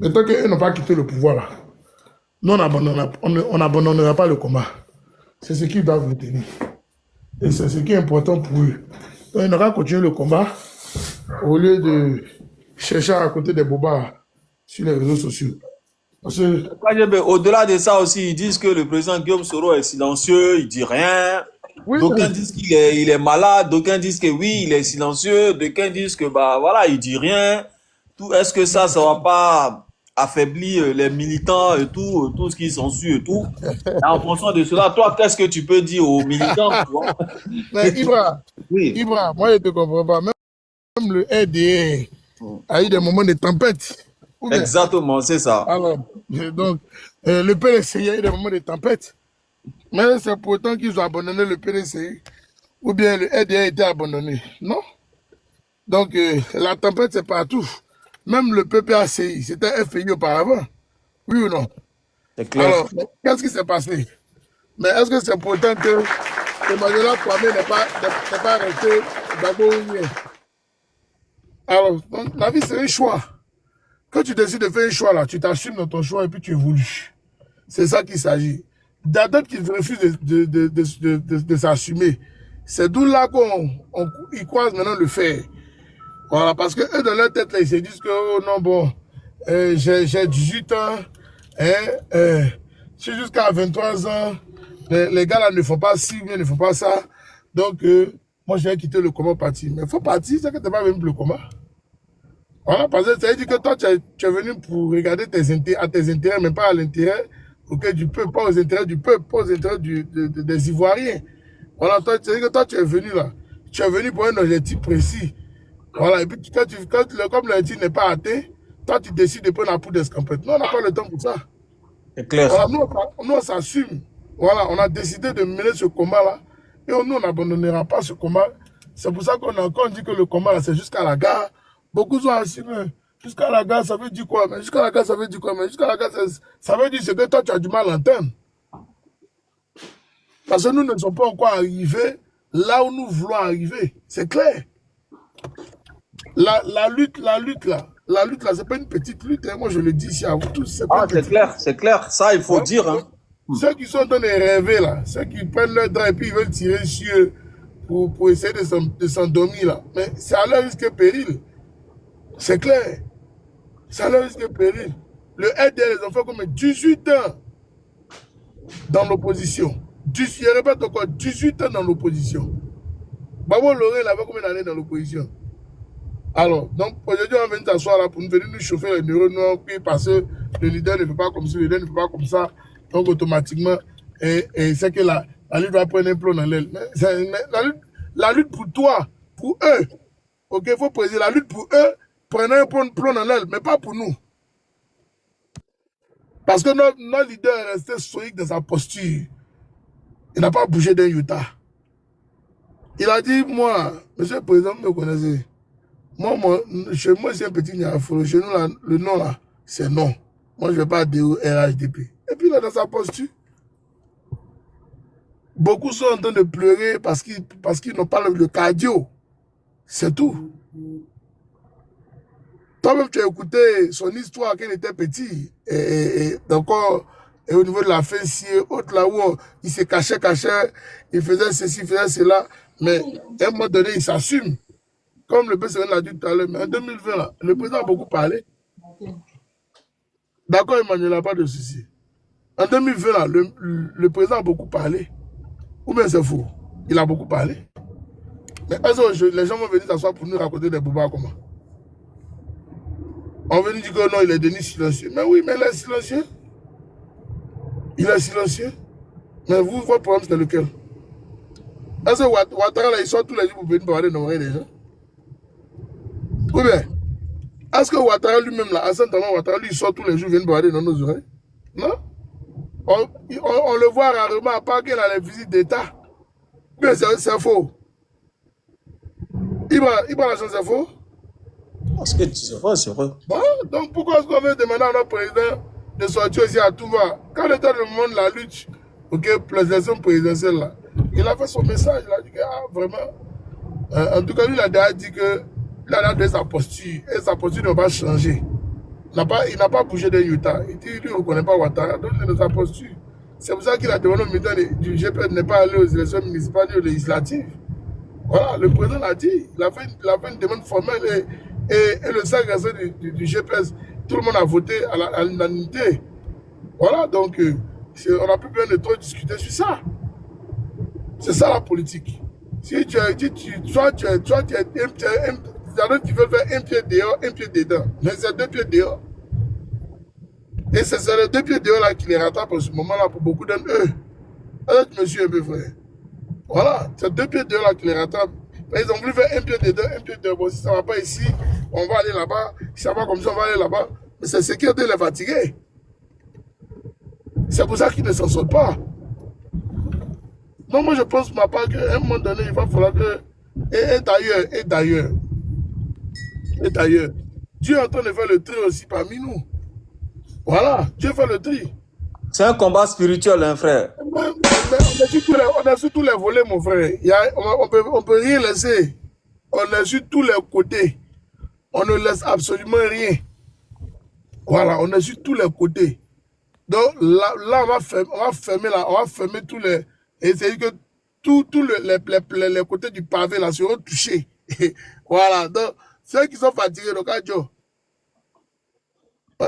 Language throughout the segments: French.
Mais tant qu'ils n'ont pas quitté le pouvoir, là, nous, on n'abandonnera pas le combat. C'est ce qu'ils doivent retenir. Et c'est ce qui est important pour eux. Donc, ils n'auront continuer le combat au lieu de chercher à raconter des bobards sur les réseaux sociaux. Parce que, Au-delà de ça aussi, ils disent que le président Guillaume Soro est silencieux, il dit rien. oui, D'aucuns disent il est malade, d'aucuns disent que oui, il est silencieux, d'aucuns disent que bah voilà, il dit rien. Tout, est-ce que ça va pas affaiblir les militants et tout ce qui s'ensuit et tout? Et en fonction de cela, toi, qu'est-ce que tu peux dire aux militants, tu vois? mais Oui, Ibra, moi je ne te comprends pas. Même le RDA a eu des moments de tempête. Ou bien, exactement, c'est ça. alors, donc, le PDCI a eu des moments de tempête. Mais c'est pourtant qu'ils ont abandonné le PDCI. Ou bien le RDA a été abandonné. Non? Donc, la tempête, c'est partout. Même le PPACI, c'était un FPI auparavant. Oui ou non? C'est clair. Alors, qu'est-ce qui s'est passé? Mais est-ce que c'est pourtant que Emmanuel Kwame n'est pas resté d'abord ou rien? Alors, donc, la vie, c'est un choix. Quand tu décides de faire un choix, là, tu t'assumes dans ton choix et puis tu évolues. C'est ça qu'il s'agit. D'autres qui refusent de s'assumer. C'est d'où là qu'ils croisent maintenant le fer. Voilà, parce que eux, dans leur tête, là, ils se disent que, oh non, bon, j'ai 18 ans, hein, je suis jusqu'à 23 ans, les gars là ne font pas ci, ne font pas ça. Donc, moi, je vais quitter le combat parti. Mais il faut partir, c'est que tu n'es pas venu pour le combat. Voilà, parce que ça veut dire que toi, tu es venu pour regarder à tes intérêts, mais pas à l'intérêt du peuple, pas aux intérêts du peuple, pas aux intérêts des Ivoiriens. Voilà, toi, c'est-à-dire que toi, tu es venu là. Tu es venu pour un objectif précis. Voilà, et puis comme l'objectif n'est pas atteint, toi, tu décides de prendre la poudre d'escampette. Nous, on n'a pas le temps pour ça. C'est clair. Voilà, nous, on s'assume. Voilà, on a décidé de mener ce combat-là. Et nous, on n'abandonnera pas ce combat. C'est pour ça qu'on a encore dit que le combat, là, c'est jusqu'à la gare. Beaucoup sont assumés. Jusqu'à la gare, ça veut dire quoi? Mais jusqu'à la gare, ça veut dire quoi? Mais jusqu'à la gare, ça veut dire que toi, tu as du mal à entendre. Parce que nous ne sommes pas encore arrivés là où nous voulons arriver. C'est clair. La lutte là, c'est pas une petite lutte. Hein. Moi, je le dis ici à vous tous. Ah, c'est clair. Ça, il faut dire, hein. Ceux qui sont en train de rêver, là, ceux qui prennent leur drap et puis ils veulent tirer sur eux pour essayer de s'endormir, là. Mais c'est à leur risque et péril. C'est clair. C'est à leur risque et péril. Le RDA, les enfants comme 18 ans dans l'opposition. Je répète encore, 18 ans dans l'opposition. Babo Loré, il avait combien d'années dans l'opposition? Alors, donc, aujourd'hui, on vient s'asseoir là pour nous venir nous chauffer les neurones, puis parce que le leader ne fait pas comme ça, le leader ne fait pas comme ça, donc automatiquement, et c'est que la lutte va prendre un plomb dans l'aile. La lutte pour toi, pour eux, ok, il faut préciser, la lutte pour eux, prenez un plomb dans l'aile, mais pas pour nous. Parce que notre leader est resté stoïque dans sa posture. Il n'a pas bougé d'un Utah. Il a dit, moi, monsieur le président, vous me connaissez. Chez moi, c'est un petit Niafolo. Chez nous, là, le nom, là, c'est non. Moi, je ne vais pas dire RHDP. Et puis, là, dans sa posture, beaucoup sont en train de pleurer parce qu'ils n'ont pas le cardio. C'est tout. Toi-même, tu as écouté son histoire quand il était petit. Et au niveau de la fessier, autre là où il se cachait, il faisait ceci, il faisait cela. Mais à un moment donné, il s'assume. Comme le président l'a dit tout à l'heure, mais en 2020, là, le président a beaucoup parlé. D'accord, Emmanuel n'a pas de souci. En 2020, là, le président a beaucoup parlé. Ou bien c'est faux? Il a beaucoup parlé. Mais les gens vont venir s'asseoir pour nous raconter des bobards comment? On va nous dire que non, il est devenu silencieux. Mais oui, mais il est silencieux. Il est silencieux. Mais vous, votre problème, c'est lequel? Est-ce que Ouattara, là, il sort tous les jours pour venir parler dans l'oreille des gens? Oui, bien. Est-ce que Ouattara lui-même, là, Hassan Tama Ouattara, lui, il sort tous les jours, vient bavarder dans nos oreilles? Non? On le voit rarement, à part qu'il a les visites d'État. Mais c'est faux. Ibra la chance, c'est faux? Parce que c'est vrai. Bon, donc pourquoi est-ce qu'on veut demander à notre président de sortir aussi à tout va? Quand il était le moment de la lutte, ok, pour l'élection présidentielle, là, il a fait son message, il a dit que, ah, vraiment, en tout cas, lui, il a déjà dit que, il a donné sa posture, et sa posture ne va pas changer. Il n'a pas bougé d'un Utah. Il dit, lui, on ne connaît pas Ouattara, donc il est dans sa posture. C'est pour ça qu'il a demandé au militant du GPS de ne pas aller aux élections municipales et législatives. Voilà, le président l'a dit. Il a fait une demande formelle et le 5 du GPS, tout le monde a voté à l'unanimité. Voilà, donc on n'a plus besoin de trop discuter sur ça. C'est ça la politique. Si tu es, tu veulent faire un pied dehors, un pied dedans. Mais c'est deux pieds dehors. Et c'est les deux pieds dehors là qui les rattrapent en ce moment-là pour beaucoup d'entre eux. Alors, monsieur un peu frère. Voilà, c'est deux pieds dehors là qui les rattrapent. Ils ont voulu faire un pied dedans, un pied dehors. Bon, si ça ne va pas ici, on va aller là-bas. Si ça va comme ça, on va aller là-bas. Mais c'est ce qui a les fatiguer. C'est pour ça qu'ils ne s'en sortent pas. Donc moi je pense ma part qu'à un moment donné, il va falloir que... Et d'ailleurs, Dieu est en train de faire le tri aussi parmi nous. Voilà, Dieu fait le tri. C'est un combat spirituel, hein, frère. Mais on a sur tous les volets, mon frère. On peut rien laisser. On est sur tous les côtés. On ne laisse absolument rien. Voilà, on est sur tous les côtés. Donc là on va fermer tous les... Et c'est que tous les côtés du pavé là seront touchés. Voilà, donc ceux qui sont fatigués, donc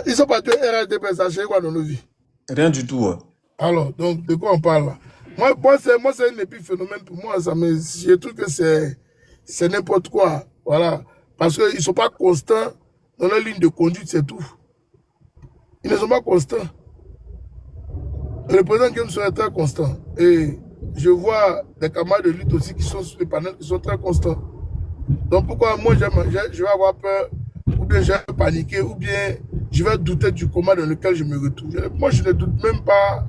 ils sont partis RDP, ça change quoi dans nos vies? Rien du tout. Ouais. Alors, donc de quoi on parle là? Moi c'est un épiphénomène pour moi, je trouve que c'est n'importe quoi. Voilà, parce qu'ils ne sont pas constants dans leur ligne de conduite, c'est tout. Ils ne sont pas constants. Le président Guillaume serait très constant. Et je vois des camarades de lutte aussi qui sont sur les panels qui sont très constants. Donc pourquoi moi je vais avoir peur, ou bien je vais paniquer, ou bien je vais douter du combat dans lequel je me retrouve. Moi je ne doute même pas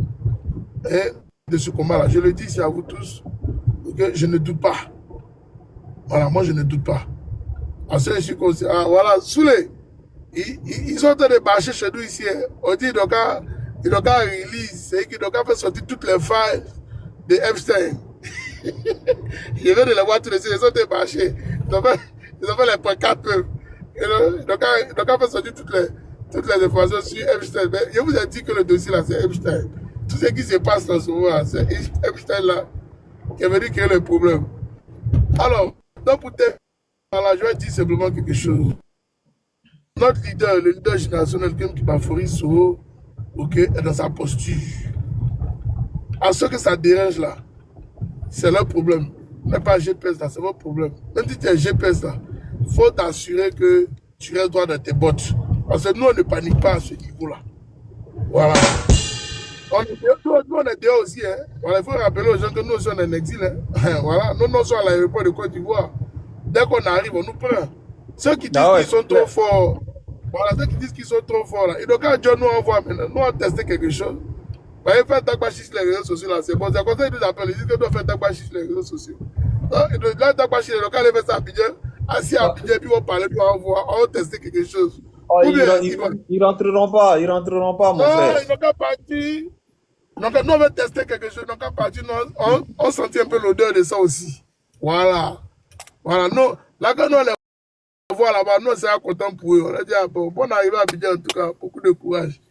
de ce combat-là. Je le dis ici à vous tous, okay? Je ne doute pas. Voilà, moi je ne doute pas. Voilà, Soulé, ils sont en train de marcher chez nous ici. On dit il doit release, c'est qu'il doit faire sortir toutes les failles de Epstein. Je viens de les voir tous les jours, ils sont démarchés. Ils ont fait les points 4 Ils doivent faire sortir toutes les informations sur Epstein. Mais je vous ai dit que le dossier là, c'est Epstein. Tout ce qui se passe dans ce moment, c'est Epstein là qui est venu créer le problème. Alors, donc pour terminer, je vais dire simplement quelque chose. Notre leader, le leader générationnel, comme Kibafori Soro, est dans sa posture. À ce que ça dérange là, c'est leur problème. Mais pas GPS là, c'est votre problème. Même si tu es GPS là, il faut t'assurer que tu restes droit dans tes bottes. Parce que nous, on ne panique pas à ce niveau-là. Voilà. Nous, on est dehors aussi. Hein. Voilà, il faut rappeler aux gens que nous aussi, on est en exil. Hein. Voilà. Nous sommes à l'aéroport de Côte d'Ivoire. Dès qu'on arrive, on nous prend. Ceux qui disent qu'ils sont trop forts, voilà, ceux qui disent qu'ils sont trop forts là. Et donc, quand Dieu nous envoie maintenant, nous on testé quelque chose. Vous voyez, faire Takbachi sur les réseaux sociaux là, c'est bon. C'est comme ça qu'ils nous appellent. Ils disent que nous faire Takbachi sur les réseaux sociaux. Là, Takbachi, donc quand ils fait ça à Abidjan, assis à Abidjan, puis on parler, puis on va tester quelque chose. Oh, ils rentreront pas, mon frère. Ils n'ont qu'à partir. Donc, nous on va tester quelque chose. Donc, à partir, on sentit un peu l'odeur de ça aussi. Voilà. Voilà. Nous, là, quand nous on les voit là-bas, nous, c'est content pour eux. On a dit, ah, bon arrivée à Abidjan, en tout cas, beaucoup de courage.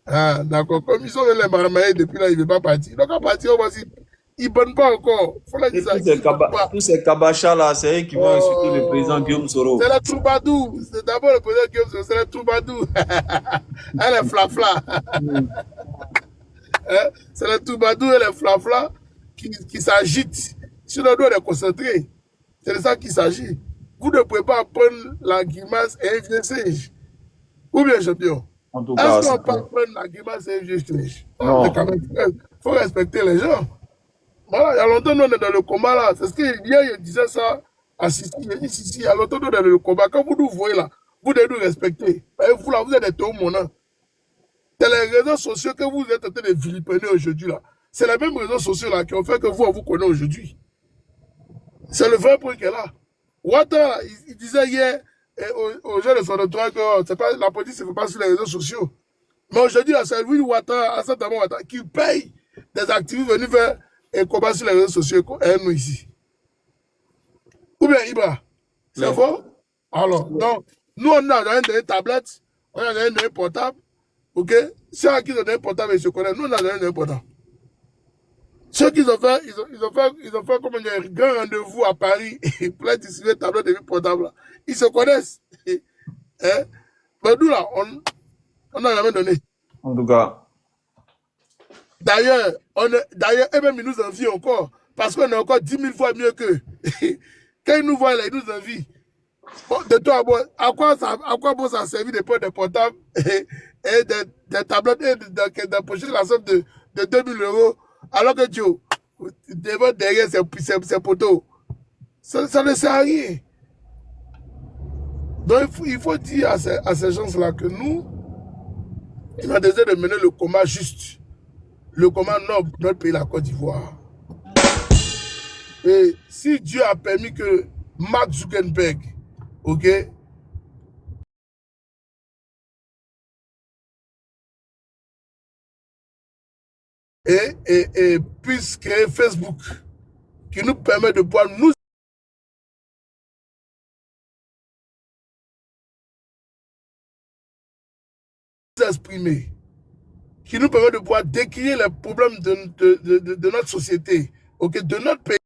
Ah, d'accord. Comme ils sont les maramaillés depuis là, ils ne veulent pas partir. Donc, à partir, on va dire, ils ne bonnent pas encore. Faut là, tous ces cabachas là, c'est eux qui vont insulter le président Guillaume Soro. C'est le troubadou. C'est d'abord le président Guillaume Soro, c'est le troubadou. Elle est flafla. C'est le troubadou et le flafla qui s'agitent. Sinon, nous, on est concentrés. C'est de ça qu'il s'agit. Vous ne pouvez pas prendre la grimace et un vieux singe. Ou bien, champion? Est-ce qu'on peut prendre la grimace et un vieux singe? Non. Il faut respecter les gens. Voilà, il y a longtemps, nous, on est dans le combat là. C'est ce qu'il il disait ça à Sissi. Il dit Sissi, il y a longtemps, nous, on est dans le combat. Quand vous nous voyez là, vous devez nous respecter. Et vous là, vous êtes des taumonants. C'est les réseaux sociaux que vous êtes en train de vilipender aujourd'hui là. C'est les mêmes réseaux sociaux là qui ont fait que vous, on vous connaît aujourd'hui. C'est le vrai point qui est là. Ouattara, il disait hier aux gens de son entourage que la politique ne se fait pas sur les réseaux sociaux. Mais aujourd'hui, c'est lui, Ouattara, qui paye des activistes venus faire un combat sur les réseaux sociaux et nous ici. Ou bien Ibra, c'est faux? Alors, donc, nous, on a des tablettes, On a donné un portable. Ok? Ceux qui ont donné un portable, ils se connaissent. Nous, on a donné un portable. Ceux qui ont fait, ils ont fait comme un grand rendez-vous à Paris pour les distribuer le tableau de portable. Ils se connaissent. Hein? Mais nous, là, on n'a jamais donné. En tout cas. D'ailleurs, et même ils nous envient encore. Parce qu'on est encore 10 000 fois mieux qu'eux. Quand ils nous voient, là, ils nous envient. Bon, de toi, bon, à quoi bon ça servir de prendre des portables et des tablettes et d'empocher la somme de 2 000 euros alors que tu devant derrière ces poteaux. Ça ne sert à rien. Donc il faut dire à ces gens-là que nous, ils ont besoin de mener le combat juste. Le combat noble de notre pays, la Côte d'Ivoire. Et si Dieu a permis que Mark Zuckerberg, ok, et puisse créer Facebook, qui nous permet de pouvoir nous exprimer, qui nous permet de pouvoir décrire les problèmes de notre société, ok, de notre pays.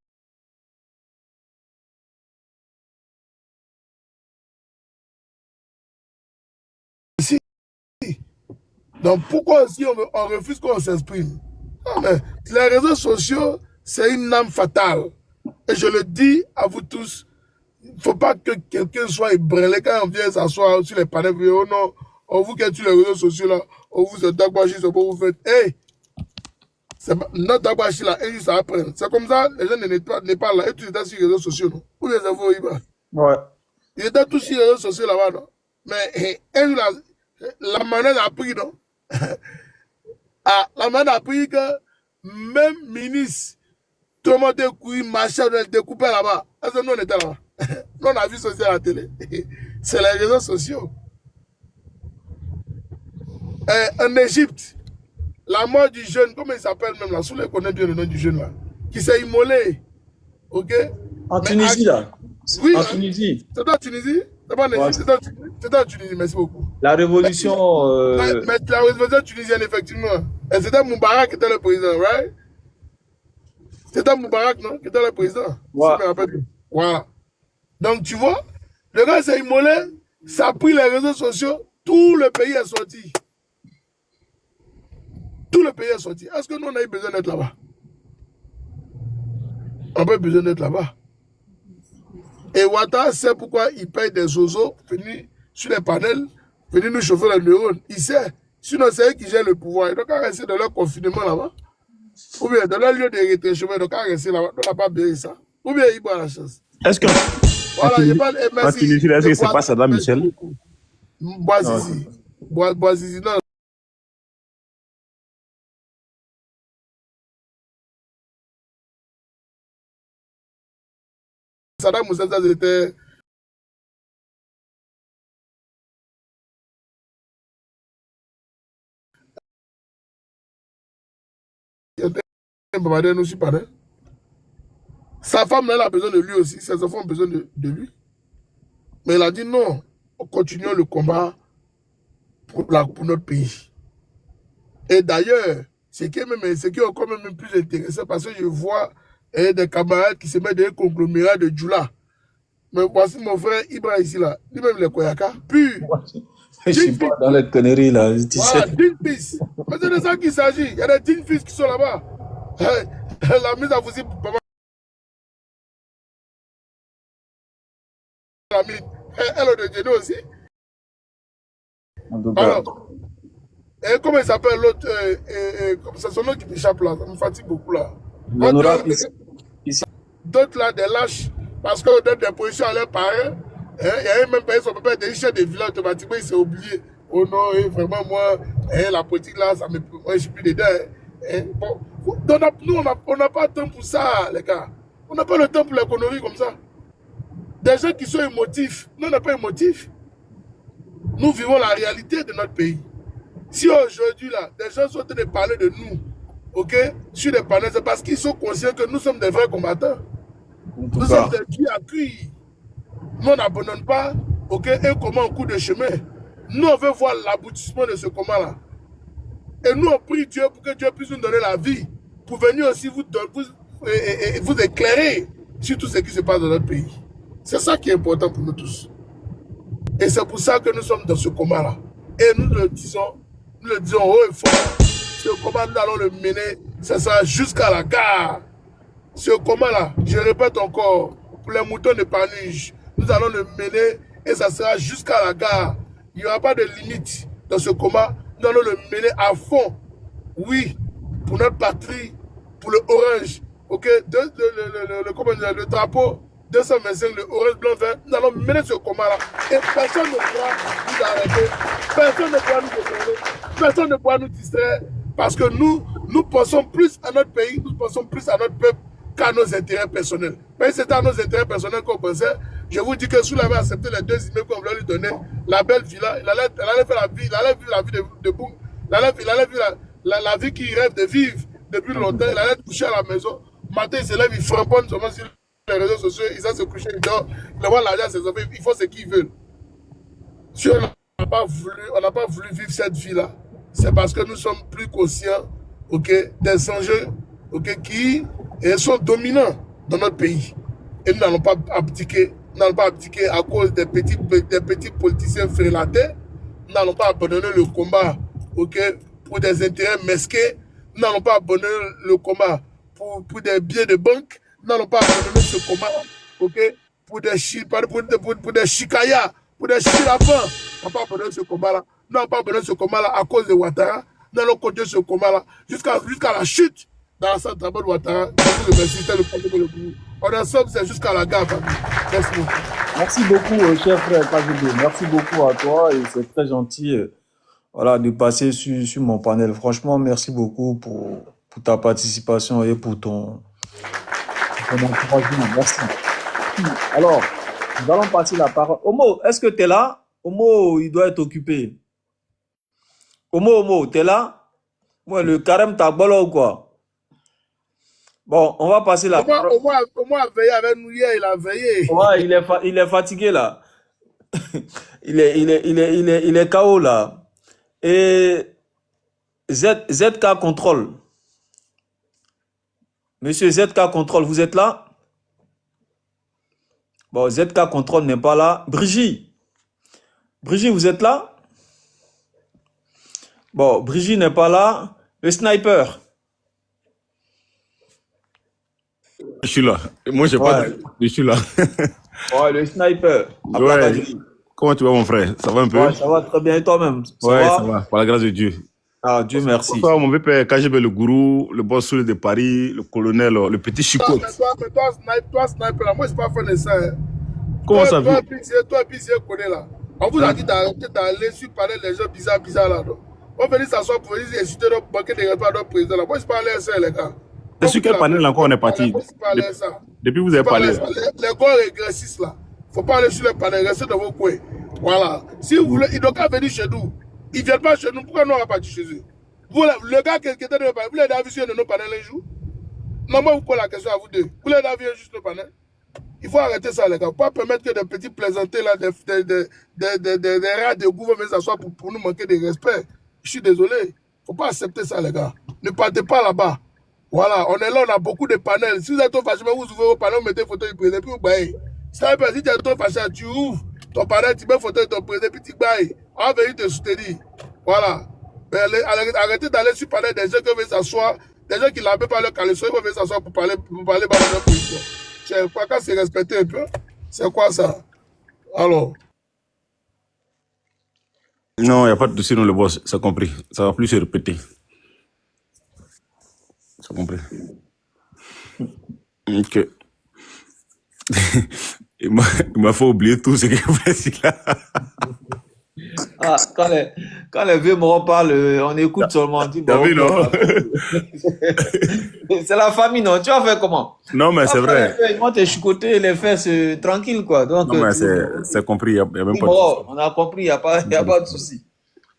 Donc pourquoi aussi on refuse qu'on s'exprime? Non, mais les réseaux sociaux, c'est une âme fatale. Et je le dis à vous tous, il ne faut pas que quelqu'un soit ébranlé quand on vient s'asseoir sur les panneaux. Oh non, on vous quitte sur les réseaux sociaux là, on vous se dagbachi, c'est pour vous faire. Hey, notre dagbachi là, et ça apprend. C'est comme ça, les gens n'est pas là. Et tu étais sur les réseaux sociaux, non? Où les infos, Ouais. Ils étaient tous sur les réseaux sociaux là-bas, non? Mais la manette a pris, non? Ah, la manette a pris que même ministre, tout le monde était marchait, découpé là-bas. Est-ce que nous on était là-bas? Nous on a vu ça à la télé. C'est les réseaux sociaux. En Égypte, la mort du jeune, comment il s'appelle même là, sous les connaît bien le nom du jeune là, qui s'est immolé. Ok? En Tunisie là. Oui, en Tunisie. C'est en Tunisie? C'est en Tunisie, merci beaucoup. La révolution. Mais la révolution tunisienne, effectivement. Et c'était Moubarak qui était le président, right? C'était Moubarak, non? Qui était le président. Ouais. Si je me rappelle bien. Voilà. Donc, tu vois, le gars s'est immolé, ça a pris les réseaux sociaux, tout le pays est sorti. Tout le pays est sorti. Est-ce que nous, on a eu besoin d'être là-bas? On n'a pas eu besoin d'être là-bas. Et Ouattara sait pourquoi il paye des oiseaux venir sur les panels, venir nous chauffer les neurones. Il sait. Sinon, c'est eux qui gèrent le pouvoir. Donc, à rester dans leur confinement là-bas, ou bien dans leur lieu de retranchement, donc à rester là-bas, on n'a pas besoin de ça. Ou bien il boit la chance. Est-ce que Voilà, il parle. en Tunisie, est-ce que c'est pas Saddam Michel? Boazizi. Boazizi, non. Saddam Hussein, ça c'était. Sa femme, elle a besoin de lui aussi. Ses enfants ont besoin de lui. Mais il a dit non, continuons le combat pour notre pays. Et d'ailleurs, ce qui est encore même plus intéressant, parce que je vois des camarades qui se mettent dans un conglomérat de Djoula. Mais voici mon frère Ibra ici, là. Lui-même, les Koyaka. Puis, je suis pas dans les conneries là. Voilà, Dean Fils. Mais c'est de ça qu'il s'agit. Il y a des Dean Fils qui sont là-bas. La mise à fusil, elle a de Géno aussi. Alors, et comment il s'appelle l'autre c'est son nom qui m'échappe là, ça me fatigue beaucoup là. D'autres là, des lâches, parce qu'on donne des positions à leurs parents. Il y a même payé son papa des chefs de village, automatiquement il s'est oublié. Oh non, vraiment moi, la politique là, ça me. Moi je suis plus dedans. Bon, nous on n'a pas le temps pour ça, les gars. On n'a pas le temps pour les conneries comme ça. Des gens qui sont émotifs, nous on n'est pas émotifs. Nous vivons la réalité de notre pays. Si aujourd'hui, là, des gens sont en train de parler de nous, ok, sur les panels, c'est parce qu'ils sont conscients que nous sommes des vrais combattants. Nous sommes des qui accueillent. Nous, on n'abandonne pas, ok, et comment en coup de chemin. Nous, on veut voir l'aboutissement de ce combat-là. Et nous, on prie Dieu pour que Dieu puisse nous donner la vie, pour venir aussi vous éclairer sur tout ce qui se passe dans notre pays. C'est ça qui est important pour nous tous. Et c'est pour ça que nous sommes dans ce combat-là. Et nous le disons haut et fort. Ce combat, nous allons le mener, ça sera jusqu'à la gare. Ce combat-là, je répète encore, pour les moutons de Panurge, nous allons le mener et ça sera jusqu'à la gare. Il n'y aura pas de limite dans ce combat. Nous allons le mener à fond. Oui, pour notre patrie, pour le orange. Ok, le drapeau 225, le orange blanc vert. Nous allons mener ce combat-là. Et personne ne pourra nous arrêter. Personne ne pourra nous détourner. Personne ne pourra nous distraire. Parce que nous pensons plus à notre pays, nous pensons plus à notre peuple qu'à nos intérêts personnels. Mais si c'était à nos intérêts personnels qu'on pensait, je vous dis que si vous avait accepté les 2 immeubles qu'on voulait lui donner, la belle villa, il allait faire la vie, il allait vivre la vie de Boum, il allait vivre la vie qu'il rêve de vivre depuis longtemps, il allait coucher à la maison, matin il se lève, il frapponne seulement sur les réseaux sociaux, il va se coucher, il dort, il envoie l'argent à ses enfants, ils font ce qu'ils veulent. Si on n'a pas voulu vivre cette vie-là, c'est parce que nous sommes plus conscients, okay, des enjeux, okay, qui sont dominants dans notre pays. Et nous n'allons pas abdiquer. Nous n'allons pas abdiquer à cause des petits politiciens frélatés. Nous n'allons pas abandonner le combat, okay, pour des intérêts mesquins. Nous n'allons pas abandonner le combat pour des billets de banque. Nous n'allons pas abandonner ce combat, okay, pour des chicayas, pour des chirapans. Nous n'allons pas abandonner ce combat-là. Nous n'allons pas abandonner ce combat-là à cause de Ouattara. Nous allons continuer ce combat-là jusqu'à la chute dans la salle de Ouattara. Je vous remercie, c'était le premier de vous. On est ensemble, c'est jusqu'à la gare. Merci beaucoup. Merci beaucoup, cher frère Kajube. Merci beaucoup à toi et c'est très gentil voilà, de passer sur mon panel. Franchement, merci beaucoup pour ta participation et pour ton encouragement. Merci. Alors, nous allons passer la parole. Omo, est-ce que tu es là? Omo, il doit être occupé. Omo, t'es là? Ouais, le carême t'a bolé ou quoi? Bon, on va passer la parole. Au moins, a veillé avec nous hier, il a veillé. Ouais, il est fatigué là. il est KO là. Et ZK Control. Monsieur ZK Control, vous êtes là? Bon, ZK Control n'est pas là. Brigitte, vous êtes là? Bon, Brigitte n'est pas là. Le sniper. Je suis là. Moi, je sais pas. Je suis là. Ouais, le sniper. Ouais. Comment tu vas, mon frère? Ça va un peu? Ouais, ça va très bien. Et toi-même? Ouais, ça va. Par la grâce de Dieu. Ah, Dieu merci. Bonsoir, mon père KGB, le gourou, le boss de Paris, le colonel, le petit Chico. Mais toi, sniper, moi, je ne suis pas fan de ça. Hein. Comment ça va? Toi, puis connais là. On vous a dit d'arrêter d'aller sur parler les gens bizarres là. Donc. On va venir s'asseoir pour venir insulter notre banquier de repas à notre président là. Moi, je ne suis pas allé à ça, les gars. C'est sur quel panel encore on est parti? Depuis vous avez parlé. Les gars régressistes là. Il ne faut pas aller sur les panels, restez dans vos coins. Voilà. Si vous voulez, ils n'ont qu'à venir chez nous. Ils ne viennent pas chez nous. Pourquoi nous on va partir chez eux? Vous, le gars qui était dans le panel, vous l'avez vu sur nos panels un jour? Non, moi, vous pose la question à vous deux. Vous l'avez vu juste le panel? Il faut arrêter ça, les gars. Il ne faut pas permettre que des petits plaisantés là, des rats de goût viennent s'asseoir pour nous manquer de respect. Je suis désolé. Il ne faut pas accepter ça, les gars. Ne partez pas là-bas. Voilà, on est là, on a beaucoup de panels. Si vous êtes trop fâché, vous ouvrez vos panels, vous mettez photo du président, puis vous baillez. Si tu es trop fâché, tu ouvres ton panel, tu mets photo de ton président, puis tu bailles. On va venir te soutenir. Voilà. Mais arrêtez d'aller sur le panel des gens qui veulent s'asseoir, des gens qui n'ont pas leur caleçon, ils veulent s'asseoir pour parler de leur position. C'est quoi, quand c'est respecté un peu? C'est quoi ça? Alors. Non, il n'y a pas de souci dans le boss, c'est compris. Ça va plus se répéter. C'est compris. Ok. Il m'a fait oublier tout ce qu'il a dit là. Ah, quand les vieux morts parlent, on écoute seulement. T'as vu, non? C'est la famille, non? Tu vas faire comment? Non, mais c'est vrai. Ils vont te chicoter les fesses tranquilles, quoi. Donc, non, mais c'est compris, il n'y a même pas de souci. On a compris, il n'y a pas de souci.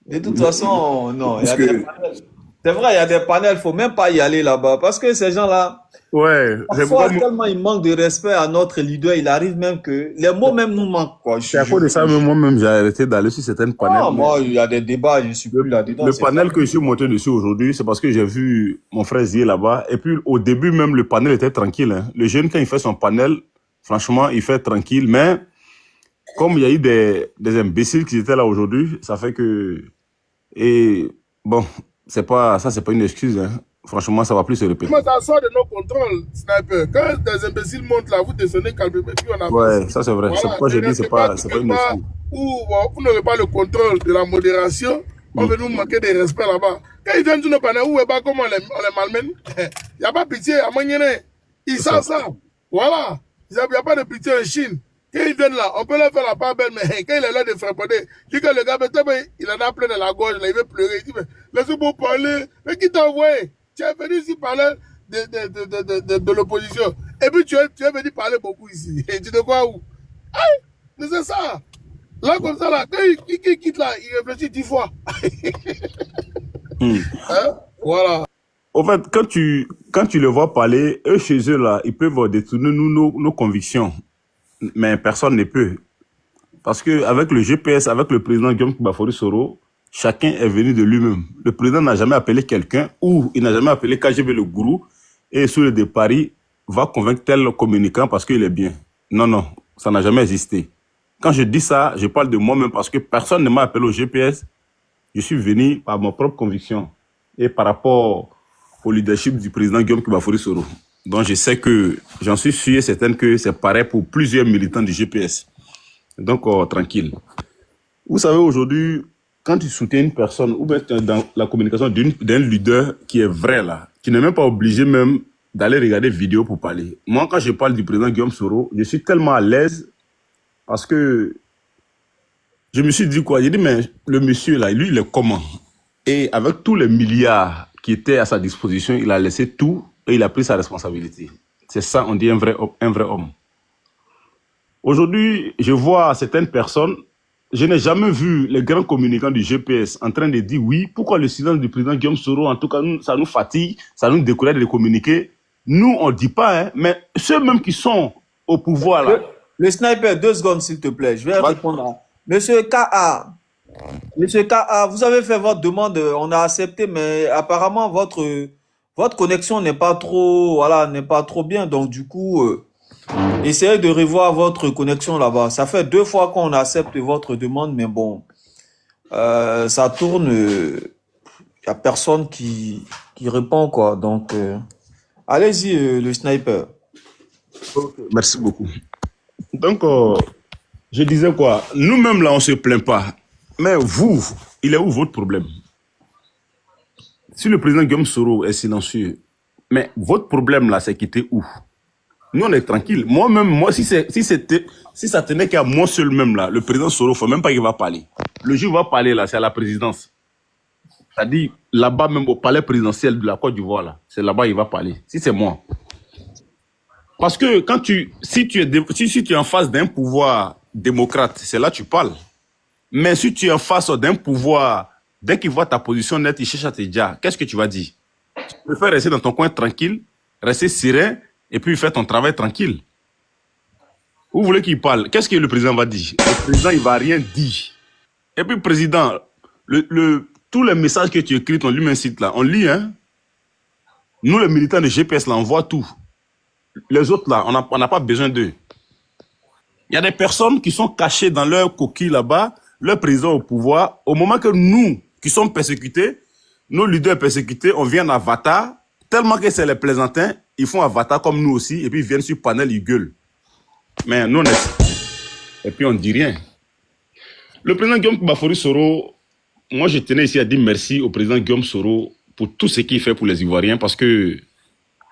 De toute façon, non. C'est C'est vrai, il y a des panels, faut même pas y aller là-bas. Parce que ces gens-là, Ouais, c'est pourquoi parfois, tellement ils manquent de respect à notre leader, il arrive même que les mots même nous manquent, quoi. c'est à cause de ça, même moi-même, j'ai arrêté d'aller sur certaines panels. Ah, moi, il y a des débats, je suis plus là-dedans. Le panel que je suis monté dessus aujourd'hui, c'est parce que j'ai vu mon frère Zier là-bas. Et puis, au début, même, le panel était tranquille. Hein. Le jeune, quand il fait son panel, franchement, il fait tranquille. Mais, comme il y a eu des imbéciles qui étaient là aujourd'hui, ça fait que... Et, bon, c'est pas une excuse. Hein. Franchement, ça va plus se répéter. Mais ça sort de nos contrôles, sniper. Quand des imbéciles montent là, vous descendez calmement, puis on avance. Ouais, ça c'est vrai. Voilà. C'est pourquoi je dis c'est pas une excuse. Où vous n'aurez pas le contrôle de la modération, on veut nous manquer de respect là-bas. Quand ils viennent sur nos panneaux, où est pas comment on les malmène, il n'y a pas pitié à Maniene. Ils savent ça. Voilà. Il n'y a pas de pitié en Chine. Quand ils viennent là, on peut leur faire la part belle, mais quand il est là de faire parler, dit que le gars, il en a plein de la gorge, là, il veut pleurer. Il dit, mais laissez-moi parler. Mais qui t'a envoyé? Tu es venu ici parler de l'opposition. Et puis tu es venu parler beaucoup ici. Et tu te crois où? Aïe! Mais c'est ça. Là, comme ça, là, quand il quitte là, il réfléchit 10 fois. Hein? Voilà. En fait, quand tu les vois parler, eux chez eux là, ils peuvent détourner nos convictions. Mais personne ne peut. Parce que avec le GPS, avec le président Guillaume Bafori Soro, chacun est venu de lui-même. Le président n'a jamais appelé quelqu'un ou il n'a jamais appelé KGB le gourou et sur le de Paris va convaincre tel communicant parce qu'il est bien. Non, non, ça n'a jamais existé. Quand je dis ça, je parle de moi-même parce que personne ne m'a appelé au GPS. Je suis venu par ma propre conviction et par rapport au leadership du président Guillaume Bafori Soro. Donc je sais que, j'en suis sûr et certain que c'est pareil pour plusieurs militants du GPS. Donc, tranquille. Vous savez, aujourd'hui, quand tu soutiens une personne, ou bien dans la communication d'un leader qui est vrai là, qui n'est même pas obligé même d'aller regarder vidéo pour parler. Moi, quand je parle du président Guillaume Soro, je suis tellement à l'aise parce que je me suis dit quoi? J'ai dit, mais le monsieur là, lui, il est comment? Et avec tous les milliards qui étaient à sa disposition, il a laissé tout et il a pris sa responsabilité. C'est ça, on dit un vrai homme. Aujourd'hui, je vois certaines personnes, je n'ai jamais vu les grands communicants du GPS en train de dire oui, pourquoi le silence du président Guillaume Soro, en tout cas, ça nous fatigue, ça nous décourage de communiquer. Nous, on ne dit pas, hein, mais ceux même qui sont au pouvoir là. Le sniper, 2 secondes s'il te plaît, je vais répondre à Monsieur K.A. Monsieur K.A., vous avez fait votre demande, on a accepté, mais apparemment votre connexion n'est pas trop, voilà, n'est pas trop bien, donc du coup... essayez de revoir votre connexion là-bas. Ça fait 2 fois qu'on accepte votre demande, mais bon, ça tourne. Il n'y a personne qui répond, quoi. Donc, allez-y, le sniper. Okay, merci beaucoup. Donc, je disais quoi? Nous-mêmes, là, on ne se plaint pas. Mais vous, il est où votre problème? Si le président Guillaume Soro est silencieux, mais votre problème, là, c'est qu'il était où? Nous, on est tranquille. Moi-même, si ça tenait qu'à moi seul même, là, le président Soro, il ne faut même pas qu'il va parler. Le jour où il va parler, là, c'est à la présidence. C'est-à-dire, là-bas, même au palais présidentiel de la Côte d'Ivoire, là, c'est là-bas qu'il va parler. Si c'est moi. Parce que si tu es en face d'un pouvoir démocrate, c'est là que tu parles. Mais si tu es en face d'un pouvoir, dès qu'il voit ta position nette, il cherche à te dire, qu'est-ce que tu vas dire? Tu préfères rester dans ton coin tranquille, rester serein, et puis faire ton travail tranquille. Vous voulez qu'il parle? Qu'est-ce que le président va dire? Le président, il ne va rien dire. Et puis, président, tous les messages que tu écris, ton lui-même site là, on lit, hein? Nous, les militants de GPS, là, on voit tout. Les autres, là, on n'a pas besoin d'eux. Il y a des personnes qui sont cachées dans leur coquille là-bas, leur président au pouvoir. Au moment que nous, qui sommes persécutés, nos leaders persécutés, on vient en avatar, tellement que c'est les plaisantins, ils font avatar comme nous aussi, et puis ils viennent sur panel, ils gueulent. Mais nous, on est... Et puis on ne dit rien. Le président Guillaume Bafori Soro, moi je tenais ici à dire merci au président Guillaume Soro pour tout ce qu'il fait pour les Ivoiriens, parce que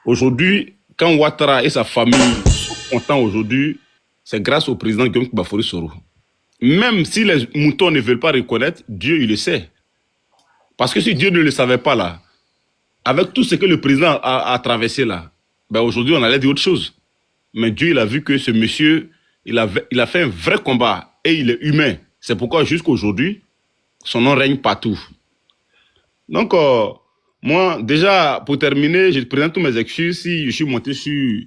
aujourd'hui, quand Ouattara et sa famille sont contents aujourd'hui, c'est grâce au président Guillaume Bafori Soro. Même si les moutons ne veulent pas reconnaître, Dieu, il le sait. Parce que si Dieu ne le savait pas là, avec tout ce que le président a traversé là, ben aujourd'hui on allait dire autre chose. Mais Dieu, il a vu que ce monsieur, il a fait un vrai combat et il est humain. C'est pourquoi jusqu'à aujourd'hui, son nom règne partout. Donc, Moi, déjà, pour terminer, je te présente tous mes excuses si je suis monté sur...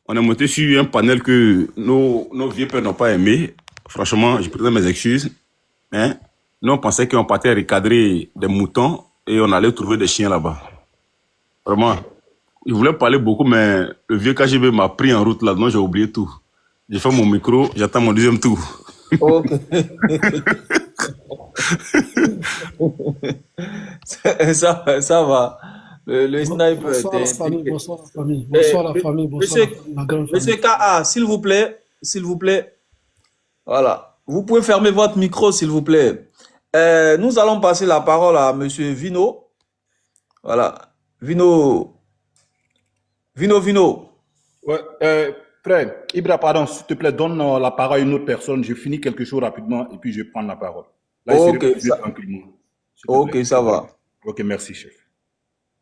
On est monté sur un panel que nos vieux pères n'ont pas aimé. Franchement, je présente mes excuses. Hein? Nous, on pensait qu'on partait recadrer des moutons et on allait trouver des chiens là-bas. Vraiment. Il voulait parler beaucoup, mais le vieux KGB m'a pris en route là. Non, j'ai oublié tout. J'ai fait mon micro, j'attends mon deuxième tour. Ok. Ça va. Le snipe, Bonsoir la famille, t'inquiète. bonsoir la famille, Eh, bonsoir la famille, bonsoir monsieur, la famille, la grande monsieur famille. KA, s'il vous plaît, voilà. Vous pouvez fermer votre micro, s'il vous plaît. Nous allons passer la parole à monsieur Vino. Voilà. Vino, Vino. Ouais, frère, Ibra, pardon, s'il te plaît, donne la parole à une autre personne. Je finis quelque chose rapidement et puis je prends la parole. Là, il serait Ok, plus ça, tranquillement. S'il te ok, plaît. ça va. Ok, merci, chef.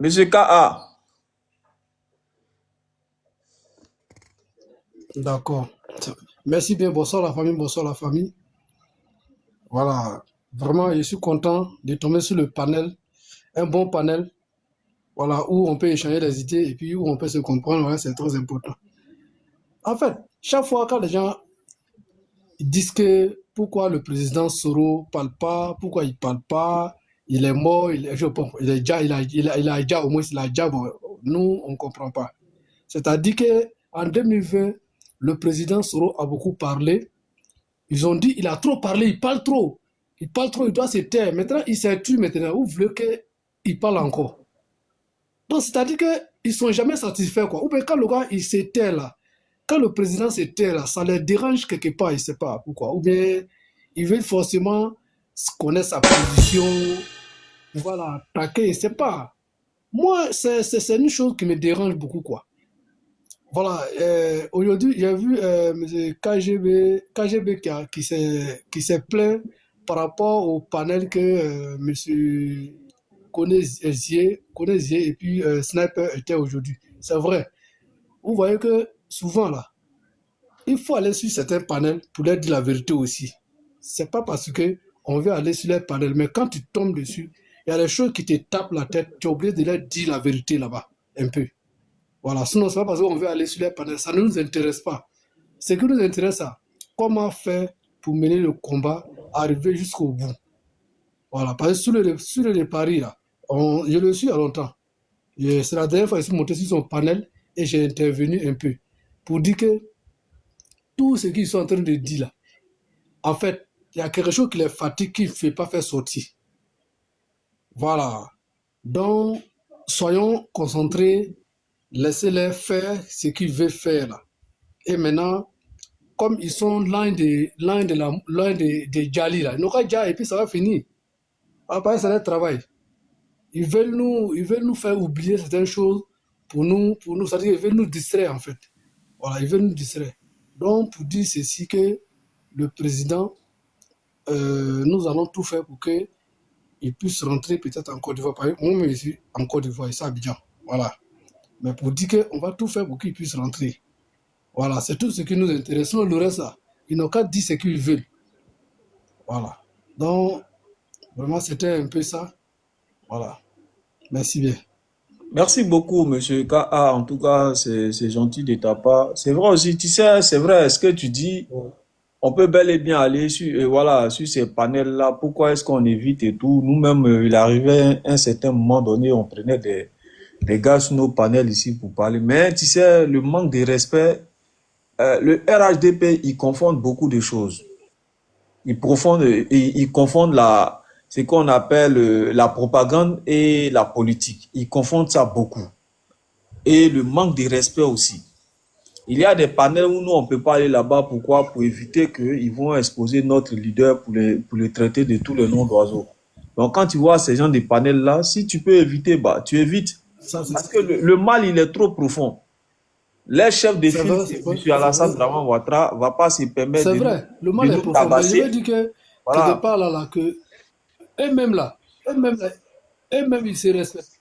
Monsieur KA. D'accord. Merci bien, bonsoir la famille, bonsoir la famille. Voilà, vraiment, je suis content de tomber sur le panel, un bon panel, voilà, où on peut échanger des idées et puis où on peut se comprendre, voilà, c'est très important. En fait, chaque fois quand les gens disent que pourquoi le président Soro parle pas, pourquoi il parle pas, il est mort, je pense, il est déjà, il a déjà, au moins, il a déjà, bon, nous, on comprend pas. C'est-à-dire que en 2020, le président Soro a beaucoup parlé. Ils ont dit il a trop parlé, il parle trop. Il parle trop, il doit se taire. Maintenant, il s'est tué maintenant. Vous voulez qu'il parle encore? Donc, c'est-à-dire qu'ils ne sont jamais satisfaits, quoi. Ou bien quand le gars, il se tait là, quand le président se tait là, ça les dérange quelque part, il ne sait pas pourquoi. Ou bien, ils veulent forcément connaître sa position, voilà, attaquer, il ne sait pas. Moi, c'est une chose qui me dérange beaucoup, quoi. Voilà, aujourd'hui, j'ai vu M. KGB qui s'est plaint par rapport au panel que M. Konezier et puis Sniper étaient aujourd'hui. C'est vrai. Vous voyez que souvent, là, il faut aller sur certains panels pour leur dire la vérité aussi. C'est pas parce que on veut aller sur les panels, mais quand tu tombes dessus, il y a des choses qui te tapent la tête, tu es obligé de leur dire la vérité là-bas, un peu. Voilà, sinon, c'est pas parce qu'on veut aller sur les panels, ça ne nous intéresse pas. Ce qui nous intéresse, c'est comment faire pour mener le combat, arriver jusqu'au bout. Voilà, parce que sur le pari, là, je le suis il y a longtemps. C'est la dernière fois que je suis monté sur son panel et j'ai intervenu un peu pour dire que tout ce qu'ils sont en train de dire là, en fait, il y a quelque chose qui les fatigue, qui ne fait pas faire sortir. Voilà. Donc, soyons concentrés, laissez-les faire ce qu'ils veulent faire là. Et maintenant, comme ils sont loin des Djali là, ils n'ont qu'à Djali et puis ça va finir. Après, c'est leur travail. Ils veulent nous faire oublier certaines choses c'est-à-dire ils veulent nous distraire en fait. Voilà, ils veulent nous distraire. Donc, pour dire ceci que le président, nous allons tout faire pour qu'il puisse rentrer peut-être en Côte d'Ivoire. Moi, je suis en Côte d'Ivoire, ici à Abidjan. Voilà. Mais pour dire qu'on va tout faire pour qu'il puisse rentrer. Voilà, c'est tout ce qui nous intéresse. Sinon, le reste, là, ils n'ont qu'à dire ce qu'ils veulent. Voilà. Donc, vraiment, c'était un peu ça. Voilà. Merci bien. Merci beaucoup, monsieur KA. En tout cas, c'est gentil de ta part. C'est vrai aussi, tu sais, c'est vrai, ce que tu dis, on peut bel et bien aller sur, voilà, sur ces panels-là. Pourquoi est-ce qu'on évite et tout? Nous-mêmes, il arrivait un certain moment donné, on prenait des gars sur nos panels ici pour parler. Mais tu sais, le manque de respect, le RHDP, il confond beaucoup de choses. Ils confondent ce qu'on appelle la propagande et la politique. Ils confondent ça beaucoup. Et le manque de respect aussi. Il y a des panels où nous, on ne peut pas aller là-bas. Pourquoi? Pour éviter qu'ils vont exposer notre leader pour le traiter de tous les noms d'oiseaux. Donc, quand tu vois ces gens de panels-là, si tu peux éviter, bah, tu évites. Ça, Parce que le mal, il est trop profond. Les chefs de c'est file, vrai, M. Alassane Draman Ouattara, ne va pas se permettre c'est vrai. Le de mal est nous profond. Mais je veux tabasser. dire que, quelque Voilà. part là, que eux-mêmes là, eux-mêmes, là, eux-mêmes, ils se respectent.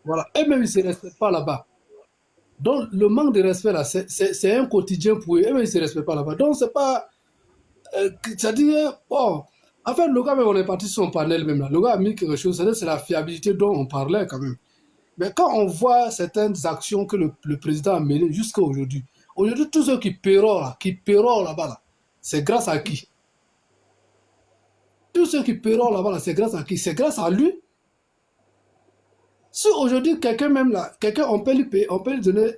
Voilà. Eux-mêmes, ils ne se respectent pas là-bas. Donc, le manque de respect là, c'est un quotidien pour eux. Eux-mêmes, ils ne se respectent pas là-bas. Donc, c'est pas. C'est-à-dire, bon, en fait, le gars, même, on est parti sur son panel même là. Le gars a mis quelque chose, c'est la fiabilité dont on parlait quand même. Mais quand on voit certaines actions que le président a menées jusqu'à aujourd'hui, tous ceux qui paieront là-bas, là, c'est grâce à qui? Tous ceux qui paieront là-bas, là, c'est grâce à qui? C'est grâce à lui. Si aujourd'hui, quelqu'un même là, on peut lui payer, on peut lui donner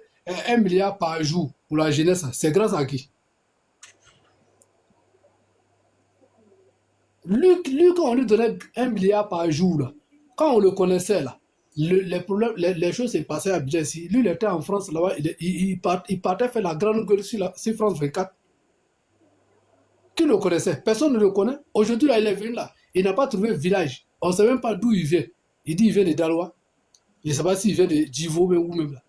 1 milliard par jour pour la jeunesse, c'est grâce à qui? Lui, quand on lui donnait 1 milliard par jour, là, quand on le connaissait, là, les problèmes, les choses s'est passées à Abidjan ici. Lui, il était en France, là-bas, il partait faire la grande gueule sur France 24. Qui le connaissait? Personne ne le connaît. Aujourd'hui, là, il est venu là. Il n'a pas trouvé village. On ne sait même pas d'où il vient. Il dit qu'il vient de Daloa. Je ne sais pas s'il vient de Djivo ou même là.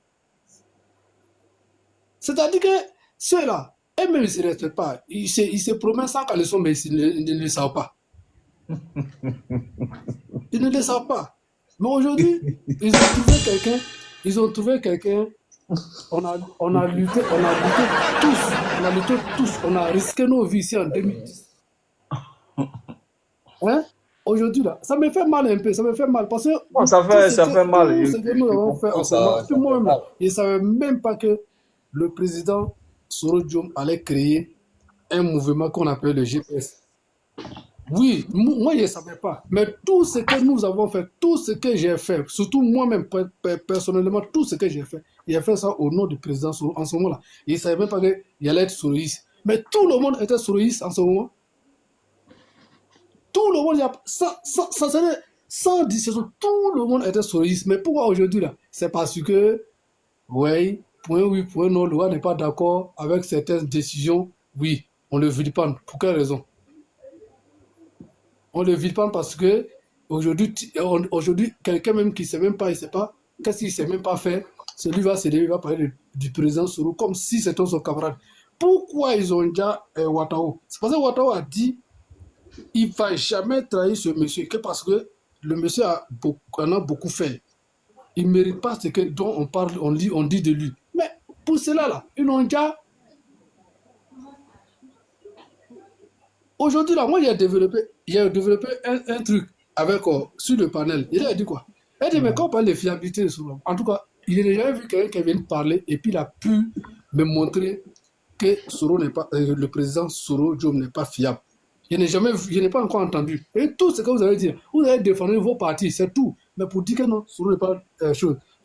C'est-à-dire que ceux-là, eux-mêmes, ils ne se respectent pas. Ils se promènent sans qu'elles sont, mais ils ne le savent pas. Ils ne le savent pas. Mais aujourd'hui, ils ont trouvé quelqu'un. On a lutté tous. On a risqué nos vies ici en 2010. Hein? Aujourd'hui, là, ça me fait mal un peu. Ça me fait mal parce que Bon, ça fait mal. tout ce que nous avons fait en ce moment, puis moi-même, je ne savais même pas que le président Soro Diom allait créer un mouvement qu'on appelle le GPS. Oui, moi je ne savais pas. Mais tout ce que nous avons fait, tout ce que j'ai fait, surtout moi-même personnellement, tout ce que j'ai fait ça au nom du président Soro en ce moment-là. Je ne savais même pas qu'il allait être soroïste. Mais tout le monde était soroïste en ce moment. Tout le monde, sans discussion, tout le monde était soroïste. Mais pourquoi aujourd'hui là? C'est parce que, oui, point oui, point non, le roi n'est pas d'accord avec certaines décisions. Oui, on le vilipende. Pour quelle raison? On le vilipende parce que aujourd'hui, quelqu'un même qui ne sait même pas, il ne sait pas, qu'est-ce qu'il ne sait même pas faire, celui va se lever, il va parler du président Soro comme si c'était son camarade. Pourquoi ils ont déjà Ouattara? C'est parce que Ouattara a dit il ne va jamais trahir ce monsieur que parce que le monsieur en a beaucoup fait. Il ne mérite pas ce dont on parle, on dit de lui. Mais pour cela, là, ils ont déjà... Aujourd'hui, là, moi, j'ai développé un truc avec, sur le panel. Il a dit quoi? Il a dit, mais quand on parle de fiabilité, en tout cas, il n'a jamais vu quelqu'un qui vient parler et puis il a pu me montrer que le président Soro Diom n'est pas fiable. Je n'ai pas encore entendu. Et tout ce que vous avez dit, vous avez défendu vos partis, c'est tout. Mais pour dire que non, Soro n'est pas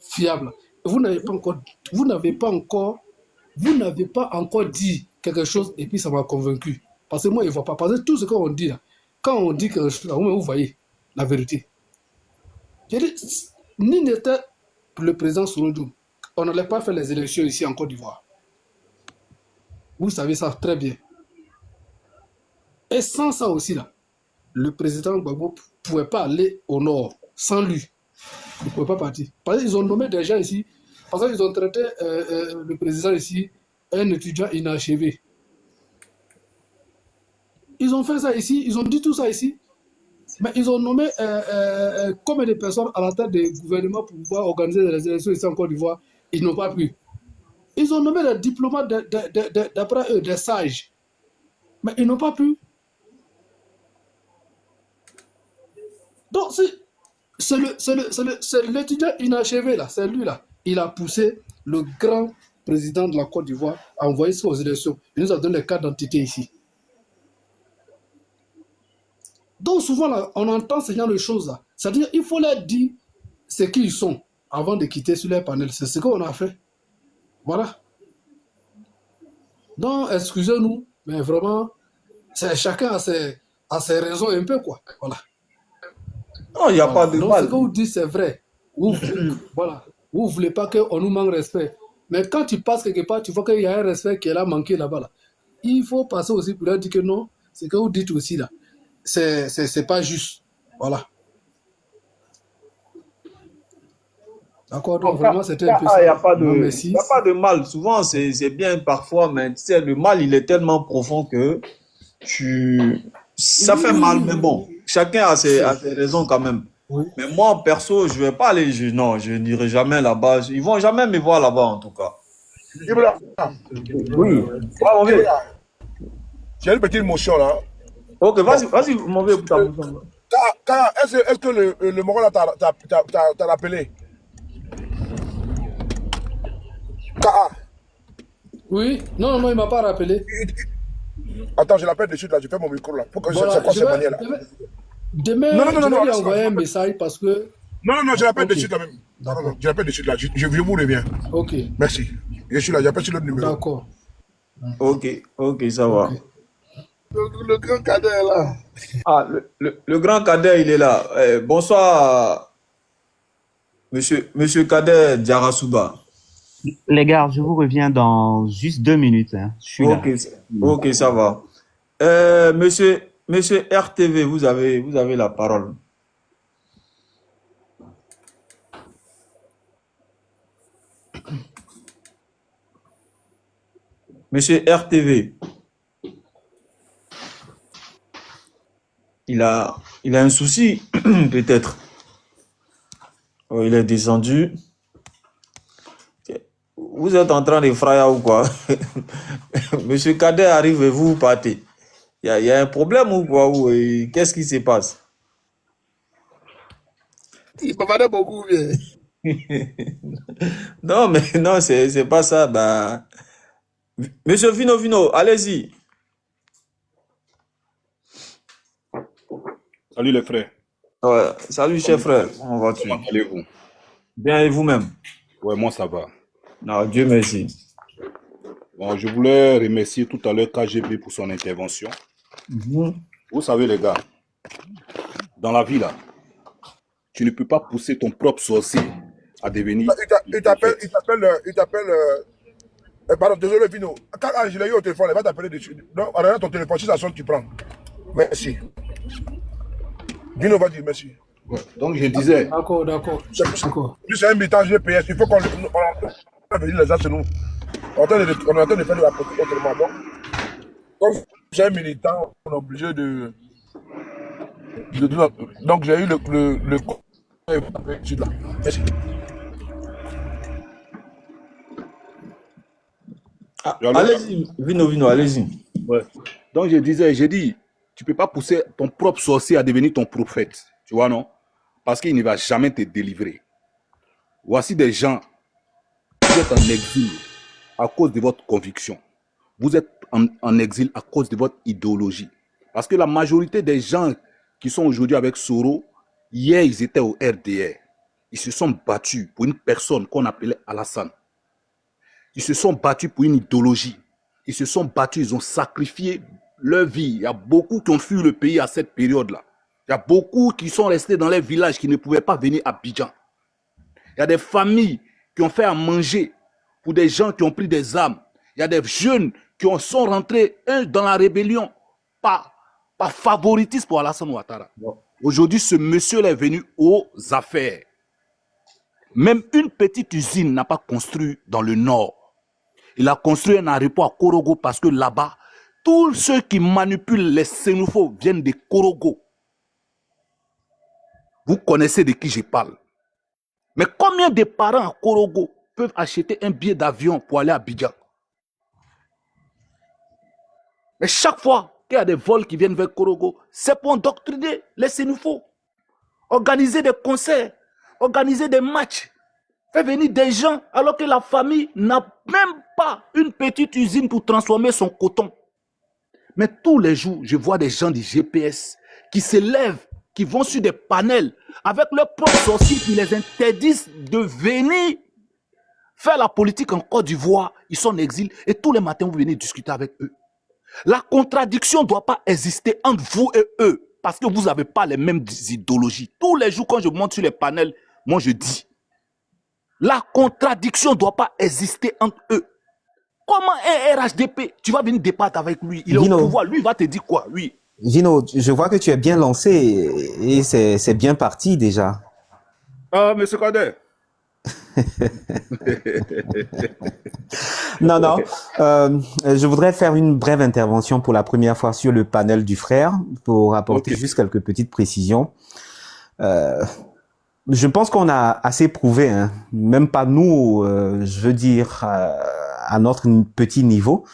fiable. Vous n'avez pas encore dit quelque chose et puis ça m'a convaincu. Parce que moi, je ne vois pas. Parce que tout ce qu'on dit là, quand on dit quelque chose, vous voyez la vérité. J'ai dit, ni n'était le président Soro Diom, on n'allait pas faire les élections ici en Côte d'Ivoire. Vous savez ça très bien. Et sans ça aussi, là, le président Gbagbo ne pouvait pas aller au nord. Sans lui, il ne pouvait pas partir. Parce qu'ils ont nommé des gens ici, parce qu'ils ont traité le président ici, un étudiant inachevé. Ils ont fait ça ici, ils ont dit tout ça ici, mais ils ont nommé combien de personnes à la tête du gouvernement pour pouvoir organiser les élections ici en Côte d'Ivoire. Ils n'ont pas pu. Ils ont nommé des diplomates, d'après eux, des sages, mais ils n'ont pas pu. Donc, c'est l'étudiant inachevé, là, c'est lui, là. Il a poussé le grand président de la Côte d'Ivoire à envoyer ça aux élections. Il nous a donné les cartes d'identité ici. Donc, souvent, là, on entend ce genre de choses-là. C'est-à-dire qu'il faut leur dire ce qu'ils sont avant de quitter sur les panels. C'est ce qu'on a fait. Voilà. Donc, excusez-nous, mais vraiment, chacun a ses raisons un peu, quoi. Voilà. Non, il n'y a pas de Donc, mal. ce que vous dites, c'est vrai. Voilà. Vous ne voulez pas qu'on nous manque respect. Mais quand tu passes quelque part, tu vois qu'il y a un respect qui est là, manqué là-bas. Là. Il faut passer aussi pour leur dire que non, ce que vous dites aussi là, c'est pas juste. Voilà. D'accord, donc vraiment, c'était un peu ça. Il n'y a pas de, merci. y a pas de mal. Souvent, c'est bien parfois, mais tu sais, le mal, il est tellement profond que ça fait mal, mais bon, chacun a ses raisons quand même. Oui. Mais moi, perso, je vais pas aller, non, je n'irai jamais là-bas. Ils vont jamais me voir là-bas, en tout cas. Ibra, Oui. Ouais, mon vieux. j'ai une petite motion là. Ok, vas-y, mon vieux, pour ta motion. Est-ce que le Mongol t'a rappelé? KA. Oui, non, non, il m'a pas rappelé. Attends, je l'appelle de suite là, je fais mon micro là. Pour que Voilà, c'est quoi ces manières là? demain, Non, non, non, je non, vais non, lui laisse-moi, envoyer un laisse-moi. message parce que... Non, non, non, je l'appelle de Ok, suite là même. Non, non, non, d'accord. je l'appelle de suite là. Je vous reviens. Ok, Merci. Je suis là, j'appelle sur l'autre numéro. d'accord. Ok, ok, ça Ok. va. Le grand cadet est là. Ah, le grand Kader, il est là. Bonsoir, monsieur Kader Diarasuba. Les gars, je vous reviens dans juste 2 minutes, hein. Je suis là. Ok, ok, ça va. Monsieur RTV, vous avez la parole. Monsieur RTV, il a un souci, peut-être. Oh, il est descendu. Vous êtes en train de fryer ou quoi? Monsieur Kader arrive et vous partez. Il y a un problème ou quoi? Qu'est-ce qui se passe? Il bavardait beaucoup, bien. Non, mais non, c'est pas ça. Bah, Monsieur Vino, allez-y. Salut les frères. Ouais, salut, chef frère. Comment vas-tu? Comment allez-vous? Bien, et vous-même? Ouais, moi ça va. Non, Dieu merci. Bon, je voulais remercier tout à l'heure KGB pour son intervention. Mhm. Vous savez les gars, dans la vie là, tu ne peux pas pousser ton propre sorcier à devenir Il t'appelle, pardon, désolé Vino. Quand je l'ai eu au téléphone, il va t'appeler dessus. Non, regarde ton téléphone, si ça sonne, tu prends. Merci. Vino va dire merci. Ouais. Donc je disais, D'accord, d'accord. D'accord. C'est un militant GPS, il faut qu'on venir les gens chez nous. On est en train de faire de la politique autrement. Donc, comme c'est un militant, on est obligé de donc j'ai eu le là. Merci. Ah, allô? allez-y, Vino, allez-y. Ouais. Donc je disais, j'ai dit, tu peux pas pousser ton propre sorcier à devenir ton prophète, tu vois non? Parce qu'il ne va jamais te délivrer. Voici des gens, vous êtes en exil à cause de votre conviction. Vous êtes en exil à cause de votre idéologie. Parce que la majorité des gens qui sont aujourd'hui avec Soro, hier ils étaient au RDR. Ils se sont battus pour une personne qu'on appelait Alassane. Ils se sont battus pour une idéologie. Ils se sont battus, ils ont sacrifié leur vie. Il y a beaucoup qui ont fui le pays à cette période-là. Il y a beaucoup qui sont restés dans les villages qui ne pouvaient pas venir à Abidjan. Il y a des familles qui ont fait à manger pour des gens qui ont pris des armes. Il y a des jeunes qui sont rentrés dans la rébellion par favoritisme pour Alassane Ouattara. Aujourd'hui, ce monsieur est venu aux affaires. Même une petite usine n'a pas construit dans le nord. Il a construit un aéroport à Korogo parce que là-bas, tous ceux qui manipulent les xénophobes viennent de Korogo. Vous connaissez de qui je parle. Mais combien de parents à Korogo peuvent acheter un billet d'avion pour aller à Abidjan? Mais chaque fois qu'il y a des vols qui viennent vers Korogo, c'est pour endoctriner les xénophobes. Organiser des concerts, organiser des matchs, faire venir des gens alors que la famille n'a même pas une petite usine pour transformer son coton. Mais tous les jours, je vois des gens du GPS qui se lèvent, qui vont sur des panels avec leurs propres sorciers qui les interdisent de venir faire la politique en Côte d'Ivoire. Ils sont en exil et tous les matins, vous venez discuter avec eux. La contradiction ne doit pas exister entre vous et eux parce que vous n'avez pas les mêmes idéologies. Tous les jours, quand je monte sur les panels, moi je dis, la contradiction ne doit pas exister entre eux. Comment un RHDP, tu vas venir débattre avec lui, il est au pouvoir, lui il va te dire quoi? Oui. Gino, je vois que tu es bien lancé et c'est bien parti déjà. Ah, monsieur Kader. Non, non. Je voudrais faire une brève intervention pour la première fois sur le panel du frère pour apporter juste quelques petites précisions. Je pense qu'on a assez prouvé, hein, même pas nous, je veux dire, à notre petit niveau,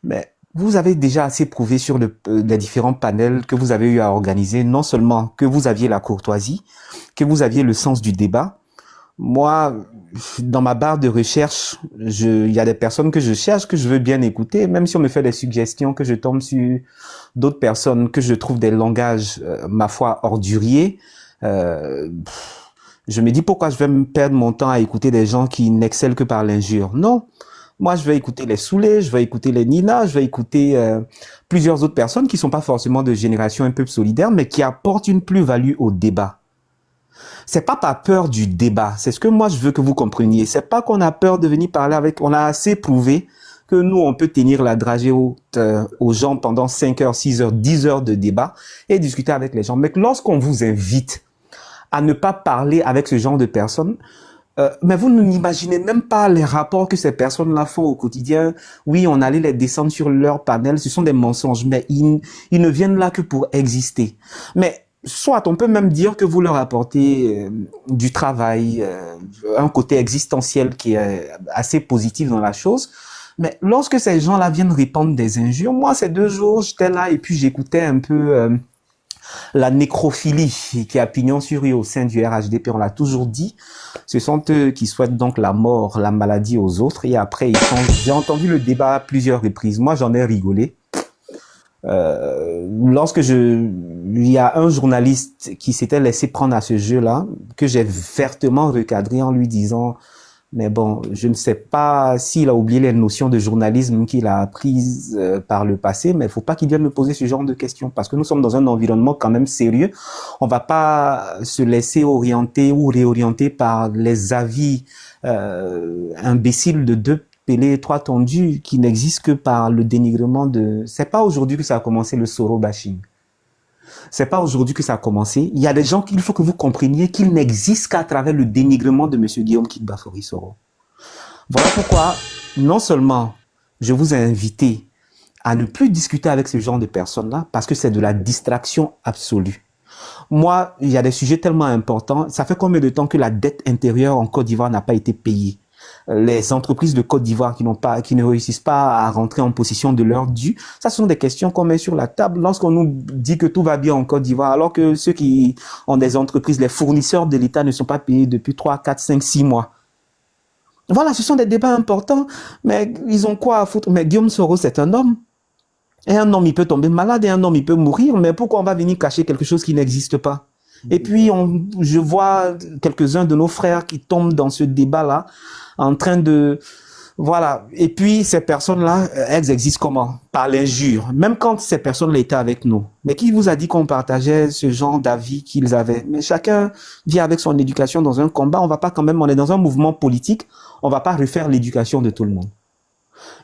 mais vous avez déjà assez prouvé sur les différents panels que vous avez eu à organiser, non seulement que vous aviez la courtoisie, que vous aviez le sens du débat, Moi, dans ma barre de recherche, il y a des personnes que je cherche, que je veux bien écouter, même si on me fait des suggestions, que je tombe sur d'autres personnes, que je trouve des langages, ma foi, orduriers. euh, je me dis pourquoi je vais me perdre mon temps à écouter des gens qui n'excellent que par l'injure. Non. Moi, je vais écouter les Soulé, je vais écouter les Nina, je vais écouter plusieurs autres personnes qui sont pas forcément de génération un peu solidaire, mais qui apportent une plus-value au débat. C'est pas par peur du débat. C'est ce que moi je veux que vous compreniez. C'est pas qu'on a peur de venir parler avec. On a assez prouvé que nous on peut tenir la dragée haute aux gens pendant 5 heures, 6 heures, 10 heures de débat et discuter avec les gens. Mais lorsqu'on vous invite à ne pas parler avec ce genre de personnes, mais vous n'imaginez même pas les rapports que ces personnes-là font au quotidien. Oui, on allait les descendre sur leur panel. Ce sont des mensonges, mais ils ne viennent là que pour exister. Mais soit on peut même dire que vous leur apportez du travail, un côté existentiel qui est assez positif dans la chose. Mais lorsque ces gens-là viennent répandre des injures, moi, ces 2 jours, j'étais là et puis j'écoutais un peu la nécrophilie qui a pignon sur rue au sein du RHDP, on l'a toujours dit. Ce sont eux qui souhaitent donc la mort, la maladie aux autres. Et après, j'ai entendu le débat à plusieurs reprises. Moi, j'en ai rigolé. Il y a un journaliste qui s'était laissé prendre à ce jeu-là, que j'ai vertement recadré en lui disant, mais bon, je ne sais pas s'il a oublié les notions de journalisme qu'il a apprises par le passé, mais il faut pas qu'il vienne me poser ce genre de questions, parce que nous sommes dans un environnement quand même sérieux. On va pas se laisser orienter ou réorienter par les avis imbéciles de 2 Pelé, 3 tondus qui n'existent que par le dénigrement de... C'est pas aujourd'hui que ça a commencé le Soro bashing. C'est pas aujourd'hui que ça a commencé. Il y a des gens qu'il faut que vous compreniez qu'ils n'existent qu'à travers le dénigrement de Monsieur Guillaume Kidbafori Soro. Voilà pourquoi, non seulement je vous ai invité à ne plus discuter avec ce genre de personnes-là, parce que c'est de la distraction absolue. Moi, il y a des sujets tellement importants. Ça fait combien de temps que la dette intérieure en Côte d'Ivoire n'a pas été payée? Les entreprises de Côte d'Ivoire qui ne réussissent pas à rentrer en possession de leurs dû, ça ce sont des questions qu'on met sur la table lorsqu'on nous dit que tout va bien en Côte d'Ivoire, alors que ceux qui ont des entreprises, les fournisseurs de l'État ne sont pas payés depuis 3, 4, 5, 6 mois. Voilà, ce sont des débats importants, mais ils ont quoi à foutre? Mais Guillaume Soro, c'est un homme. Et un homme, il peut tomber malade et un homme, il peut mourir, mais pourquoi on va venir cacher quelque chose qui n'existe pas? Et puis, je vois quelques-uns de nos frères qui tombent dans ce débat-là, en train de... Voilà. Et puis, ces personnes-là, elles existent comment? Par l'injure. Même quand ces personnes-là étaient avec nous. Mais qui vous a dit qu'on partageait ce genre d'avis qu'ils avaient? Mais chacun vit avec son éducation dans un combat. On va pas quand même, on est dans un mouvement politique. On va pas refaire l'éducation de tout le monde.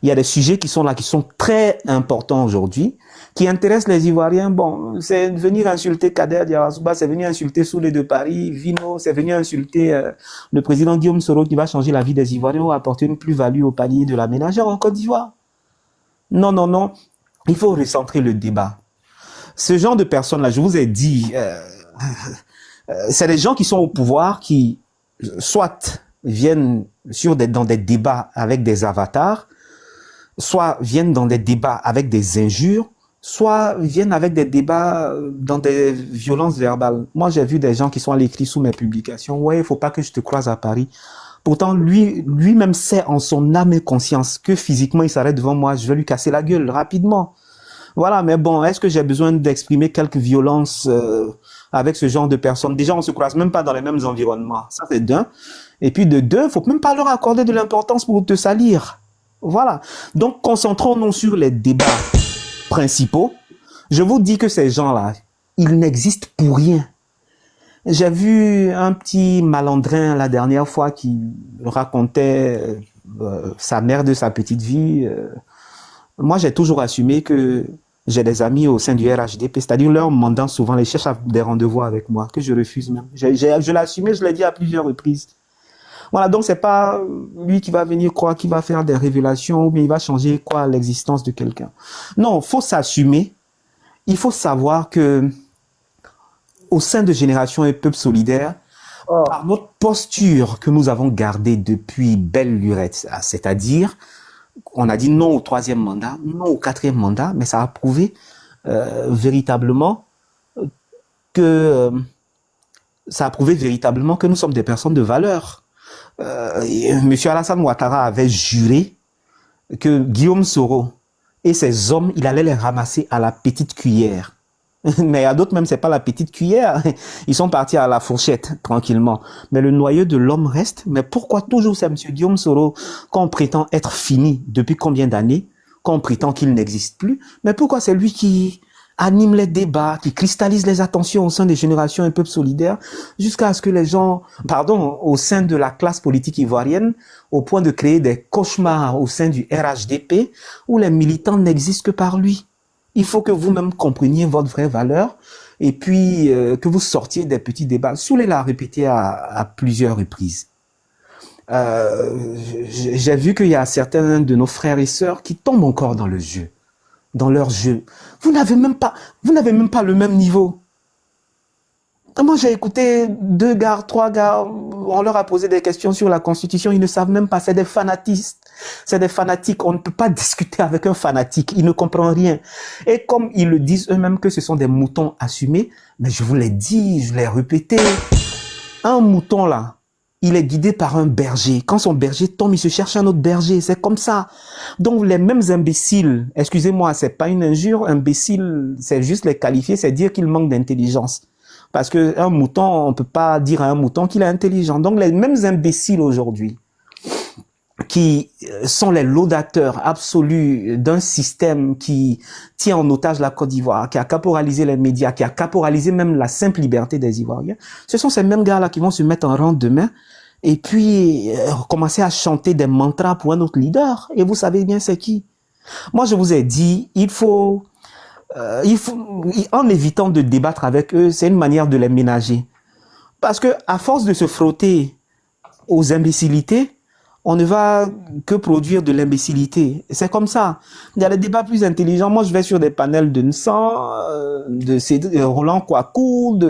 Il y a des sujets qui sont là, qui sont très importants aujourd'hui, qui intéressent les Ivoiriens. Bon, c'est venir insulter Kader Diawasouba, c'est venir insulter Soulé de Paris, Vino, c'est venir insulter le président Guillaume Soro qui va changer la vie des Ivoiriens ou apporter une plus-value au panier de la ménagère en Côte d'Ivoire. Non, non, non. Il faut recentrer le débat. Ce genre de personnes-là, je vous ai dit, c'est des gens qui sont au pouvoir qui, soit viennent dans des débats avec des avatars, soit viennent dans des débats avec des injures, soit viennent avec des débats dans des violences verbales. Moi, j'ai vu des gens qui sont allés écrire sous mes publications, ouais, il faut pas que je te croise à Paris. Pourtant, lui-même sait en son âme et conscience que physiquement, il s'arrête devant moi, je vais lui casser la gueule rapidement. Voilà, mais bon, est-ce que j'ai besoin d'exprimer quelques violences avec ce genre de personnes? Déjà, on se croise même pas dans les mêmes environnements. Ça, c'est d'un. Et puis de deux, faut même pas leur accorder de l'importance pour te salir. Voilà. Donc, concentrons-nous sur les débats principaux. Je vous dis que ces gens-là, ils n'existent pour rien. J'ai vu un petit malandrin la dernière fois qui racontait sa mère de sa petite vie. Moi, j'ai toujours assumé que j'ai des amis au sein du RHDP, c'est-à-dire leur mandant souvent, les cherchent des rendez-vous avec moi, que je refuse même. Je l'ai assumé, je l'ai dit à plusieurs reprises. Voilà, donc c'est pas lui qui va venir croire qu'il va faire des révélations ou bien il va changer quoi l'existence de quelqu'un. Non, faut s'assumer. Il faut savoir que au sein de Génération et Peuple Solidaire, par notre posture que nous avons gardée depuis belle lurette, c'est-à-dire on a dit non au 3e mandat, non au 4e mandat, mais ça a prouvé véritablement que ça a prouvé véritablement que nous sommes des personnes de valeur. Monsieur Alassane Ouattara avait juré que Guillaume Soro et ses hommes, il allait les ramasser à la petite cuillère. Mais à d'autres même, c'est pas la petite cuillère. Ils sont partis à la fourchette, tranquillement. Mais le noyau de l'homme reste. Mais pourquoi toujours c'est monsieur Guillaume Soro qu'on prétend être fini depuis combien d'années, qu'on prétend qu'il n'existe plus? Mais pourquoi c'est lui qui anime les débats, qui cristallise les attentions au sein des générations et peuples solidaires, jusqu'à ce que les gens, pardon, au sein de la classe politique ivoirienne, au point de créer des cauchemars au sein du RHDP, où les militants n'existent que par lui. Il faut que vous-même compreniez votre vraie valeur et puis que vous sortiez des petits débats. Soulé l'a répété à plusieurs reprises. J'ai vu qu'il y a certains de nos frères et sœurs qui tombent encore dans le jeu, dans leur jeu. Vous n'avez même pas le même niveau. Moi, j'ai écouté 2 gars, 3 gars, on leur a posé des questions sur la Constitution, ils ne savent même pas, c'est des fanatistes, c'est des fanatiques, on ne peut pas discuter avec un fanatique, il ne comprend rien. Et comme ils le disent eux-mêmes que ce sont des moutons assumés, mais je vous l'ai dit, je l'ai répété, un mouton là, il est guidé par un berger. Quand son berger tombe, il se cherche un autre berger. C'est comme ça. Donc, les mêmes imbéciles, excusez-moi, c'est pas une injure, imbécile, c'est juste les qualifier, c'est dire qu'ils manquent d'intelligence. Parce que un mouton, on peut pas dire à un mouton qu'il est intelligent. Donc, les mêmes imbéciles aujourd'hui, qui sont les laudateurs absolus d'un système qui tient en otage la Côte d'Ivoire, qui a caporalisé les médias, qui a caporalisé même la simple liberté des Ivoiriens, ce sont ces mêmes gars-là qui vont se mettre en rang demain et puis commencer à chanter des mantras pour un autre leader. Et vous savez bien c'est qui. Moi, je vous ai dit, il faut, en évitant de débattre avec eux, c'est une manière de les ménager. Parce que à force de se frotter aux imbécilités, on ne va que produire de l'imbécilité. C'est comme ça. Il y a des débats plus intelligents. Moi, je vais sur des panels de Nsan, de Roland Kouakou,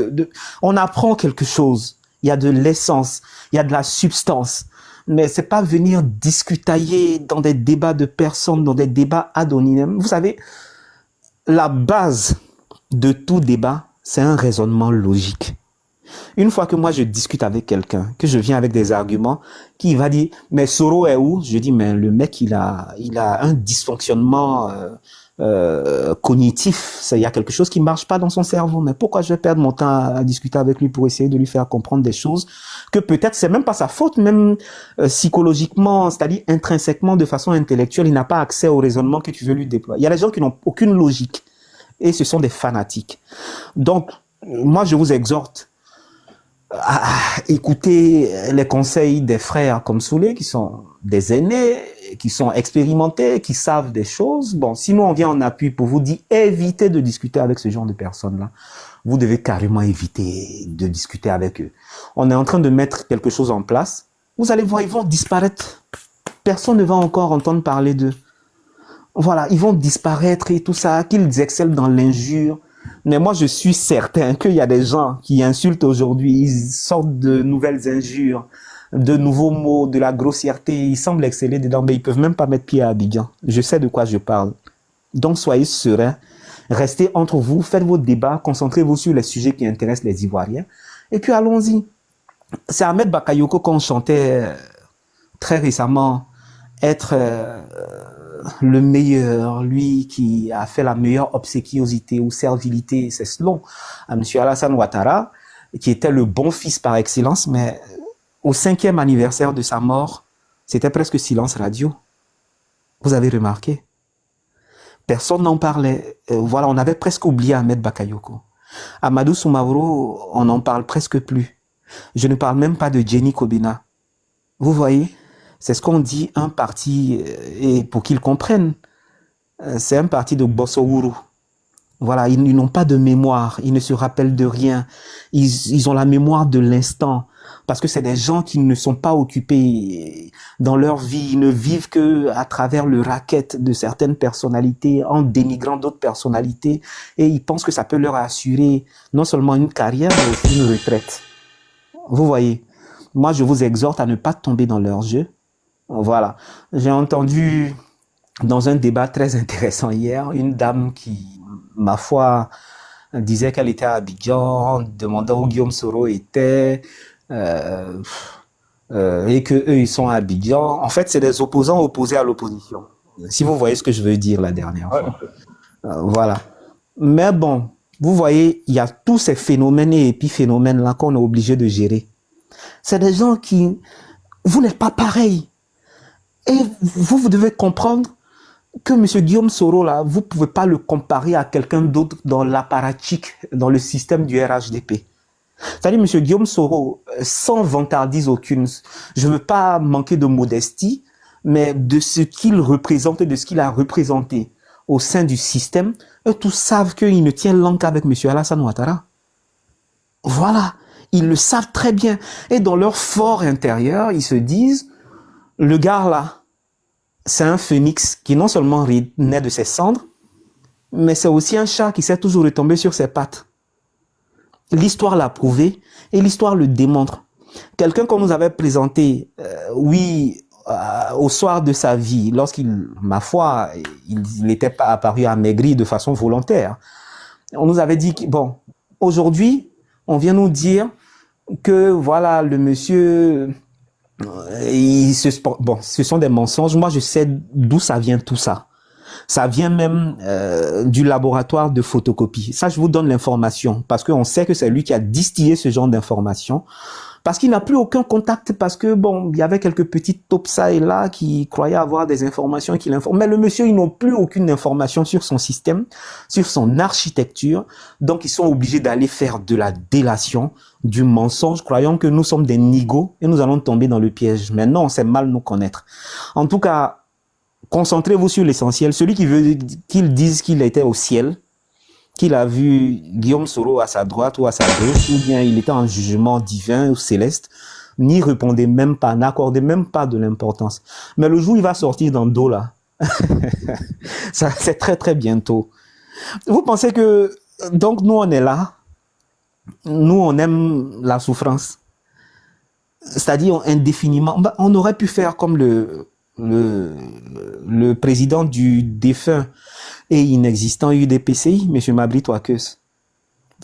on apprend quelque chose. Il y a de l'essence, il y a de la substance. Mais c'est pas venir discutailler dans des débats de personnes, dans des débats ad hominem. Vous savez, la base de tout débat, c'est un raisonnement logique. Une fois que moi je discute avec quelqu'un, que je viens avec des arguments, qui va dire mais Soro est où? Je dis mais le mec il a un dysfonctionnement cognitif, il y a quelque chose qui marche pas dans son cerveau. Mais pourquoi je vais perdre mon temps à discuter avec lui pour essayer de lui faire comprendre des choses que peut-être c'est même pas sa faute, même psychologiquement, c'est-à-dire intrinsèquement, de façon intellectuelle, il n'a pas accès au raisonnement que tu veux lui déployer. Il y a des gens qui n'ont aucune logique et ce sont des fanatiques. Donc moi je vous exhorte à écouter les conseils des frères comme Soulé, qui sont des aînés, qui sont expérimentés, qui savent des choses. Bon, sinon on vient en appui pour vous dire, évitez de discuter avec ce genre de personnes-là. Vous devez carrément éviter de discuter avec eux. On est en train de mettre quelque chose en place. Vous allez voir, ils vont disparaître. Personne ne va encore entendre parler d'eux. Voilà, ils vont disparaître et tout ça, qu'ils excellent dans l'injure. Mais moi, je suis certain qu'il y a des gens qui insultent aujourd'hui, ils sortent de nouvelles injures, de nouveaux mots, de la grossièreté, ils semblent exceller dedans, mais ils peuvent même pas mettre pied à Abidjan. Je sais de quoi je parle. Donc, soyez sereins, restez entre vous, faites vos débats, concentrez-vous sur les sujets qui intéressent les Ivoiriens, et puis allons-y. C'est Ahmed Bakayoko qu'on chantait très récemment, être le meilleur, lui qui a fait la meilleure obséquiosité ou servilité, c'est selon à M. Alassane Ouattara, qui était le bon fils par excellence, mais au 5e anniversaire de sa mort, c'était presque silence radio. Vous avez remarqué? Personne n'en parlait. Voilà, on avait presque oublié Ahmed Bakayoko. Amadou Soumaoro, on n'en parle presque plus. Je ne parle même pas de Jenny Kobina. Vous voyez? C'est ce qu'on dit, un parti, et pour qu'ils comprennent, c'est un parti de Bossowourou. Voilà, ils n'ont pas de mémoire, ils ne se rappellent de rien. Ils ont la mémoire de l'instant, parce que c'est des gens qui ne sont pas occupés dans leur vie, ils ne vivent que à travers le racket de certaines personnalités, en dénigrant d'autres personnalités, et ils pensent que ça peut leur assurer non seulement une carrière, mais aussi une retraite. Vous voyez, moi je vous exhorte à ne pas tomber dans leur jeu. Voilà, j'ai entendu dans un débat très intéressant hier, une dame qui, ma foi, disait qu'elle était à Abidjan, demandant où Guillaume Soro était, euh, et que eux ils sont à Abidjan. En fait, c'est des opposants opposés à l'opposition. Si vous voyez ce que je veux dire la dernière Ouais. fois. Voilà. Mais bon, vous voyez, il y a tous ces phénomènes et épiphénomènes-là qu'on est obligé de gérer. C'est des gens qui... Vous n'êtes pas pareil. Et vous devez comprendre que M. Guillaume Soro, là, vous ne pouvez pas le comparer à quelqu'un d'autre dans l'apparatique, dans le système du RHDP. C'est-à-dire, M. Guillaume Soro, sans vantardise aucune, je ne veux pas manquer de modestie, mais de ce qu'il représente et de ce qu'il a représenté au sein du système, eux tous savent qu'il ne tient langue qu'avec M. Alassane Ouattara. Voilà, ils le savent très bien. Et dans leur fort intérieur, ils se disent, le gars là, c'est un phénix qui non seulement naît de ses cendres, mais c'est aussi un chat qui sait toujours retomber sur ses pattes. L'histoire l'a prouvé et l'histoire le démontre. Quelqu'un qu'on nous avait présenté, au soir de sa vie, lorsqu'il, ma foi, il n'était pas apparu amaigri de façon volontaire. On nous avait dit que, bon, aujourd'hui, on vient nous dire que, voilà, le monsieur, bon, ce sont des mensonges. Moi, je sais d'où ça vient tout ça. Ça vient même du laboratoire de photocopie. Ça, je vous donne l'information parce qu'on sait que c'est lui qui a distillé ce genre d'informations. Parce qu'il n'a plus aucun contact, parce que, bon, il y avait quelques petites taupes ça et là qui croyaient avoir des informations qu'il informe. Mais le monsieur, ils n'ont plus aucune information sur son système, sur son architecture. Donc, ils sont obligés d'aller faire de la délation, du mensonge, croyant que nous sommes des nigauds et nous allons tomber dans le piège. Mais non, c'est mal nous connaître. En tout cas, concentrez-vous sur l'essentiel. Celui qui veut qu'il dise qu'il était au ciel, qu'il a vu Guillaume Soro à sa droite ou à sa gauche, ou bien il était en jugement divin ou céleste, n'y répondait même pas, n'accordait même pas de l'importance. Mais le jour où il va sortir dans le dos, là, ça, c'est très très bientôt. Vous pensez que, donc nous on est là, nous on aime la souffrance, c'est-à-dire indéfiniment. On aurait pu faire comme le président du défunt et inexistant UDPCI, M. Mabry Touakeus,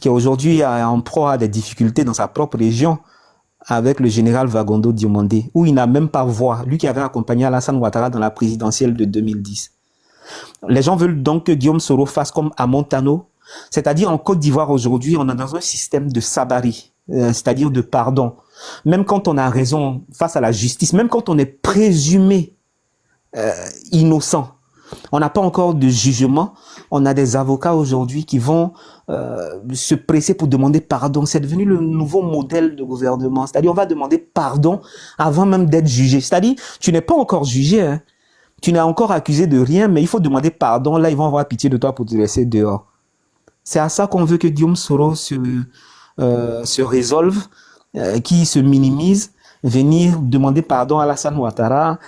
qui aujourd'hui est en proie à des difficultés dans sa propre région avec le général Vagondo Diomandé, où il n'a même pas voix, lui qui avait accompagné Alassane Ouattara dans la présidentielle de 2010. Les gens veulent donc que Guillaume Soro fasse comme à Montano, c'est-à-dire en Côte d'Ivoire aujourd'hui, on est dans un système de sabari, c'est-à-dire de pardon. Même quand on a raison face à la justice, même quand on est présumé innocent, on n'a pas encore de jugement. On a des avocats aujourd'hui qui vont se presser pour demander pardon. C'est devenu le nouveau modèle de gouvernement. C'est-à-dire, on va demander pardon avant même d'être jugé. C'est-à-dire, tu n'es pas encore jugé, hein. Tu n'es encore accusé de rien, mais il faut demander pardon. Là, ils vont avoir pitié de toi pour te laisser dehors. C'est à ça qu'on veut que Guillaume Soro se résolve, qui se minimise, venir demander pardon à Alassane Ouattara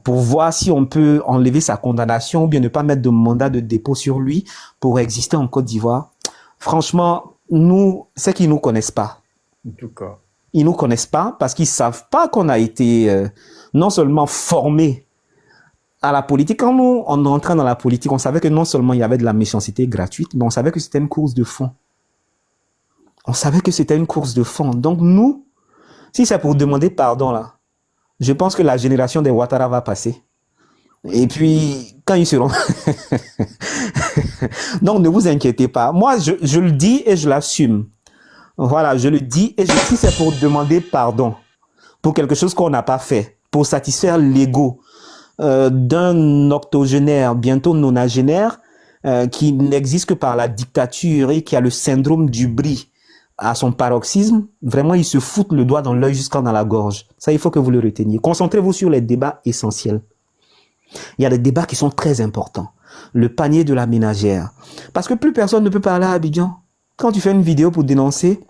pour voir si on peut enlever sa condamnation ou bien ne pas mettre de mandat de dépôt sur lui pour exister en Côte d'Ivoire. Franchement, nous, c'est qu'ils nous connaissent pas. En tout cas. Ils nous connaissent pas parce qu'ils savent pas qu'on a été non seulement formés à la politique. Quand nous, on rentrait dans la politique, on savait que non seulement il y avait de la méchanceté gratuite, mais on savait que c'était une course de fond. On savait que c'était une course de fond. Donc nous, si c'est pour demander pardon là, je pense que la génération des Ouattara va passer. Et puis, quand ils seront... Donc, ne vous inquiétez pas. Moi, je le dis et je l'assume. Voilà, je le dis et si c'est pour demander pardon pour quelque chose qu'on n'a pas fait, pour satisfaire l'ego d'un octogénaire, bientôt nonagénaire, qui n'existe que par la dictature et qui a le syndrome du bris à son paroxysme, vraiment, ils se foutent le doigt dans l'œil jusqu'à dans la gorge. Ça, il faut que vous le reteniez. Concentrez-vous sur les débats essentiels. Il y a des débats qui sont très importants. Le panier de la ménagère. Parce que plus personne ne peut parler à Abidjan. Quand tu fais une vidéo pour dénoncer,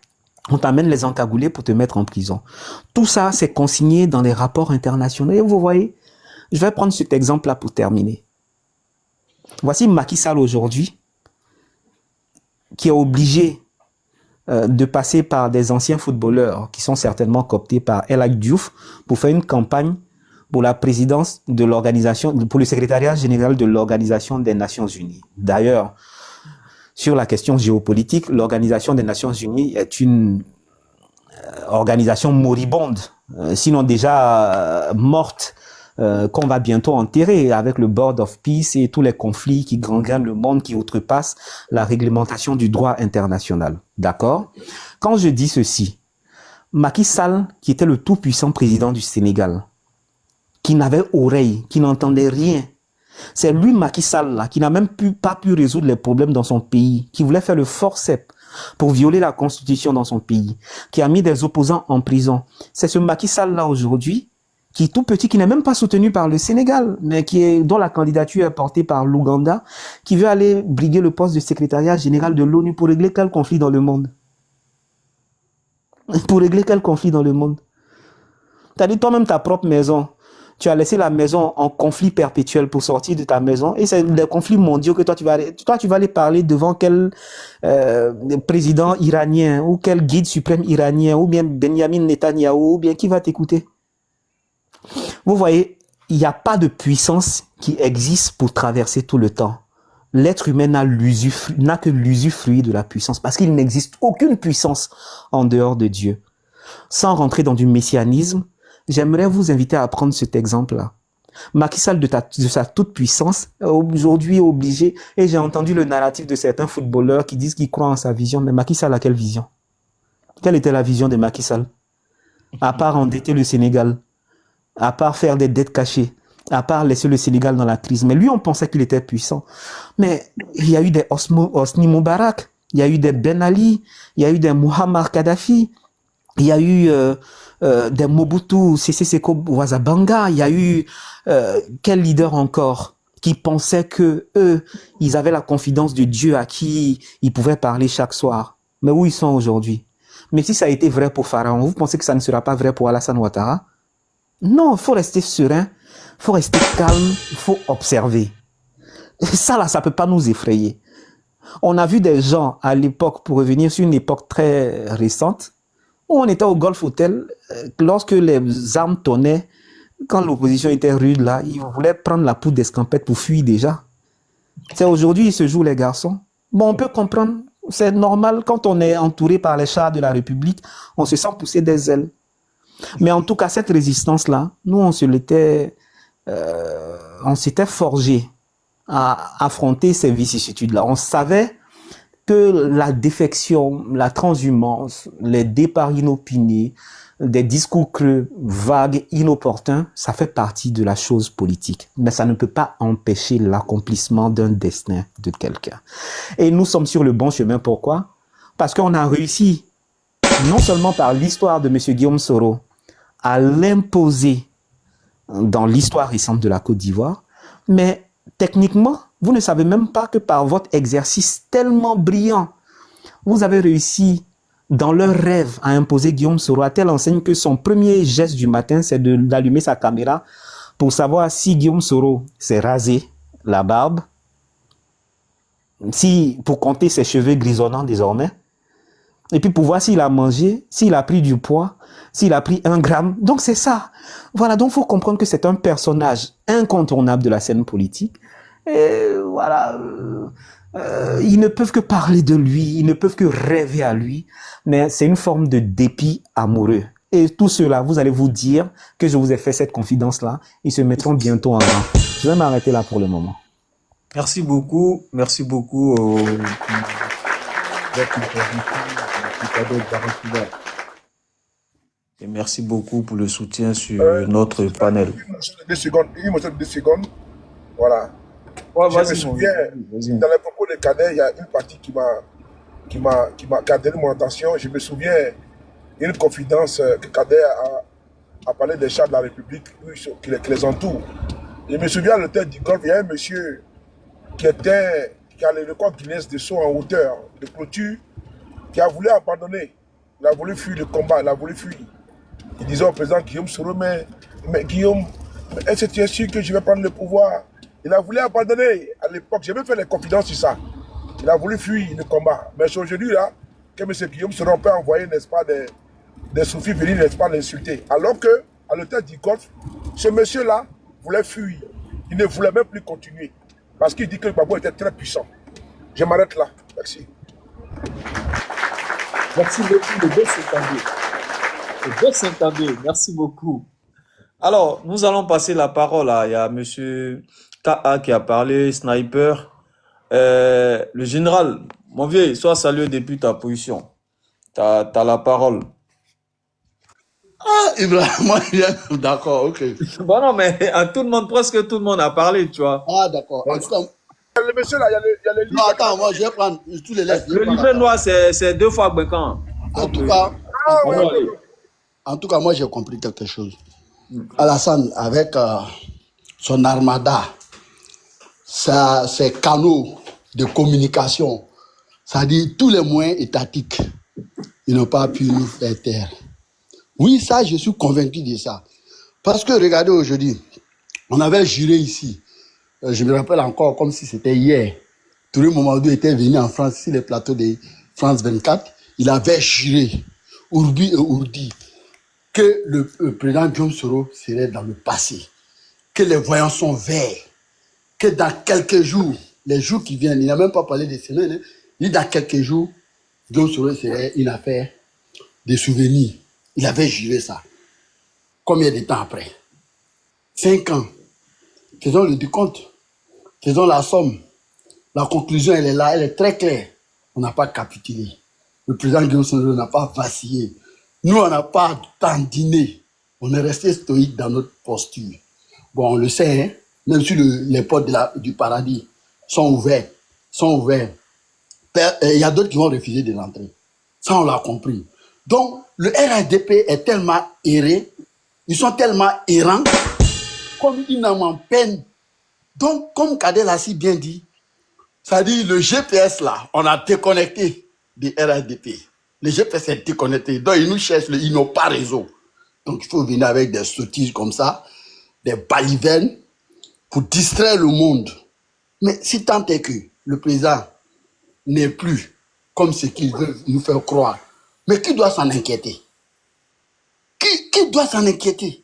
on t'amène les encagoulés pour te mettre en prison. Tout ça, c'est consigné dans les rapports internationaux. Et vous voyez, je vais prendre cet exemple-là pour terminer. Voici Macky Sall aujourd'hui, qui est obligé de passer par des anciens footballeurs qui sont certainement cooptés par El Hadj Diouf pour faire une campagne pour la présidence de l'organisation, pour le secrétariat général de l'Organisation des Nations Unies. D'ailleurs, sur la question géopolitique, l'Organisation des Nations Unies est une organisation moribonde, sinon déjà morte, qu'on va bientôt enterrer avec le Board of Peace et tous les conflits qui gangrènent le monde, qui outrepassent la réglementation du droit international. D'accord? Quand je dis ceci, Macky Sall, qui était le tout-puissant président du Sénégal, qui n'avait oreille, qui n'entendait rien, c'est lui, Macky Sall, là, qui n'a même pas pu résoudre les problèmes dans son pays, qui voulait faire le forceps pour violer la constitution dans son pays, qui a mis des opposants en prison. C'est ce Macky Sall là aujourd'hui, qui est tout petit, qui n'est même pas soutenu par le Sénégal, mais dont la candidature est portée par l'Ouganda, qui veut aller briguer le poste de secrétariat général de l'ONU pour régler quel conflit dans le monde? Pour régler quel conflit dans le monde? Tu as dit toi-même ta propre maison. Tu as laissé la maison en conflit perpétuel pour sortir de ta maison. Et c'est des conflits mondiaux que toi, tu vas aller parler devant quel président iranien ou quel guide suprême iranien ou bien Benjamin Netanyahou ou bien qui va t'écouter? Vous voyez, il n'y a pas de puissance qui existe pour traverser tout le temps. L'être humain n'a que l'usufruit de la puissance parce qu'il n'existe aucune puissance en dehors de Dieu. Sans rentrer dans du messianisme, j'aimerais vous inviter à prendre cet exemple-là. Macky Sall, de sa toute-puissance, aujourd'hui est obligé, et j'ai entendu le narratif de certains footballeurs qui disent qu'ils croient en sa vision, mais Macky Sall a quelle vision? Quelle était la vision de Macky Sall? À part endetter le Sénégal, à part faire des dettes cachées, à part laisser le Sénégal dans la crise. Mais lui, on pensait qu'il était puissant. Mais il y a eu des Hosni Moubarak, il y a eu des Ben Ali, il y a eu des Muammar Kadhafi, il y a eu des Mobutu Sese Seko Ouazabanga, il y a eu quel leader encore qui pensait que eux, ils avaient la confidence de Dieu à qui ils pouvaient parler chaque soir. Mais où ils sont aujourd'hui? Mais si ça a été vrai pour Pharaon, vous pensez que ça ne sera pas vrai pour Alassane Ouattara? Non, il faut rester serein, il faut rester calme, il faut observer. Ça là, ça peut pas nous effrayer. On a vu des gens à l'époque, pour revenir sur une époque très récente, où on était au Golf Hotel, lorsque les armes tonnaient, quand l'opposition était rude là, ils voulaient prendre la poudre d'escampette pour fuir déjà. C'est aujourd'hui, ils se jouent les garçons. Bon, on peut comprendre, c'est normal, quand on est entouré par les chars de la République, on se sent pousser des ailes. Mais en tout cas, cette résistance-là, nous, on s'était forgé à affronter ces vicissitudes-là. On savait que la défection, la transhumance, les départs inopinés, des discours creux, vagues, inopportuns, ça fait partie de la chose politique. Mais ça ne peut pas empêcher l'accomplissement d'un destin de quelqu'un. Et nous sommes sur le bon chemin. Pourquoi? Parce qu'on a réussi, non seulement par l'histoire de M. Guillaume Soro, à l'imposer dans l'histoire récente de la Côte d'Ivoire, mais techniquement, vous ne savez même pas que par votre exercice tellement brillant, vous avez réussi dans leur rêve à imposer Guillaume Soro à telle enseigne que son premier geste du matin, c'est d'allumer sa caméra pour savoir si Guillaume Soro s'est rasé la barbe, pour compter ses cheveux grisonnants désormais, et puis pour voir s'il a mangé, s'il a pris du poids, s'il a pris 1 gramme. Donc c'est ça. Voilà, donc il faut comprendre que c'est un personnage incontournable de la scène politique. Et voilà, ils ne peuvent que parler de lui, ils ne peuvent que rêver à lui, mais c'est une forme de dépit amoureux. Et tout cela, vous allez vous dire que je vous ai fait cette confidence-là, ils se mettront bientôt en rang. Je vais m'arrêter là pour le moment. Merci beaucoup et merci beaucoup pour le soutien sur notre panel. Il me reste 2 secondes. Voilà. Ouais, Je me souviens, dans les propos de Kader, il y a une partie qui a donné mon attention. Je me souviens d'une confidence que Kader a parlé des chars de la République qui les entourent. Je me souviens, à l'hôtel du Golfe, il y a un monsieur qui a le record Guinness de saut en hauteur, de clôture, qui a voulu abandonner. Il a voulu fuir le combat, il a voulu fuir. Il disait au président Guillaume Soro, mais Guillaume, est-ce que tu es sûr que je vais prendre le pouvoir? Il a voulu abandonner à l'époque. J'ai même fait les confidences sur ça. Il a voulu fuir le combat. Mais c'est aujourd'hui là que M. Guillaume Soro peut envoyer, n'est-ce pas, des soufis venir, n'est-ce pas, l'insulter. Alors que, à l'hôtel du Golfe, ce monsieur-là voulait fuir. Il ne voulait même plus continuer. Parce qu'il dit que le Gbagbo était très puissant. Je m'arrête là. Merci. Merci beaucoup, le beau Saint-André. Le beau Saint-André, merci beaucoup. Alors, nous allons passer la parole à, il y a monsieur KA qui a parlé, Sniper. Le général, mon vieux, sois salué depuis ta position. T'as la parole. Ah, Ibrahim, moi, d'accord, ok. Bon, non, mais à tout le monde, presque tout le monde a parlé, tu vois. Ah, d'accord. En tout cas, Le monsieur là, il y a le non, livre. attends, moi, je vais prendre tous les lettres. Le livret noir, c'est 2 fois Bécan. En tout cas, Ah, On ouais, va ouais, aller. ouais. en tout cas, moi, j'ai compris quelque chose. Alassane, avec son armada, ses canaux de communication, c'est-à-dire tous les moyens étatiques, ils n'ont pas pu nous faire taire. Oui, ça, je suis convaincu de ça. Parce que, regardez, aujourd'hui, on avait juré ici. Je me rappelle encore comme si c'était hier. Touré Mamadou était venu en France, sur les plateaux de France 24. Il avait juré, Urbi et Ourdi, que le président Guillaume Soro serait dans le passé, que les voyants sont verts, que dans quelques jours, les jours qui viennent, il n'a même pas parlé des semaines, hein, il dit dans quelques jours, Guillaume Soro serait une affaire des souvenirs. Il avait juré ça. Combien de temps après? 5 ans. Faisons le décompte. Faisons la somme. La conclusion, elle est là, elle est très claire. On n'a pas capitulé. Le président Guillaume Soro n'a pas vacillé. Nous, on n'a pas tandiné. On est resté stoïque dans notre posture. Bon, on le sait, hein? Même si les portes du paradis sont ouvertes, il y a d'autres qui vont refuser de rentrer. Ça, on l'a compris. Donc, le RHDP est tellement erré, ils sont tellement errants, comme une âme en peine. Donc, comme Kadel a si bien dit, ça dit le GPS là, on a déconnecté du RHDP. Le GPS est déconnecté. Donc, ils nous cherchent, ils n'ont pas réseau. Donc, il faut venir avec des sottises comme ça, des balivernes, pour distraire le monde. Mais si tant est que le président n'est plus comme ce qu'il veut nous faire croire, mais qui doit s'en inquiéter? Qui doit s'en inquiéter?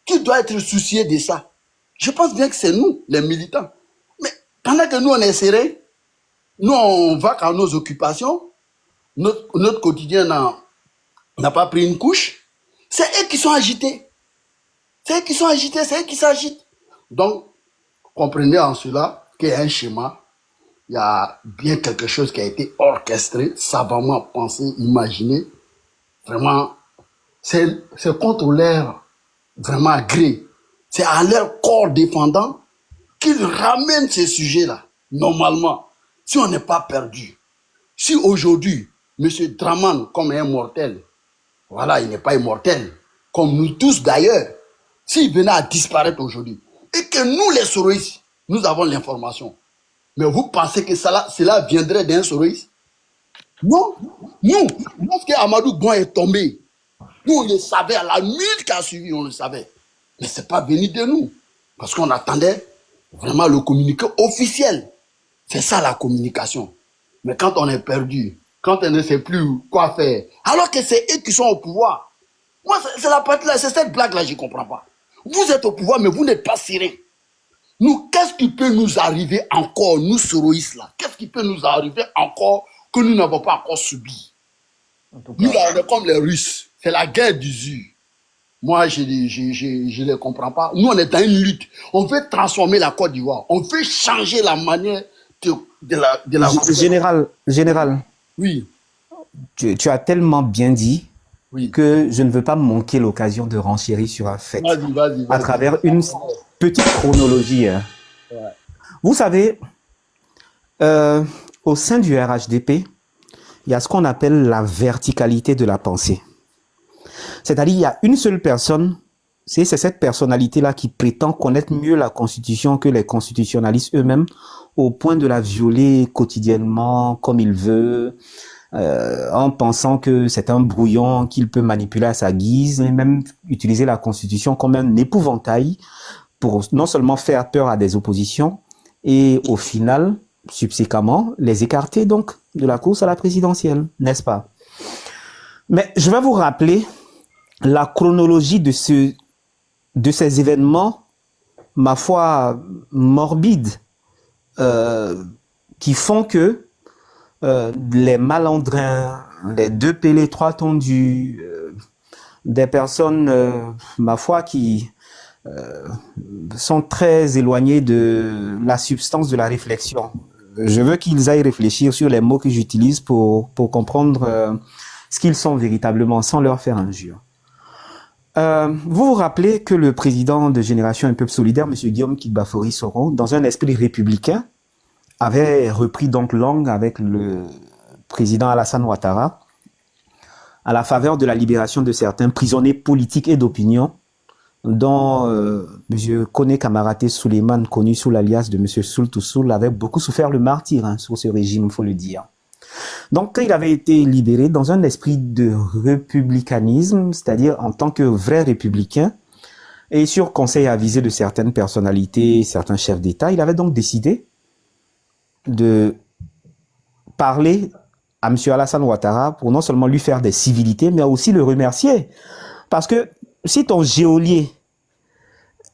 Qui doit être soucié de ça? Je pense bien que c'est nous, les militants. Mais pendant que nous, on est serrés, nous, on va à nos occupations, notre quotidien n'a pas pris une couche, c'est eux qui sont agités. C'est eux qui sont agités, c'est eux qui s'agitent. Donc, comprenez en cela qu'il y a un schéma, il y a bien quelque chose qui a été orchestré, savamment pensé, imaginé. Vraiment, c'est contre leur vraiment gré. C'est à leur corps défendant qu'ils ramènent ces sujets-là, normalement, si on n'est pas perdu. Si aujourd'hui, M. Draman, comme un mortel, voilà, il n'est pas immortel, comme nous tous d'ailleurs, s'il venait à disparaître aujourd'hui, et que nous, les soroïstes, nous avons l'information, mais vous pensez que cela viendrait d'un soroïste? Non. Nous, lorsque Amadou Bon est tombé, nous, on le savait, à la minute qui a suivi, on le savait. Mais ce n'est pas venu de nous. Parce qu'on attendait vraiment le communiqué officiel. C'est ça la communication. Mais quand on est perdu, quand on ne sait plus quoi faire, alors que c'est eux qui sont au pouvoir. Moi, c'est la partie là, c'est cette blague-là, je ne comprends pas. Vous êtes au pouvoir, mais vous n'êtes pas serein. Nous, qu'est-ce qui peut nous arriver encore, nous, soroïstes là? Qu'est-ce qui peut nous arriver encore que nous n'avons pas encore subi? Nous, là, on est comme les Russes. C'est la guerre d'usure. Moi, je ne les comprends pas. Nous, on est dans une lutte. On veut transformer la Côte d'Ivoire. On veut changer la manière de la... Général, Oui, tu as tellement bien dit oui. que je ne veux pas manquer l'occasion de renchérir sur un fait Vas-y. à travers une petite chronologie. Hein. Ouais. Vous savez, au sein du RHDP, il y a ce qu'on appelle la verticalité de la pensée. C'est-à-dire, il y a une seule personne, c'est cette personnalité-là qui prétend connaître mieux la Constitution que les constitutionnalistes eux-mêmes, au point de la violer quotidiennement comme il veut, en pensant que c'est un brouillon qu'il peut manipuler à sa guise, et même utiliser la Constitution comme un épouvantail pour non seulement faire peur à des oppositions, et au final, subséquemment, les écarter donc de la course à la présidentielle, n'est-ce pas? Mais je vais vous rappeler la chronologie de ces événements, ma foi, morbides, qui font que les malandrins, les deux pélés, trois tondus, des personnes, ma foi, qui sont très éloignées de la substance de la réflexion. Je veux qu'ils aillent réfléchir sur les mots que j'utilise pour comprendre ce qu'ils sont véritablement, sans leur faire injure. Vous vous rappelez que le président de Génération Un Peuple Solidaire, M. Guillaume Kidbafori Soro, dans un esprit républicain, avait repris donc langue avec le président Alassane Ouattara à la faveur de la libération de certains prisonniers politiques et d'opinion, dont M. Kone Kamaraté Souleymane, connu sous l'alias de M. Soul, avait beaucoup souffert le martyre sous ce régime, il faut le dire. Donc, quand il avait été libéré dans un esprit de républicanisme, c'est-à-dire en tant que vrai républicain, et sur conseil avisé de certaines personnalités, certains chefs d'État, il avait donc décidé de parler à M. Alassane Ouattara pour non seulement lui faire des civilités, mais aussi le remercier. Parce que si ton geôlier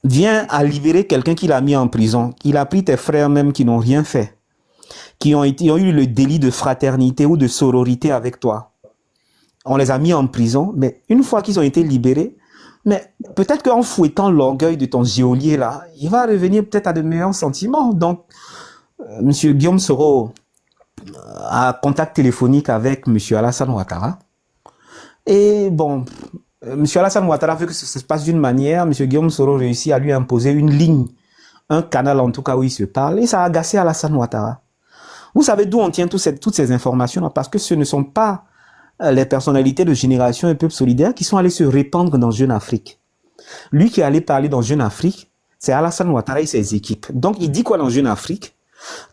vient à libérer quelqu'un qu'il a mis en prison, il a pris tes frères même qui n'ont rien fait, qui ont eu le délit de fraternité ou de sororité avec toi. On les a mis en prison, mais une fois qu'ils ont été libérés, mais peut-être qu'en fouettant l'orgueil de ton geôlier là, il va revenir peut-être à de meilleurs sentiments. Donc, M. Guillaume Soro a contact téléphonique avec M. Alassane Ouattara. Et bon, M. Alassane Ouattara veut que ça se passe d'une manière. M. Guillaume Soro réussit à lui imposer une ligne, un canal en tout cas où il se parle. Et ça a agacé Alassane Ouattara. Vous savez d'où on tient toutes ces informations-là? Parce que ce ne sont pas les personnalités de Génération Un Peuple Solidaire qui sont allées se répandre dans Jeune Afrique. Lui qui est allé parler dans Jeune Afrique, c'est Alassane Ouattara et ses équipes. Donc il dit quoi dans Jeune Afrique?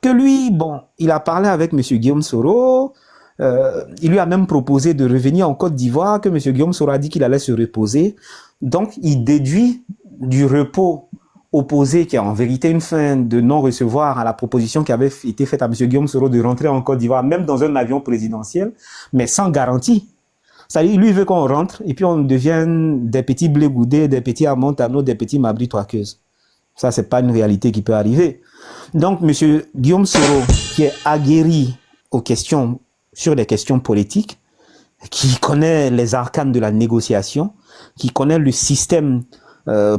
Que lui, bon, il a parlé avec M. Guillaume Soro, il lui a même proposé de revenir en Côte d'Ivoire, que M. Guillaume Soro a dit qu'il allait se reposer. Donc il déduit du repos opposé, qui est en vérité une fin de non-recevoir à la proposition qui avait été faite à M. Guillaume Soro de rentrer en Côte d'Ivoire, même dans un avion présidentiel, mais sans garantie. C'est-à-dire, lui, il veut qu'on rentre et puis on devienne des petits blégoudés, des petits amontano, des petits mabris toiqueuses. Ça, c'est pas une réalité qui peut arriver. Donc, M. Guillaume Soro, qui est aguerri aux questions, sur les questions politiques, qui connaît les arcanes de la négociation, qui connaît le système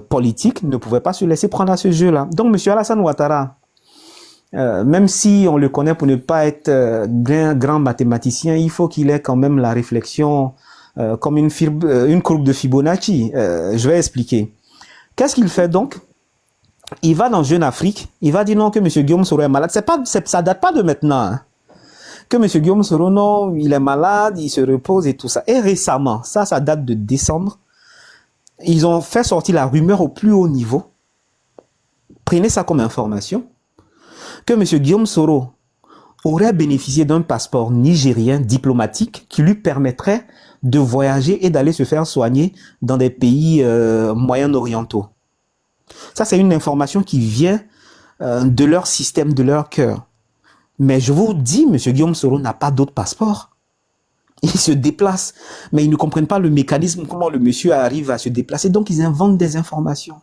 politique, ne pouvait pas se laisser prendre à ce jeu-là. Donc, M. Alassane Ouattara, même si on le connaît pour ne pas être grand mathématicien, il faut qu'il ait quand même la réflexion comme une courbe de Fibonacci. Je vais expliquer. Qu'est-ce qu'il fait donc? Il va dans Jeune Afrique, il va dire non que M. Guillaume Soro est malade. Ça date pas de maintenant. Hein. Que M. Guillaume Soro, non, il est malade, il se repose et tout ça. Et récemment, ça date de décembre, ils ont fait sortir la rumeur au plus haut niveau. Prenez ça comme information. Que M. Guillaume Soro aurait bénéficié d'un passeport nigérien diplomatique qui lui permettrait de voyager et d'aller se faire soigner dans des pays moyen-orientaux. Ça, c'est une information qui vient de leur système, de leur cœur. Mais je vous dis, M. Guillaume Soro n'a pas d'autre passeport. Il se déplace, mais ils ne comprennent pas le mécanisme, comment le monsieur arrive à se déplacer. Donc, ils inventent des informations.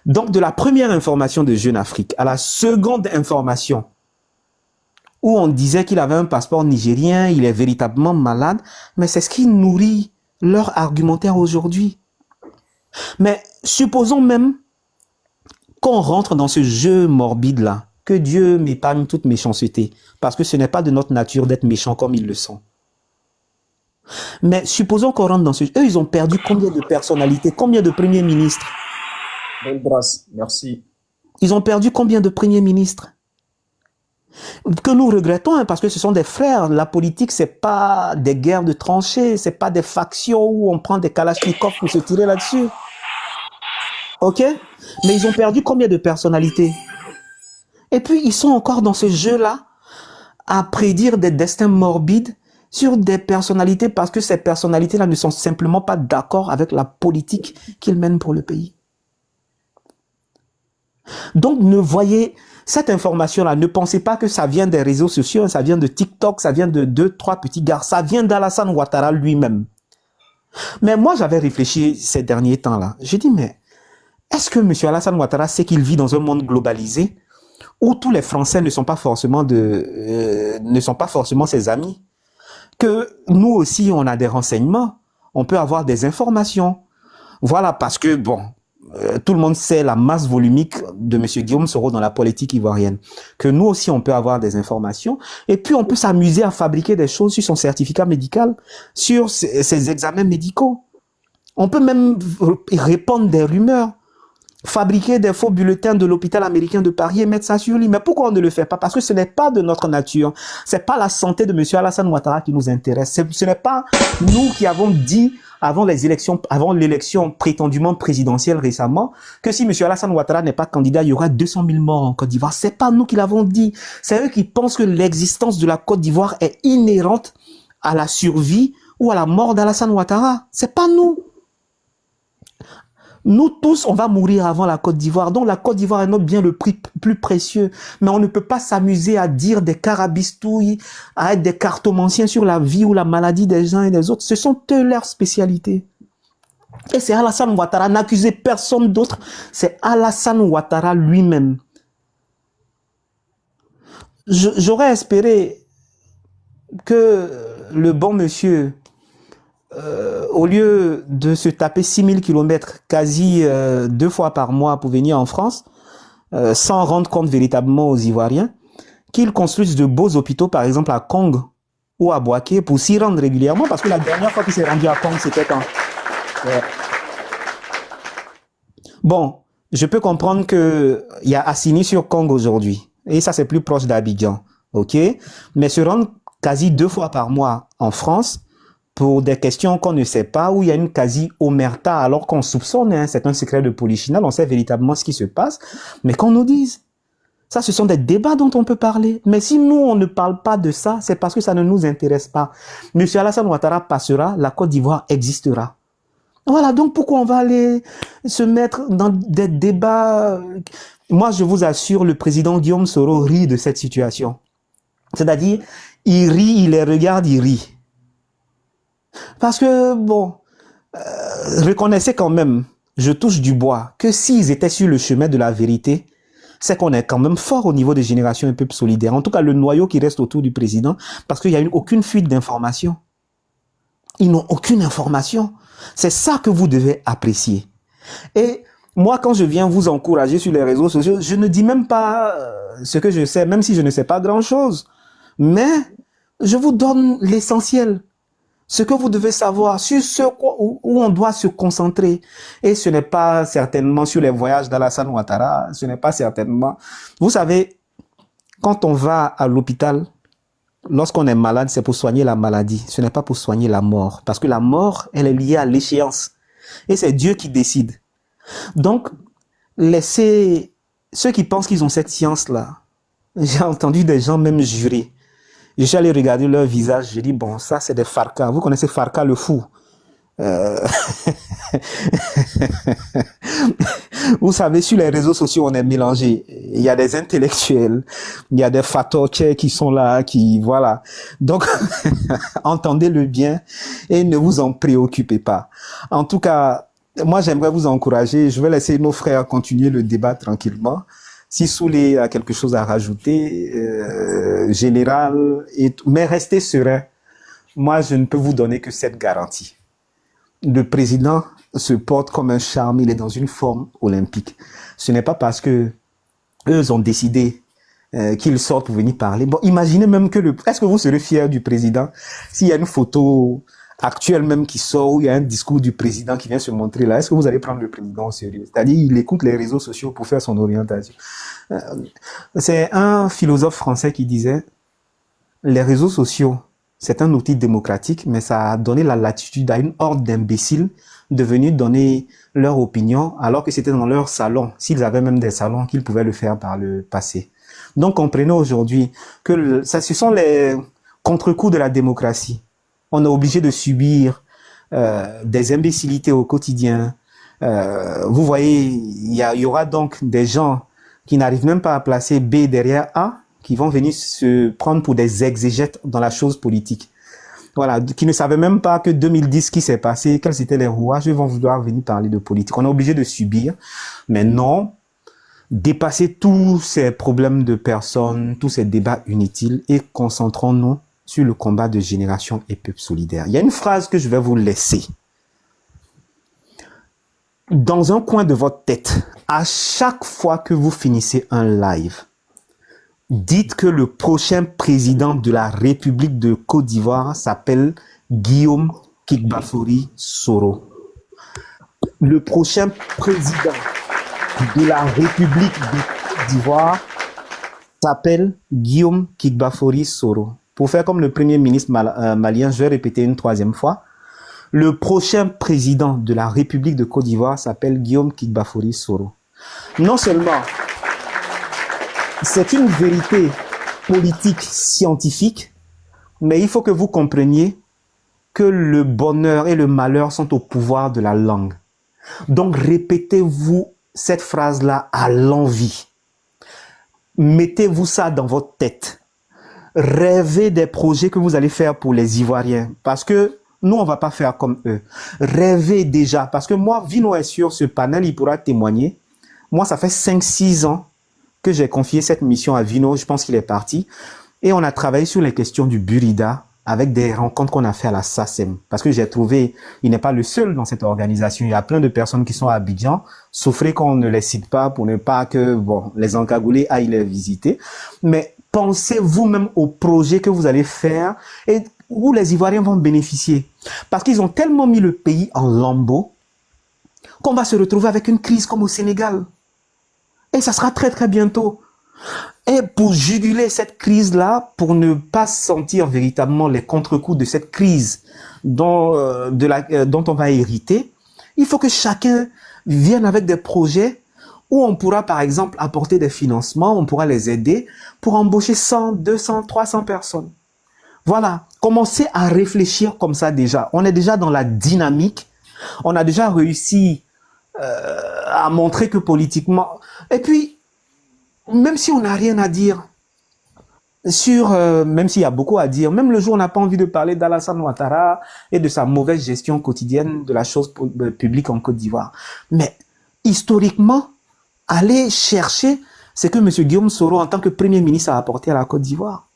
Donc, de la première information de Jeune Afrique à la seconde information, où on disait qu'il avait un passeport nigérien, il est véritablement malade, mais c'est ce qui nourrit leur argumentaire aujourd'hui. Mais supposons même qu'on rentre dans ce jeu morbide-là, que Dieu m'épargne toute méchanceté, parce que ce n'est pas de notre nature d'être méchants comme ils le sont. Mais supposons qu'on rentre dans ce jeu. Eux, ils ont perdu combien de personnalités, combien de premiers ministres? Belle grâce, merci. Ils ont perdu combien de premiers ministres? Que nous regrettons, hein, parce que ce sont des frères. La politique, c'est pas des guerres de tranchées, c'est pas des factions où on prend des kalachnikovs pour se tirer là-dessus. Ok? Mais ils ont perdu combien de personnalités? Et puis, ils sont encore dans ce jeu-là à prédire des destins morbides sur des personnalités parce que ces personnalités-là ne sont simplement pas d'accord avec la politique qu'ils mènent pour le pays. Donc, ne voyez cette information-là, ne pensez pas que ça vient des réseaux sociaux, ça vient de TikTok, ça vient de 2-3 petits gars, ça vient d'Alassane Ouattara lui-même. Mais moi, j'avais réfléchi ces derniers temps-là. J'ai dit, mais est-ce que M. Alassane Ouattara sait qu'il vit dans un monde globalisé où tous les Français ne sont pas forcément ses amis, que nous aussi on a des renseignements, on peut avoir des informations. Voilà, parce que bon, tout le monde sait la masse volumique de M. Guillaume Soro dans la politique ivoirienne, que nous aussi on peut avoir des informations, et puis on peut s'amuser à fabriquer des choses sur son certificat médical, sur ses examens médicaux. On peut même répandre des rumeurs, fabriquer des faux bulletins de l'hôpital américain de Paris et mettre ça sur lui. Mais pourquoi on ne le fait pas? Parce que ce n'est pas de notre nature. C'est pas la santé de M. Alassane Ouattara qui nous intéresse. Ce n'est pas nous qui avons dit avant l'élection prétendument présidentielle récemment, que si M. Alassane Ouattara n'est pas candidat, il y aura 200 000 morts en Côte d'Ivoire. C'est pas nous qui l'avons dit. C'est eux qui pensent que l'existence de la Côte d'Ivoire est inhérente à la survie ou à la mort d'Alassane Ouattara. C'est pas nous. Nous tous, on va mourir avant la Côte d'Ivoire. Donc la Côte d'Ivoire est notre bien le plus précieux. Mais on ne peut pas s'amuser à dire des carabistouilles, à être des cartomanciens sur la vie ou la maladie des uns et des autres. Ce sont eux leurs spécialités. Et c'est Alassane Ouattara, n'accusez personne d'autre. C'est Alassane Ouattara lui-même. J'aurais espéré que le bon monsieur, au lieu de se taper 6000 km quasi 2 fois par mois pour venir en France, sans rendre compte véritablement aux Ivoiriens, qu'ils construisent de beaux hôpitaux, par exemple à Kong ou à Bouaké, pour s'y rendre régulièrement, parce que la dernière fois qu'il s'est rendu à Kong, c'était quand Bon, je peux comprendre qu'il y a Assini sur Kong aujourd'hui, et ça c'est plus proche d'Abidjan, ok? Mais se rendre quasi 2 fois par mois en France, pour des questions qu'on ne sait pas, où il y a une quasi-omerta, alors qu'on soupçonne, hein, c'est un secret de polichinelle, on sait véritablement ce qui se passe, mais qu'on nous dise. Ça, ce sont des débats dont on peut parler. Mais si nous, on ne parle pas de ça, c'est parce que ça ne nous intéresse pas. Monsieur Alassane Ouattara passera, la Côte d'Ivoire existera. Voilà, donc pourquoi on va aller se mettre dans des débats? Moi, je vous assure, le président Guillaume Soro rit de cette situation. C'est-à-dire, il rit, il les regarde, il rit. Parce que, bon, reconnaissez quand même, je touche du bois, que s'ils étaient sur le chemin de la vérité, c'est qu'on est quand même fort au niveau des générations et peuples solidaires. En tout cas, le noyau qui reste autour du président, parce qu'il n'y a eu aucune fuite d'informations. Ils n'ont aucune information. C'est ça que vous devez apprécier. Et moi, quand je viens vous encourager sur les réseaux sociaux, je ne dis même pas ce que je sais, même si je ne sais pas grand-chose. Mais je vous donne l'essentiel. Ce que vous devez savoir, sur ce où on doit se concentrer. Et ce n'est pas certainement sur les voyages d'Alassane Ouattara, ce n'est pas certainement... Vous savez, quand on va à l'hôpital, lorsqu'on est malade, c'est pour soigner la maladie. Ce n'est pas pour soigner la mort. Parce que la mort, elle est liée à l'échéance. Et c'est Dieu qui décide. Donc, laissez ceux qui pensent qu'ils ont cette science-là. J'ai entendu des gens même jurer. Je suis allé regarder leur visage, j'ai dit, bon, ça c'est des Farka. Vous connaissez Farka le fou? Vous savez, sur les réseaux sociaux, on est mélangé. Il y a des intellectuels, il y a des fatochés qui sont là, qui, voilà. Donc, entendez-le bien et ne vous en préoccupez pas. En tout cas, moi, j'aimerais vous encourager. Je vais laisser nos frères continuer le débat tranquillement. Si Soulé a quelque chose à rajouter, général, mais restez serein. Moi, je ne peux vous donner que cette garantie. Le président se porte comme un charme, il est dans une forme olympique. Ce n'est pas parce que eux ont décidé qu'il sorte pour venir parler. Bon, imaginez même que est-ce que vous serez fier du président s'il y a une photo actuelle même qui sort, où il y a un discours du président qui vient se montrer là, est-ce que vous allez prendre le président au sérieux? C'est-à-dire, il écoute les réseaux sociaux pour faire son orientation. C'est un philosophe français qui disait, les réseaux sociaux, c'est un outil démocratique, mais ça a donné la latitude à une horde d'imbéciles de venir donner leur opinion, alors que c'était dans leur salon, s'ils avaient même des salons, qu'ils pouvaient le faire par le passé. Donc, comprenez aujourd'hui que ce sont les contre-coups de la démocratie. On est obligé de subir des imbécilités au quotidien. Vous voyez, il y aura donc des gens qui n'arrivent même pas à placer B derrière A, qui vont venir se prendre pour des exégètes dans la chose politique. Voilà, qui ne savaient même pas que 2010, ce qui s'est passé, quels étaient les rouages, ils vont vouloir venir parler de politique. On est obligé de subir, mais non, dépasser tous ces problèmes de personnes, tous ces débats inutiles et concentrons-nous sur le combat de génération et peuple solidaire. Il y a une phrase que je vais vous laisser. Dans un coin de votre tête, à chaque fois que vous finissez un live, dites que le prochain président de la République de Côte d'Ivoire s'appelle Guillaume Kikbafori Soro. Le prochain président de la République de Côte d'Ivoire s'appelle Guillaume Kikbafori Soro. Pour faire comme le premier ministre malien, je vais répéter une troisième fois. Le prochain président de la République de Côte d'Ivoire s'appelle Guillaume Kikbafori Soro. Non seulement c'est une vérité politique, scientifique, mais il faut que vous compreniez que le bonheur et le malheur sont au pouvoir de la langue. Donc répétez-vous cette phrase-là à l'envi. Mettez-vous ça dans votre tête. Rêvez des projets que vous allez faire pour les Ivoiriens. Parce que nous, on va pas faire comme eux. Rêvez déjà. Parce que moi, Vino est sur ce panel, il pourra témoigner. Moi, ça fait 5-6 ans que j'ai confié cette mission à Vino. Je pense qu'il est parti. Et on a travaillé sur les questions du Burida avec des rencontres qu'on a fait à la SACEM. Parce que j'ai trouvé, il n'est pas le seul dans cette organisation. Il y a plein de personnes qui sont à Abidjan. Souffrez qu'on ne les cite pas pour ne pas que, bon, les encagoulés aillent les visiter. Mais pensez vous-même au projet que vous allez faire et où les Ivoiriens vont bénéficier. Parce qu'ils ont tellement mis le pays en lambeaux qu'on va se retrouver avec une crise comme au Sénégal. Et ça sera très très bientôt. Et pour juguler cette crise-là, pour ne pas sentir véritablement les contre-coups de cette crise dont on va hériter, il faut que chacun vienne avec des projets où on pourra par exemple apporter des financements, on pourra les aider pour embaucher 100, 200, 300 personnes. Voilà, commencez à réfléchir comme ça déjà. On est déjà dans la dynamique, on a déjà réussi à montrer que politiquement... Et puis, même si on n'a rien à dire, même s'il y a beaucoup à dire, même le jour où on n'a pas envie de parler d'Alassane Ouattara et de sa mauvaise gestion quotidienne de la chose publique en Côte d'Ivoire. Mais historiquement, allez chercher ce que M. Guillaume Soro, en tant que Premier ministre, a apporté à la Côte d'Ivoire.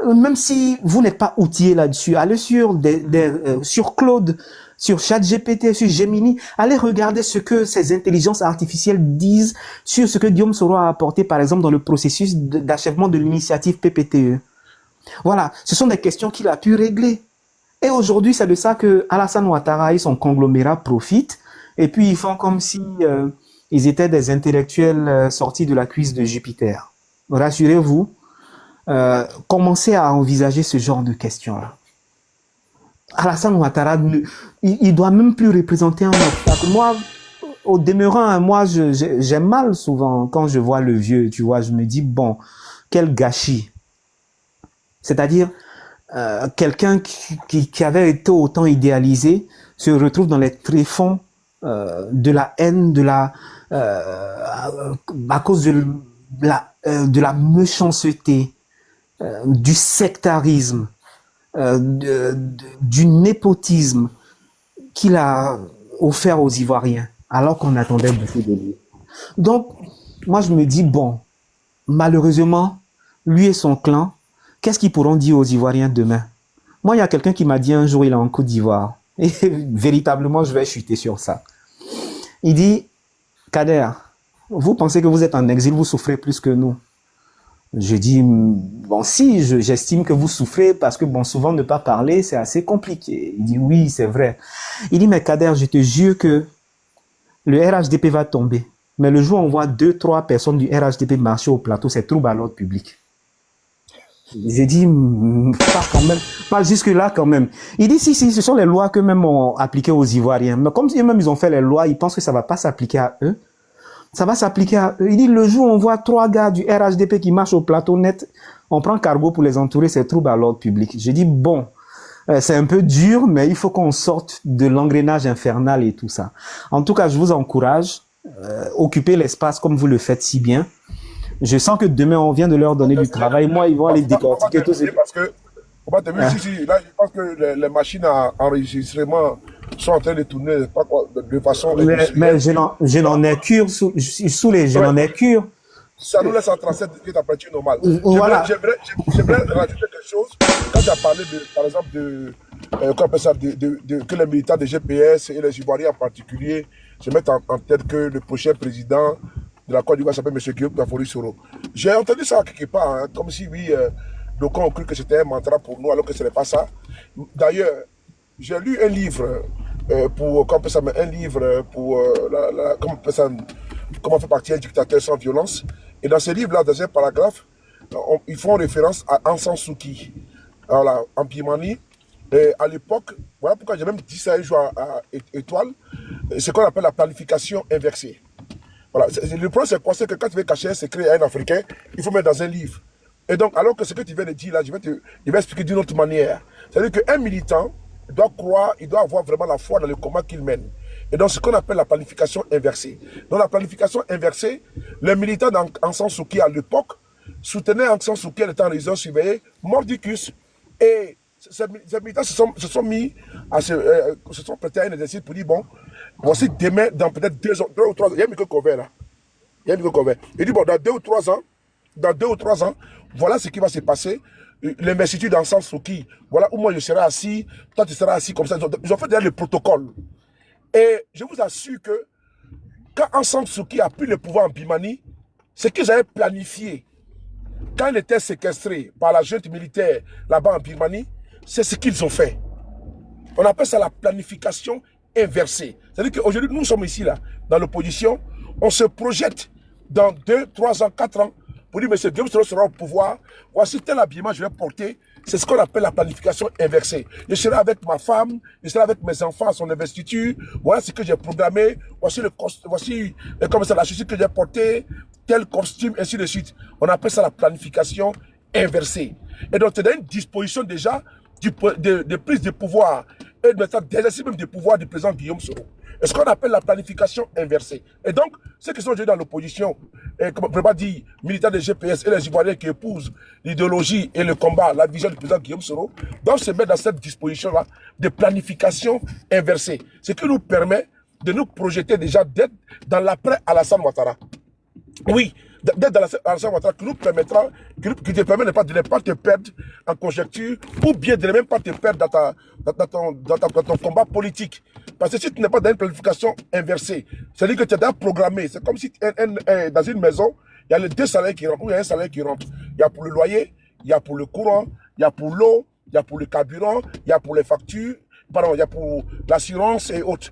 Même si vous n'êtes pas outillé là-dessus, allez sur Claude, sur ChatGPT, sur Gemini, allez regarder ce que ces intelligences artificielles disent sur ce que Guillaume Soro a apporté, par exemple, dans le processus d'achèvement de l'initiative PPTE. Voilà, ce sont des questions qu'il a pu régler. Et aujourd'hui, c'est de ça que Alassane Ouattara et son conglomérat profitent, et puis ils font comme si ils étaient des intellectuels sortis de la cuisse de Jupiter. Rassurez-vous, commencez à envisager ce genre de questions-là. Alassane Ouattara, il doit même plus représenter un obstacle. Moi, au demeurant, moi, j'ai mal souvent quand je vois le vieux, tu vois, je me dis, bon, quel gâchis. C'est-à-dire, quelqu'un qui avait été autant idéalisé se retrouve dans les tréfonds de la haine, à cause de la méchanceté, du sectarisme, du népotisme qu'il a offert aux Ivoiriens, alors qu'on attendait beaucoup de lui. Donc, moi je me dis, bon, malheureusement, lui et son clan, qu'est-ce qu'ils pourront dire aux Ivoiriens demain? Moi, il y a quelqu'un qui m'a dit un jour, il est en Côte d'Ivoire, et véritablement, je vais chuter sur ça. Il dit, Kader, vous pensez que vous êtes en exil, vous souffrez plus que nous. Je dis, bon, si, j'estime que vous souffrez parce que, bon, souvent ne pas parler, c'est assez compliqué. Il dit, oui, c'est vrai. Il dit, mais Kader, je te jure que le RHDP va tomber. Mais le jour où on voit 2-3 personnes du RHDP marcher au plateau, c'est trouble à l'ordre public. J'ai dit, pas quand même, pas jusque-là quand même. Il dit, si, ce sont les lois que même ont appliquées aux Ivoiriens. Mais comme eux-mêmes ils ont fait les lois, ils pensent que ça va pas s'appliquer à eux. Ça va s'appliquer à eux. Il dit, le jour où on voit 3 gars du RHDP qui marchent au plateau net, on prend cargo pour les entourer, c'est trouble à l'ordre public. Je dis, bon, c'est un peu dur, mais il faut qu'on sorte de l'engrenage infernal et tout ça. En tout cas, je vous encourage, occupez l'espace comme vous le faites si bien. Je sens que demain, on vient de leur donner du travail. Moi, ils vont aller décortiquer tout ça. Parce que, là, je pense que les machines à enregistrement sont en train de tourner de façon Mais industrielle. je n'en ai cure je Ouais. n'en ai cure. Ça nous laisse en 37 qui est la température normale. Voilà. J'aimerais rajouter quelque chose. Quand tu as parlé, par exemple, qu'on appelle ça, que les militants de GPS et les Ivoiriens en particulier se mettent en tête que le prochain président de la Côte d'Ivoire s'appelle M. Guillaume Tafouri Soro. J'ai entendu ça quelque part, hein, comme si, oui, donc on cru que c'était un mantra pour nous, alors que ce n'est pas ça. D'ailleurs, j'ai lu un livre pour, comment on appelle ça, un livre pour, comment on appelle ça, comment faire partie un dictateur sans violence. Et dans ce livre-là, dans un paragraphe, ils font référence à Aung San Suu Kyi, voilà, en Birmanie. Et à l'époque, voilà pourquoi j'ai même dit ça un jour à Étoile, c'est ce qu'on appelle la planification inversée. Voilà. Le problème, c'est quoi? C'est que quand tu veux cacher un secret à un Africain, il faut mettre dans un livre. Et donc, alors que ce que tu viens de dire là, je vais expliquer d'une autre manière. C'est-à-dire qu'un militant doit croire, il doit avoir vraiment la foi dans le combat qu'il mène. Et donc, ce qu'on appelle la planification inversée. Dans la planification inversée, les militants d'Aung San Suu Kyi à l'époque soutenaient Aung San Suu Kyi étant en résidence surveillée, mordicus. Et ces militants se sont mis à se sont prêtés à un exercice pour dire, bon, voici demain, dans peut-être 2 ou 3 ans, il y a un micro couvert là. Il y a un micro couvert. Il dit, bon, dans 2 ou 3 ans, voilà ce qui va se passer. L'investiture d'Aung San Suu Kyi, voilà où moi je serai assis, toi tu seras assis comme ça. Ils ont fait déjà le protocole. Et je vous assure que quand Aung San Suu Kyi a pris le pouvoir en Birmanie, ce qu'ils avaient planifié, quand il était séquestré par la junte militaire là-bas en Birmanie, c'est ce qu'ils ont fait. On appelle ça la planification inversée. C'est-à-dire qu'aujourd'hui, nous sommes ici, là, dans l'opposition, on se projette dans 2, 3 ans, 4 ans, pour dire, M. Guillaume Soro sera au pouvoir, voici tel habillement je vais porter. C'est ce qu'on appelle la planification inversée. Je serai avec ma femme, je serai avec mes enfants à son investiture, voilà ce que j'ai programmé, voici comme ça, la chaussure que j'ai portée, tel costume, ainsi de suite. On appelle ça la planification inversée. Et donc, c'est une disposition déjà de prise de pouvoir et d'exercice même de pouvoir du président Guillaume Soro. C'est ce qu'on appelle la planification inversée. Et donc, ceux qui sont aujourd'hui dans l'opposition, comme on peut pas dire, militants de GPS et les Ivoiriens qui épousent l'idéologie et le combat, la vision du président Guillaume Soro, doivent se mettre dans cette disposition-là de planification inversée. Ce qui nous permet de nous projeter déjà d'être dans l'après Alassane Ouattara. Oui, d'être dans Alassane Ouattara qui nous permettra, qui te permet de ne pas te perdre en conjecture ou bien de ne même pas te perdre dans ton combat politique. Parce que si tu n'es pas dans une planification inversée, c'est-à-dire que tu es déjà programmé. C'est comme si dans une maison, il y a les 2 salaires qui rentrent, ou il y a un salaire qui rentre. Il y a pour le loyer, il y a pour le courant, il y a pour l'eau, il y a pour le carburant, il y a pour les factures, pardon, il y a pour l'assurance et autres.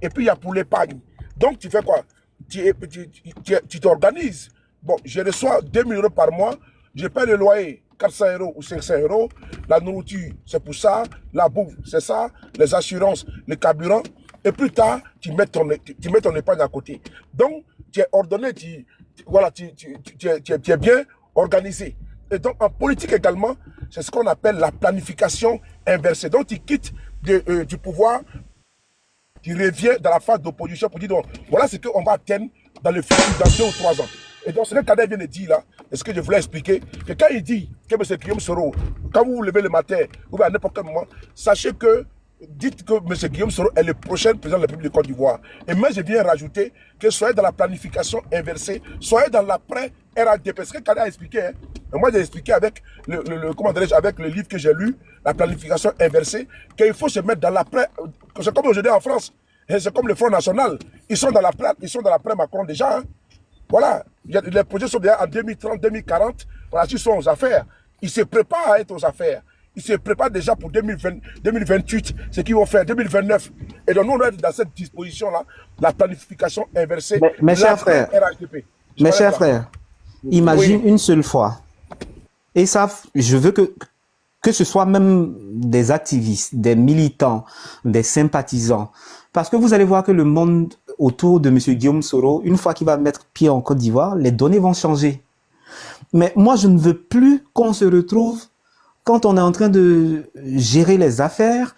Et puis il y a pour l'épargne. Donc tu fais quoi? Tu t'organises. Bon, je reçois 2 000 € par mois, je paie le loyer 400 € ou 500 €, la nourriture c'est pour ça, la bouffe c'est ça, les assurances, le carburant, et plus tard tu mets ton épargne à côté. Donc tu es ordonné, tu es bien organisé. Et donc en politique également, c'est ce qu'on appelle la planification inversée. Donc tu quittes du pouvoir, tu reviens dans la phase d'opposition pour dire donc, voilà ce qu'on va atteindre dans le futur, dans 2 ou 3 ans. Et donc, ce que Kader vient de dire là, et ce que je voulais expliquer, que quand il dit que M. Guillaume Soro, quand vous vous levez le matin, ou à n'importe quel moment, sachez que, dites que M. Guillaume Soro est le prochain président de la République de Côte d'Ivoire. Et moi, je viens rajouter que soyez dans la planification inversée, soyez dans l'après-RADP. Ce que Kader a expliqué, hein. Et moi, j'ai expliqué avec avec le livre que j'ai lu, la planification inversée, qu'il faut se mettre dans l'après. C'est comme aujourd'hui en France, c'est comme le Front National. Ils sont dans l'après-Macron déjà. Hein. Voilà, les projets sont déjà en 2030, 2040. Voilà, ils sont aux affaires. Ils se préparent à être aux affaires. Ils se préparent déjà pour 2028, ce qu'ils vont faire, 2029. Et donc, nous, on doit être dans cette disposition-là, la planification inversée. Mes chers frères, imagine une seule fois. Et ça, je veux que ce soit même des activistes, des militants, des sympathisants. Parce que vous allez voir que le monde autour de M. Guillaume Soro, une fois qu'il va mettre pied en Côte d'Ivoire, les données vont changer. Mais moi, je ne veux plus qu'on se retrouve quand on est en train de gérer les affaires,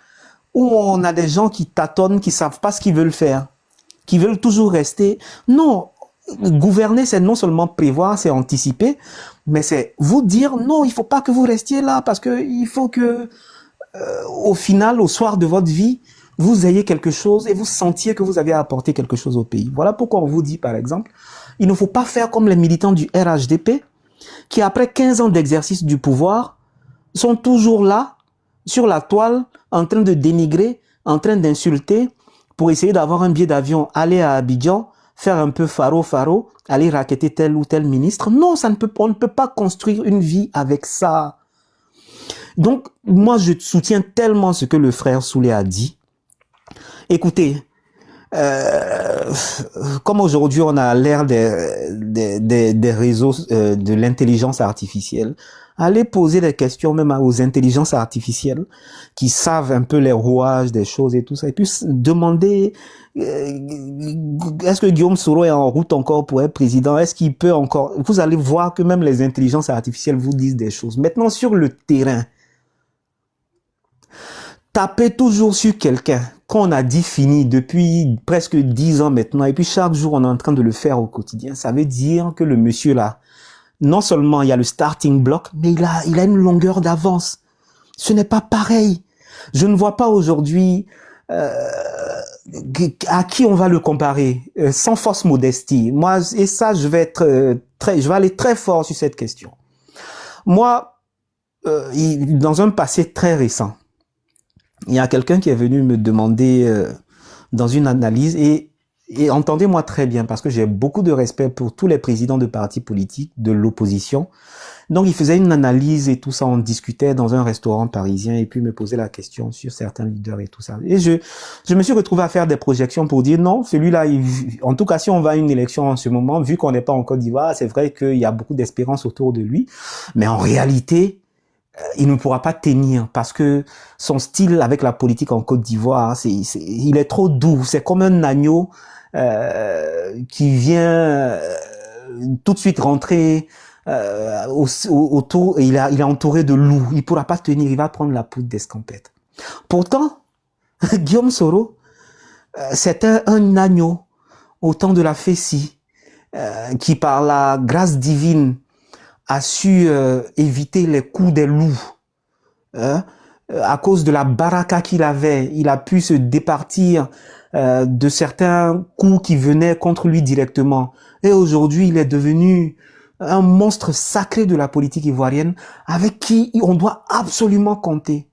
où on a des gens qui tâtonnent, qui savent pas ce qu'ils veulent faire, qui veulent toujours rester. Non, gouverner, c'est non seulement prévoir, c'est anticiper, mais c'est vous dire non, il faut pas que vous restiez là parce que il faut que au final, au soir de votre vie, vous ayez quelque chose et vous sentiez que vous avez apporté quelque chose au pays. Voilà pourquoi on vous dit, par exemple, il ne faut pas faire comme les militants du RHDP qui, après 15 ans d'exercice du pouvoir, sont toujours là, sur la toile, en train de dénigrer, en train d'insulter, pour essayer d'avoir un billet d'avion, aller à Abidjan, faire un peu faro, aller racketter tel ou tel ministre. Non, on ne peut pas construire une vie avec ça. Donc, moi, je soutiens tellement ce que le frère Soulé a dit. Écoutez, comme aujourd'hui on a l'ère des réseaux de l'intelligence artificielle, allez poser des questions même aux intelligences artificielles qui savent un peu les rouages des choses et tout ça, et puis demander est-ce que Guillaume Soro est en route encore pour être président, est-ce qu'il peut encore... Vous allez voir que même les intelligences artificielles vous disent des choses. Maintenant, sur le terrain, tapez toujours sur quelqu'un qu'on a dit fini depuis presque 10 ans maintenant, et puis chaque jour on est en train de le faire au quotidien. Ça veut dire que le monsieur là, non seulement il y a le starting block, mais il a une longueur d'avance. Ce n'est pas pareil. Je ne vois pas aujourd'hui à qui on va le comparer, sans fausse modestie. Moi, et ça, je vais aller très fort sur cette question. Moi, dans un passé très récent, il y a quelqu'un qui est venu me demander dans une analyse, et entendez-moi très bien, parce que j'ai beaucoup de respect pour tous les présidents de partis politiques de l'opposition. Donc, il faisait une analyse et tout ça, on discutait dans un restaurant parisien, et puis me posait la question sur certains leaders et tout ça. Et je me suis retrouvé à faire des projections pour dire non, celui-là, en tout cas, si on va à une élection en ce moment, vu qu'on n'est pas en Côte d'Ivoire, c'est vrai qu'il y a beaucoup d'espérance autour de lui, mais en réalité, il ne pourra pas tenir parce que son style avec la politique en Côte d'Ivoire, il est trop doux. C'est comme un agneau qui vient tout de suite rentrer autour, et il est entouré de loups. Il pourra pas tenir, il va prendre la poudre d'escampette. Pourtant, Guillaume Soro, c'était un agneau au temps de la Fessie qui, par la grâce divine, a su éviter les coups des loups. À cause de la baraka qu'il avait, il a pu se départir de certains coups qui venaient contre lui directement. Et aujourd'hui, il est devenu un monstre sacré de la politique ivoirienne avec qui on doit absolument compter.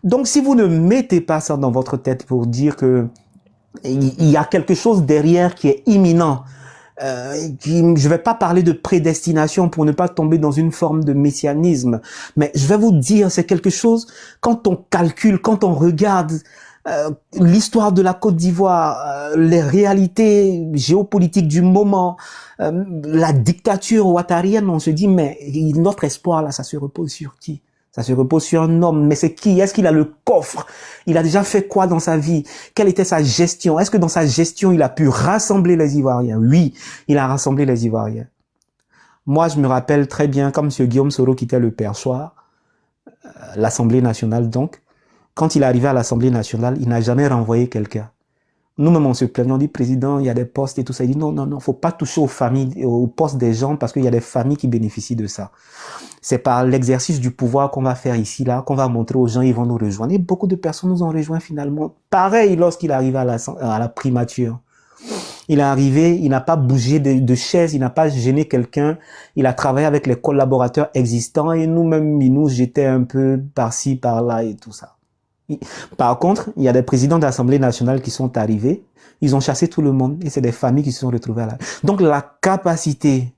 Donc, si vous ne mettez pas ça dans votre tête pour dire que il y a quelque chose derrière qui est imminent, je vais pas parler de prédestination pour ne pas tomber dans une forme de messianisme, mais je vais vous dire, c'est quelque chose, quand on calcule, quand on regarde l'histoire de la Côte d'Ivoire, les réalités géopolitiques du moment, la dictature ouattarienne, on se dit, mais notre espoir là, ça se repose sur qui? Ça se repose sur un homme, mais c'est qui? Est-ce qu'il a le coffre? Il a déjà fait quoi dans sa vie? Quelle était sa gestion? Est-ce que dans sa gestion, il a pu rassembler les Ivoiriens? Oui, il a rassemblé les Ivoiriens. Moi, je me rappelle très bien, comme M. Guillaume Soro quittait le perchoir, l'Assemblée nationale donc, quand il est arrivé à l'Assemblée nationale, il n'a jamais renvoyé quelqu'un. Nous-mêmes, on se plaignait, on dit, président, il y a des postes et tout ça. Il dit, non, non, non, faut pas toucher aux familles, aux postes des gens parce qu'il y a des familles qui bénéficient de ça. C'est par l'exercice du pouvoir qu'on va faire ici, là, qu'on va montrer aux gens, ils vont nous rejoindre. Et beaucoup de personnes nous ont rejoints finalement. Pareil lorsqu'il est arrivé à la primature. Il est arrivé, il n'a pas bougé de chaise, il n'a pas gêné quelqu'un. Il a travaillé avec les collaborateurs existants et nous-mêmes, ils nous jetaient un peu par-ci, par-là et tout ça. Par contre, il y a des présidents d'Assemblée nationale qui sont arrivés, ils ont chassé tout le monde et c'est des familles qui se sont retrouvées là. Donc la capacité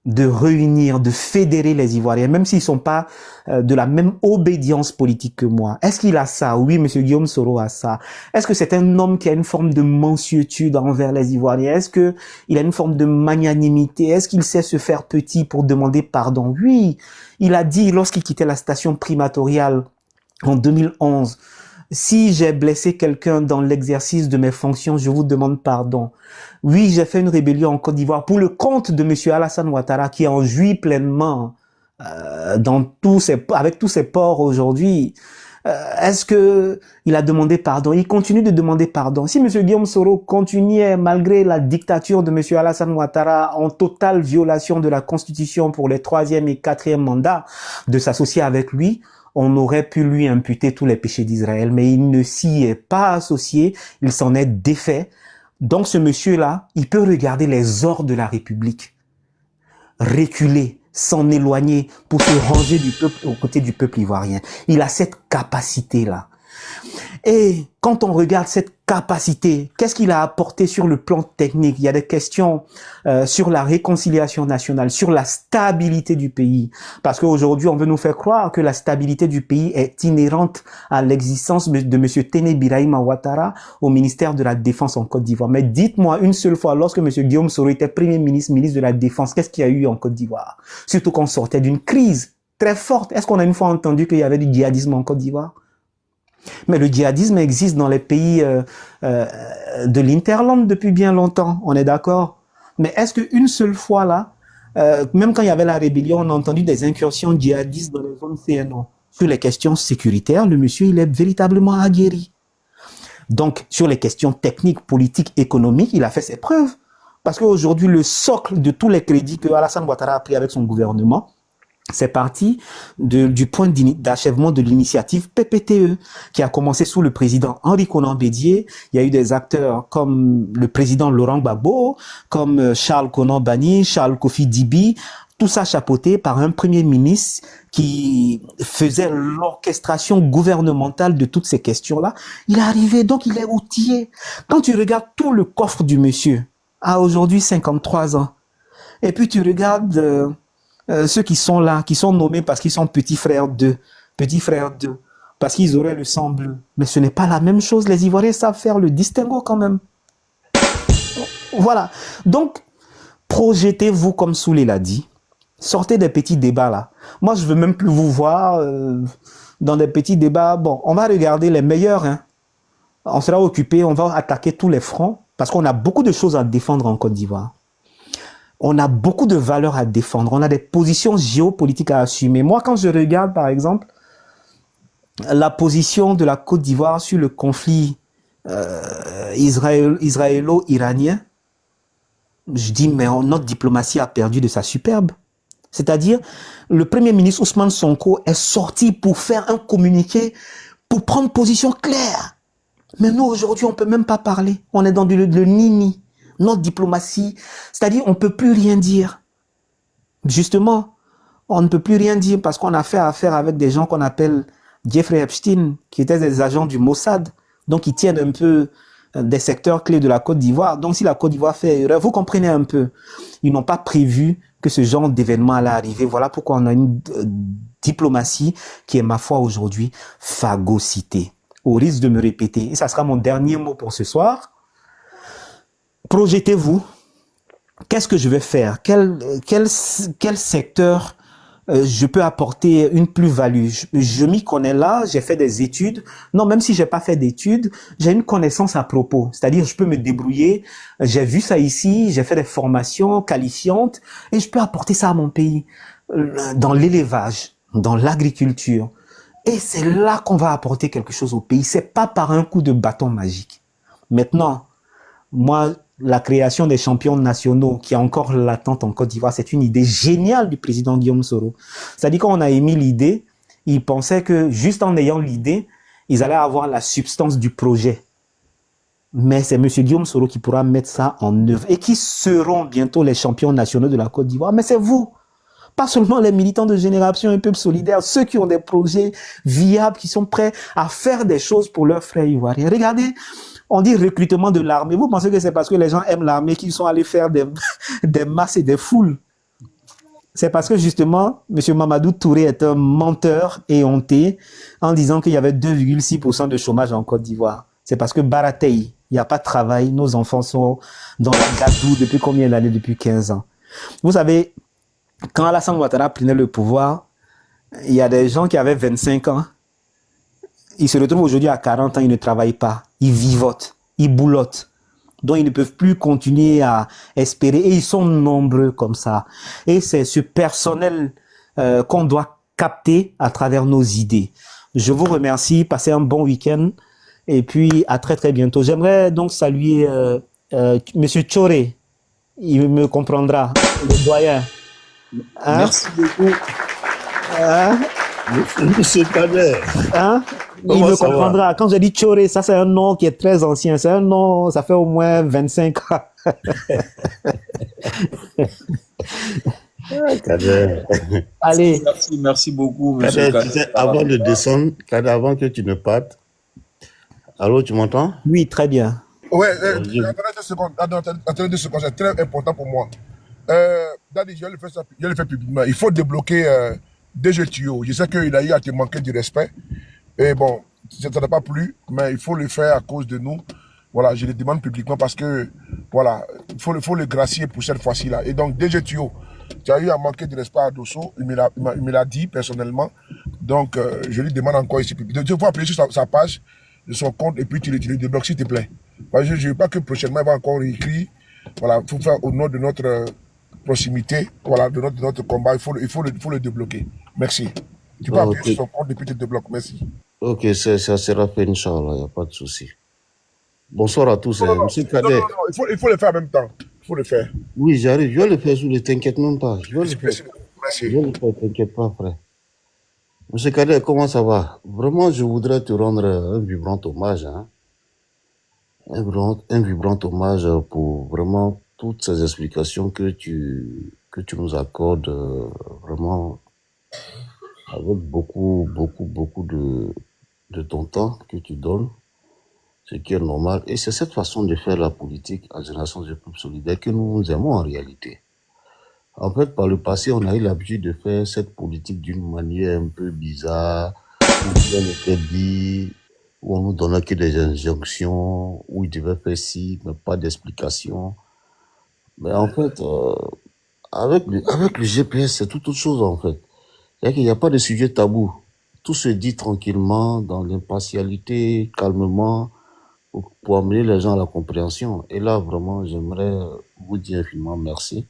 de réunir, de fédérer les Ivoiriens, même s'ils sont pas de la même obédience politique que moi. Est-ce qu'il a ça? Oui, monsieur Guillaume Soro a ça. Est-ce que c'est un homme qui a une forme de mansuétude envers les Ivoiriens? Est-ce que il a une forme de magnanimité? Est-ce qu'il sait se faire petit pour demander pardon? Oui, il a dit lorsqu'il quittait la station primatoriale en 2011, si j'ai blessé quelqu'un dans l'exercice de mes fonctions, je vous demande pardon. Oui, j'ai fait une rébellion en Côte d'Ivoire pour le compte de monsieur Alassane Ouattara qui en jouit pleinement avec tous ses ports aujourd'hui. Est-ce que il a demandé pardon? Il continue de demander pardon. Si monsieur Guillaume Soro continuait, malgré la dictature de monsieur Alassane Ouattara, en totale violation de la Constitution pour les 3e et 4e mandats, de s'associer avec lui, on aurait pu lui imputer tous les péchés d'Israël, mais il ne s'y est pas associé, il s'en est défait. Donc ce monsieur-là, il peut regarder les ors de la République, reculer, s'en éloigner pour se ranger du peuple, aux côtés du peuple ivoirien. Il a cette capacité-là. Et quand on regarde cette capacité, qu'est-ce qu'il a apporté sur le plan technique? Il y a des questions sur la réconciliation nationale, sur la stabilité du pays. Parce qu'aujourd'hui, on veut nous faire croire que la stabilité du pays est inhérente à l'existence de M. Téné Birahima Ouattara au ministère de la Défense en Côte d'Ivoire. Mais dites-moi une seule fois, lorsque M. Guillaume Soro était Premier ministre, ministre de la Défense, qu'est-ce qu'il y a eu en Côte d'Ivoire? Surtout qu'on sortait d'une crise très forte. Est-ce qu'on a une fois entendu qu'il y avait du djihadisme en Côte d'Ivoire? Mais le djihadisme existe dans les pays de l'Interland depuis bien longtemps, on est d'accord. Mais est-ce qu'une seule fois là, même quand il y avait la rébellion, on a entendu des incursions djihadistes dans les zones CNO? Sur les questions sécuritaires, le monsieur, il est véritablement aguerri. Donc, sur les questions techniques, politiques, économiques, il a fait ses preuves. Parce qu'aujourd'hui, le socle de tous les crédits que Alassane Ouattara a pris avec son gouvernement, c'est parti du point d'achèvement de l'initiative PPTE qui a commencé sous le président Henri Konan Bédié. Il y a eu des acteurs comme le président Laurent Gbagbo, comme Charles Konan Banny, Charles Kofi Dibi, tout ça chapeauté par un premier ministre qui faisait l'orchestration gouvernementale de toutes ces questions-là. Il est arrivé, donc il est outillé. Quand tu regardes tout le coffre du monsieur, à aujourd'hui 53 ans, et puis tu regardes ceux qui sont là, qui sont nommés parce qu'ils sont petits frères d'eux, parce qu'ils auraient le sang bleu. Mais ce n'est pas la même chose. Les Ivoiriens savent faire le distinguo quand même. Voilà. Donc, projetez-vous comme Soulé l'a dit. Sortez des petits débats là. Moi, je veux même plus vous voir dans des petits débats. Bon, on va regarder les meilleurs. Hein. On sera occupé, on va attaquer tous les fronts parce qu'on a beaucoup de choses à défendre en Côte d'Ivoire. On a beaucoup de valeurs à défendre. On a des positions géopolitiques à assumer. Moi, quand je regarde, par exemple, la position de la Côte d'Ivoire sur le conflit israélo-iranien, je dis, mais notre diplomatie a perdu de sa superbe. C'est-à-dire, le Premier ministre Ousmane Sonko est sorti pour faire un communiqué, pour prendre position claire. Mais nous, aujourd'hui, on ne peut même pas parler. On est dans le nini. Notre diplomatie, c'est-à-dire on ne peut plus rien dire. Justement, on ne peut plus rien dire parce qu'on a fait affaire avec des gens qu'on appelle Jeffrey Epstein, qui étaient des agents du Mossad, donc ils tiennent un peu des secteurs clés de la Côte d'Ivoire. Donc si la Côte d'Ivoire fait erreur, vous comprenez un peu, ils n'ont pas prévu que ce genre d'événement allait arriver. Voilà pourquoi on a une diplomatie qui est, ma foi, aujourd'hui phagocytée. Au risque de me répéter, et ça sera mon dernier mot pour ce soir, projetez-vous, qu'est-ce que je vais faire? Quel secteur je peux apporter une plus-value? Je m'y connais là, j'ai fait des études. Non, même si j'ai pas fait d'études, j'ai une connaissance à propos. C'est-à-dire, je peux me débrouiller. J'ai vu ça ici, j'ai fait des formations qualifiantes et je peux apporter ça à mon pays. Dans l'élevage, dans l'agriculture. Et c'est là qu'on va apporter quelque chose au pays. C'est pas par un coup de bâton magique. Maintenant, moi, la création des champions nationaux qui est encore latente en Côte d'Ivoire, c'est une idée géniale du président Guillaume Soro. C'est-à-dire quand on a émis l'idée, il pensait que juste en ayant l'idée, ils allaient avoir la substance du projet. Mais c'est M. Guillaume Soro qui pourra mettre ça en œuvre et qui seront bientôt les champions nationaux de la Côte d'Ivoire. Mais c'est vous, pas seulement les militants de Génération et Peuple Solidaire, ceux qui ont des projets viables, qui sont prêts à faire des choses pour leurs frères ivoiriens. Regardez, on dit recrutement de l'armée. Vous pensez que c'est parce que les gens aiment l'armée qu'ils sont allés faire des masses et des foules? C'est parce que justement, M. Mamadou Touré est un menteur éhonté en disant qu'il y avait 2,6% de chômage en Côte d'Ivoire. C'est parce que Barateï, il n'y a pas de travail, nos enfants sont dans la gadoue depuis combien d'années? Depuis 15 ans. Vous savez, quand Alassane Ouattara prenait le pouvoir, il y a des gens qui avaient 25 ans. Ils se retrouvent aujourd'hui à 40 ans, ils ne travaillent pas. Ils vivotent, ils boulotent. Donc ils ne peuvent plus continuer à espérer. Et ils sont nombreux comme ça. Et c'est ce personnel qu'on doit capter à travers nos idées. Je vous remercie, passez un bon week-end. Et puis à très très bientôt. J'aimerais donc saluer Monsieur Tchoré. Il me comprendra, le doyen. Hein? Merci beaucoup. Hein? Monsieur Kader, Hein? Il comment me ça va? comprendra. Quand je dis Tchoré, ça c'est un nom qui est très ancien. C'est un nom, ça fait au moins 25 ans. Ah, Kader. Allez, Merci beaucoup, monsieur Kader, tu Kader. sais, avant de descendre, Kader, avant que tu ne partes, allô, tu m'entends? oui, très bien. Ouais, Je- attendez 2 secondes. Attendez 2 secondes, c'est très important pour moi. Daddy, je vais le faire publiquement. Il faut débloquer DG Tuyau. Je sais qu'il a eu à te manquer du respect. Et bon, ça n'a pas plu, mais il faut le faire à cause de nous. Voilà, je le demande publiquement parce que, voilà, faut le gracier pour cette fois-ci-là. Et donc, DG Tuyau, tu as eu à manquer de respect à Dosso. Il me l'a dit personnellement. Donc, je lui demande encore ici. Tu peux appeler sur sa page, de son compte, et puis tu le débloques, s'il te plaît. Parce que je ne veux pas que prochainement, il va encore écrire. Voilà, il faut faire au nom de notre proximité, voilà, de notre combat. Il faut le débloquer. Merci. Tu peux appuyer Ok, sur son compte et puis tu te débloques. Merci. ok, ça sera fait, Inch'Allah, il n'y a pas de souci. Bonsoir à tous, Non, Monsieur non, Kader. il faut le faire en même temps. Il faut le faire. Oui, j'arrive, je vais le faire, ne t'inquiète même pas. Je vais le Merci, faire, merci beaucoup. je Merci. vais le faire, t'inquiète pas, frère. Monsieur Kader, comment ça va? Vraiment, je voudrais te rendre un vibrant hommage, hein. Un vibrant hommage pour vraiment toutes ces explications que tu nous accordes, vraiment avec beaucoup de ton temps que tu donnes, ce qui est normal. Et c'est cette façon de faire la politique à Génération du Peuple Solidaire que nous aimons en réalité. En fait, par le passé, on a eu l'habitude de faire cette politique d'une manière un peu bizarre, où on était dit, où on nous donnait que des injonctions, où il devait faire ci, mais pas d'explication. Mais en fait, avec le GPS, c'est toute autre chose, en fait. C'est-à-dire qu'il n'y a pas de sujet tabou. Tout se dit tranquillement, dans l'impartialité, calmement, pour amener les gens à la compréhension. Et là, vraiment, j'aimerais vous dire infiniment merci.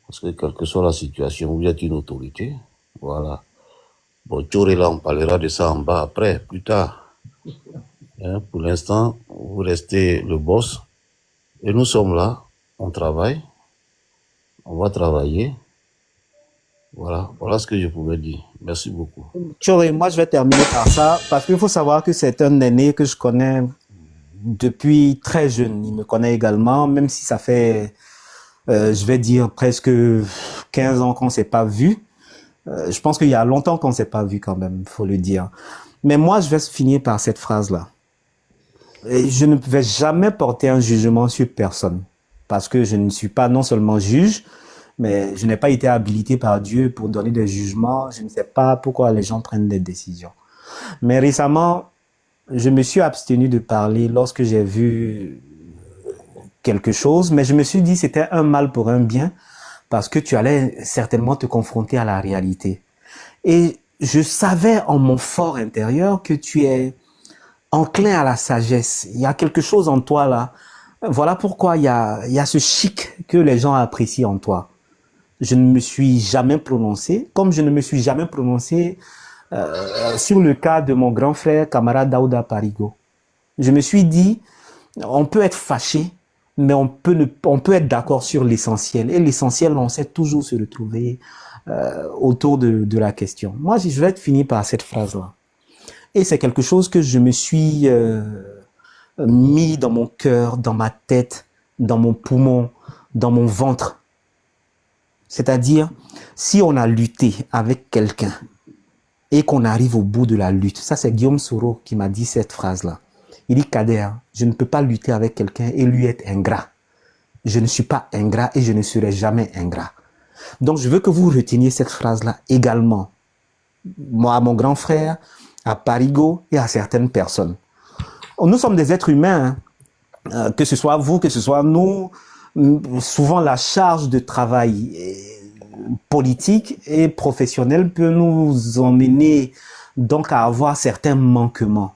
Parce que quelle que soit la situation, vous êtes une autorité. Voilà. Bon, Tchoré, là, on parlera de ça en bas après, plus tard. Hein, pour l'instant, vous restez le boss. Et nous sommes là, on travaille, on va travailler. Voilà, voilà ce que je pouvais dire. Merci beaucoup. Tchoré, moi je vais terminer par ça, parce qu'il faut savoir que c'est un aîné que je connais depuis très jeune. Il me connaît également, même si ça fait, je vais dire, presque 15 ans qu'on ne s'est pas vu. Je pense qu'il y a longtemps qu'on ne s'est pas vu quand même, faut le dire. Mais moi, je vais finir par cette phrase-là. Et je ne vais jamais porter un jugement sur personne, parce que je ne suis pas non seulement juge, mais je n'ai pas été habilité par Dieu pour donner des jugements. Je ne sais pas pourquoi les gens prennent des décisions. Mais récemment, je me suis abstenu de parler lorsque j'ai vu quelque chose, mais je me suis dit c'était un mal pour un bien, parce que tu allais certainement te confronter à la réalité. Et je savais en mon fort intérieur que tu es enclin à la sagesse. Il y a quelque chose en toi là. Voilà pourquoi il y a ce chic que les gens apprécient en toi. Je ne me suis jamais prononcé, comme je ne me suis jamais prononcé sur le cas de mon grand frère, camarade Daouda Parigo. Je me suis dit, on peut être fâché, mais on peut être d'accord sur l'essentiel. Et l'essentiel, on sait toujours se retrouver autour de la question. Moi, je vais finir par cette phrase-là. Et c'est quelque chose que je me suis mis dans mon cœur, dans ma tête, dans mon poumon, dans mon ventre. C'est-à-dire, si on a lutté avec quelqu'un et qu'on arrive au bout de la lutte, ça c'est Guillaume Soro qui m'a dit cette phrase-là. Il dit, Kader, je ne peux pas lutter avec quelqu'un et lui être ingrat. Je ne suis pas ingrat et je ne serai jamais ingrat. Donc je veux que vous reteniez cette phrase-là également. Moi, à mon grand frère, à Parigo et à certaines personnes. Nous sommes des êtres humains, hein. Que ce soit vous, que ce soit nous, souvent la charge de travail politique et professionnel peut nous emmener donc à avoir certains manquements.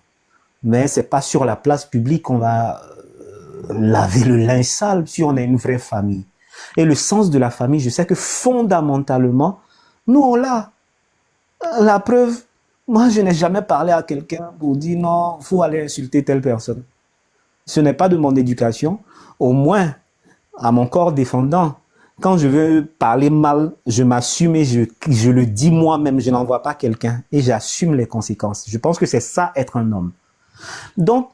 Mais c'est pas sur la place publique qu'on va laver le linge sale si on est une vraie famille. Et le sens de la famille, je sais que fondamentalement, nous on l'a. La preuve, moi je n'ai jamais parlé à quelqu'un pour dire non, il faut aller insulter telle personne. Ce n'est pas de mon éducation. Au moins, à mon corps défendant, Quand je veux parler mal, je m'assume et je le dis moi-même, je n'envoie pas quelqu'un et j'assume les conséquences. Je pense que c'est ça être un homme. Donc,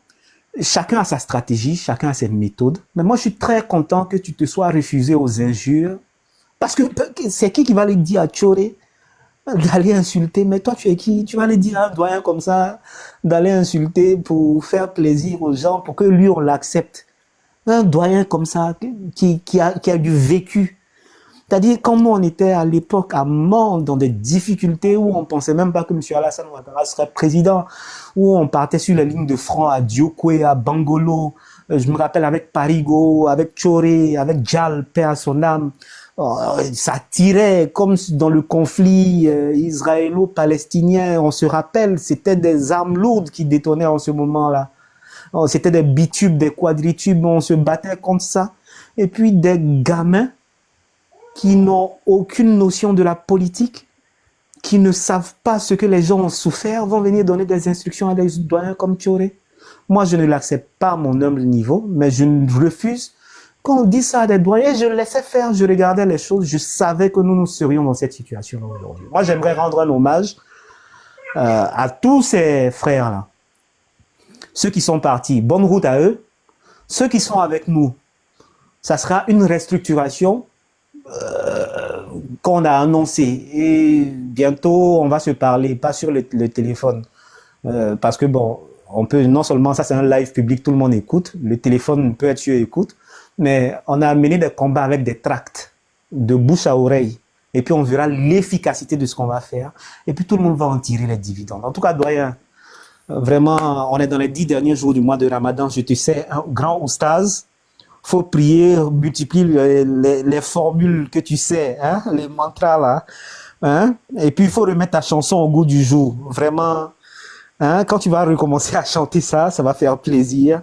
chacun a sa stratégie, chacun a ses méthodes. Mais moi, je suis très content que tu te sois refusé aux injures. Parce que c'est qui va le dire à Tchoré d'aller insulter? Mais toi, tu es qui? Tu vas le dire à un doyen comme ça, d'aller insulter pour faire plaisir aux gens, pour que lui, on l'accepte. Un doyen comme ça, qui a du vécu. C'est-à-dire, quand nous, on était à l'époque à mort dans des difficultés où on pensait même pas que M. Alassane Ouattara serait président, où on partait sur les lignes de front à Diokwe, à Bangolo, je me rappelle avec Parigo, avec Tchoré, avec Djal, paix à son âme. Ça tirait comme dans le conflit israélo-palestinien. On se rappelle, c'était des armes lourdes qui détonnaient en ce moment-là. C'était des bitubes, des quadritubes, on se battait contre ça. Et puis des gamins qui n'ont aucune notion de la politique, qui ne savent pas ce que les gens ont souffert, vont venir donner des instructions à des doyens comme Tchoré. Moi, je ne l'accepte pas à mon humble niveau, mais je refuse qu'on dise ça à des doyens. Je laissais faire, je regardais les choses, je savais que nous serions dans cette situation aujourd'hui. Moi, j'aimerais rendre un hommage à tous ces frères-là. Ceux qui sont partis, bonne route à eux. Ceux qui sont avec nous, ça sera une restructuration qu'on a annoncée. Et bientôt, on va se parler, pas sur le téléphone. Parce que bon, on peut, non seulement ça c'est un live public, tout le monde écoute, le téléphone peut être sur écoute, mais on a mené des combats avec des tracts, de bouche à oreille. Et puis on verra l'efficacité de ce qu'on va faire. Et puis tout le monde va en tirer les dividendes. En tout cas, doyen, vraiment, on est dans les 10 derniers jours du mois de Ramadan. Je te sais, un grand oustaz. Faut prier, multiplier les formules que tu sais, hein, les mantras là. Hein? Et puis il faut remettre ta chanson au goût du jour. Vraiment, hein, quand tu vas recommencer à chanter ça, ça va faire plaisir.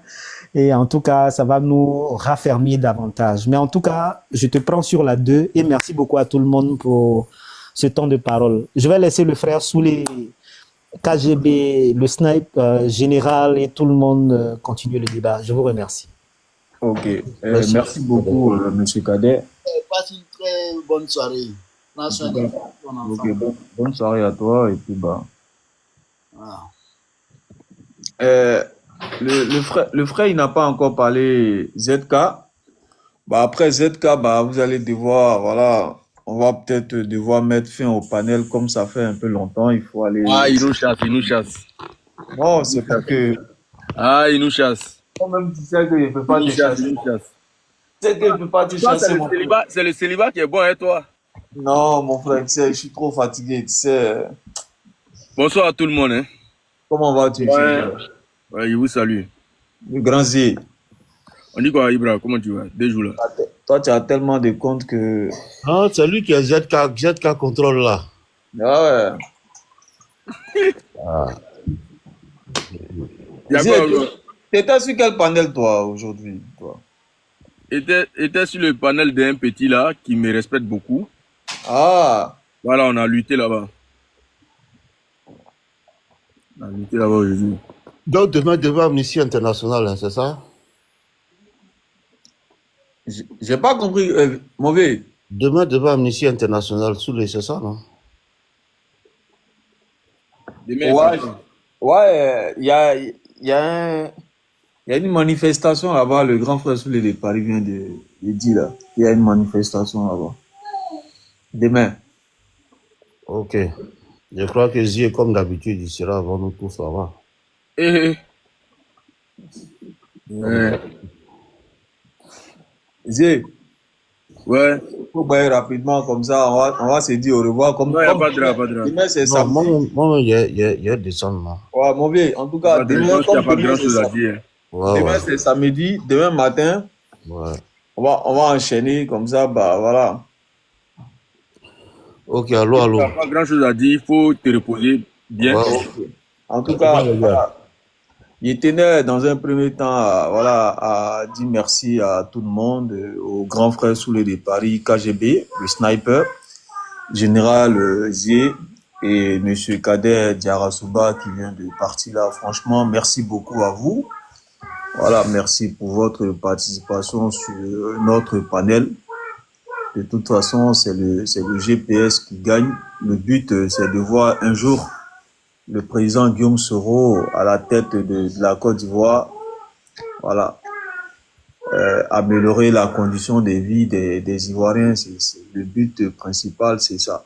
Et en tout cas, ça va nous raffermir davantage. Mais en tout cas, je te prends sur la 2 et merci beaucoup à tout le monde pour ce temps de parole. Je vais laisser le frère Soulé, KGB, le snipe général et tout le monde continuer le débat. Je vous remercie. Ok, merci beaucoup, Monsieur Cadet. Passe une très bonne soirée. Ok, bonne soirée à toi et puis bah. Voilà. Le frère, il n'a pas encore parlé ZK. Bah après ZK, bah vous allez devoir, voilà, on va peut-être devoir mettre fin au panel comme ça fait un peu longtemps. Il faut aller. Ah, il nous chasse, il nous chasse. Non, c'est parce que. Ah, il nous chasse. Toi-même, tu sais que je ne peux pas te chasser. Il nous chasse. Tu sais que je ne peux pas te chasser, mon frère. C'est le célibat qui est bon, hein, toi? Non, mon frère, tu sais, je suis trop fatigué, tu sais. Bonsoir à tout le monde, hein. Comment vas-tu? Ouais, je vous salue. Le grand Z. On dit quoi, Ibra? Comment tu vas? Des jours là. Toi, tu as tellement de comptes que. Ah, c'est lui qui est ZK contrôle là. Ah ouais. Ah. Tu étais sur quel panel, toi, aujourd'hui, toi? Était sur le panel d'un petit là qui me respecte beaucoup. Ah. Voilà, on a lutté là-bas. On a lutté là-bas aujourd'hui. Donc demain devant Amnesty International, hein, c'est ça? J'ai pas compris, mauvais. Demain devant Amnesty International, c'est ça, non? Ouais, il y a une manifestation là-bas, le grand frère Soulé de Paris vient de dire là. Il y a une manifestation là-bas. Demain. Ok. Je crois que Zier, comme d'habitude, il sera avant nous tous là-bas. Zier. Ouais. Faut bailler rapidement comme ça, on va se dire au revoir. Comme, ouais, pas de drap. Demain, c'est ça. Moi, il y a des sons là. Ouais, mon vieux, en tout cas, demain, demain c'est samedi, demain matin, ouais. on va enchaîner comme ça, bah voilà. Ok, allô. Il n'y a pas grand chose à dire, il faut te reposer bien. Ouais, okay. En tout cas, voilà. Il tenait dans un premier temps à dire merci à tout le monde, au grand frère Soulé de Paris, KGB, le sniper, général Zier et monsieur Kader Diarasouba qui vient de partir là. Franchement, merci beaucoup à vous. Voilà, merci pour votre participation sur notre panel. De toute façon, c'est le GPS qui gagne. Le but, c'est de voir un jour le président Guillaume Soro à la tête de la Côte d'Ivoire. Voilà. Améliorer la condition de vie des Ivoiriens, le but principal, c'est ça.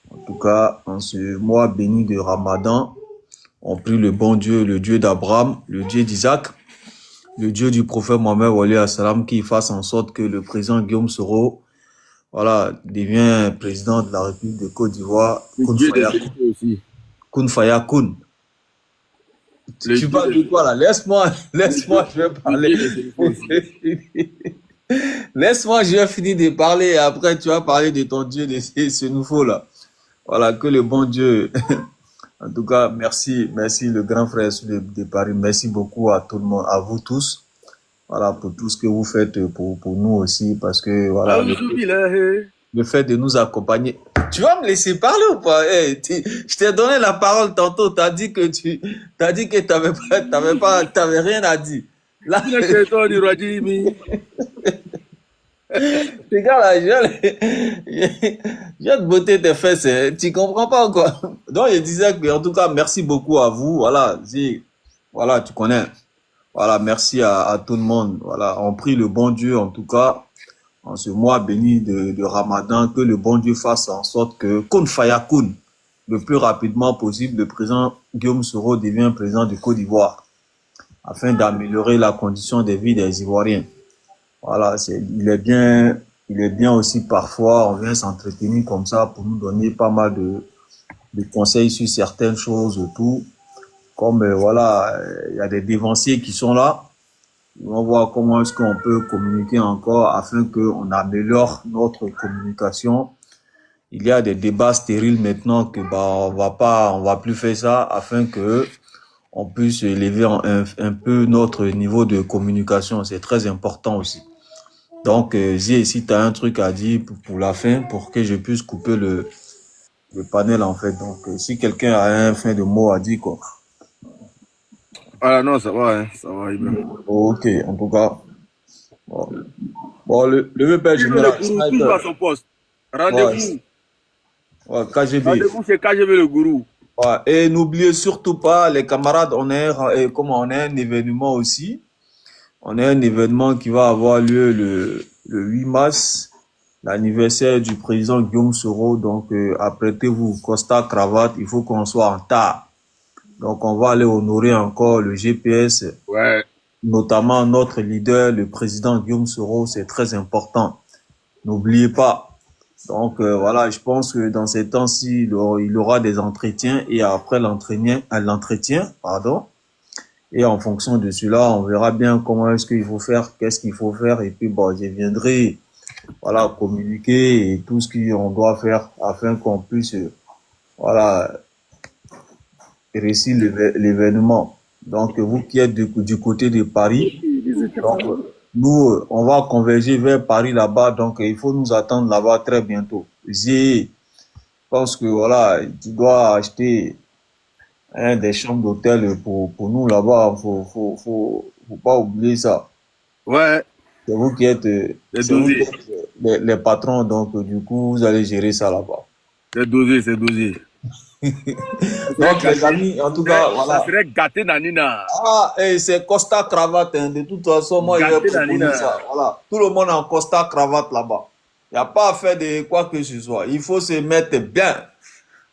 En tout cas, en ce mois béni de Ramadan, on prie le bon Dieu, le Dieu d'Abraham, le Dieu d'Isaac, le Dieu du prophète Mohammed alayhi salam, qui fasse en sorte que le président Guillaume Soro, voilà, devient président de la République de Côte d'Ivoire. Kun Faya Kun. Tu parles de quoi là? Laisse-moi, je vais parler. Laisse-moi, je vais finir de parler et après tu vas parler de ton Dieu, de ce nouveau là. Voilà, que le bon Dieu. En tout cas, merci le grand frère de Paris. Merci beaucoup à tout le monde, à vous tous. Voilà, pour tout ce que vous faites pour nous aussi, parce que voilà, le fait de nous accompagner. Tu vas me laisser parler ou pas? Je t'ai donné la parole tantôt. T'as dit que t'avais rien à dire. Là, les gars là, je vais te botter tes fesses. Tu comprends pas quoi? Donc je disais que en tout cas merci beaucoup à vous. Voilà, voilà, tu connais. Voilà, merci à tout le monde. Voilà, on prie le bon Dieu en tout cas. En ce mois béni de Ramadan, que le bon Dieu fasse en sorte que Kun Faya Kun, le plus rapidement possible, le président Guillaume Soro devient président de Côte d'Ivoire, afin d'améliorer la condition de vie des Ivoiriens. Voilà, il est bien aussi parfois, on vient s'entretenir comme ça pour nous donner pas mal de conseils sur certaines choses et tout. Comme voilà, il y a des dévanciers qui sont là. On va voir comment est-ce qu'on peut communiquer encore afin qu'on améliore notre communication. Il y a des débats stériles maintenant que on va plus faire ça afin que on puisse élever un peu notre niveau de communication. C'est très important aussi. Donc, si tu as un truc à dire pour la fin, pour que je puisse couper le panel en fait. Donc, si quelqu'un a un fin de mot à dire quoi. Ah non, ça va, hein, ça va, Ibrahim. Ok, en tout cas. Bon, le père général. Toujours à son poste. Rendez-vous. Ouais, KGB. Rendez-vous chez KGB le gourou. Ouais, et n'oubliez surtout pas, les camarades, on a un événement aussi. On a un événement qui va avoir lieu le 8 mars, l'anniversaire du président Guillaume Soro. Donc, apprêtez-vous, costard, cravate, il faut qu'on soit en tas. Donc, on va aller honorer encore le GPS, ouais. Notamment notre leader, le président Guillaume Soro, c'est très important. N'oubliez pas. Donc, voilà, je pense que dans ces temps-ci, il aura des entretiens et après l'entretien, et en fonction de cela, on verra bien comment est-ce qu'il faut faire, qu'est-ce qu'il faut faire et puis bon, je viendrai, voilà, communiquer et tout ce qu'on doit faire afin qu'on puisse, voilà, réussir l'événement. Donc, vous qui êtes du côté de Paris, donc, nous, on va converger vers Paris là-bas, donc il faut nous attendre là-bas très bientôt. Je pense que voilà, tu dois acheter des chambres d'hôtel pour nous là-bas. Faut pas oublier ça. Ouais. C'est vous qui êtes les patrons, donc du coup, vous allez gérer ça là-bas. C'est dosé. Donc les amis, en tout cas, voilà. Ça serait gâté Nanina. Ah, et c'est costard cravate, hein. De toute façon, moi, je vais proposer ça. Voilà. Tout le monde en costard cravate là-bas. Il n'y a pas à faire de quoi que ce soit. Il faut se mettre bien.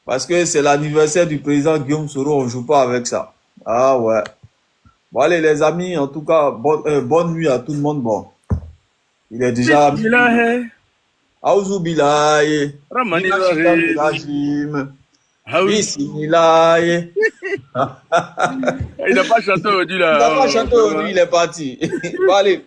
Parce que c'est l'anniversaire du président Guillaume Soro, on ne joue pas avec ça. Ah ouais. Bon allez les amis, en tout cas, bonne nuit à tout le monde. Bon. Il est déjà... Aouzoubilaye. Bismillah. Il n'a pas chanté aujourd'hui là. Il n'a pas chanté aujourd'hui, il est parti. Bon, allez.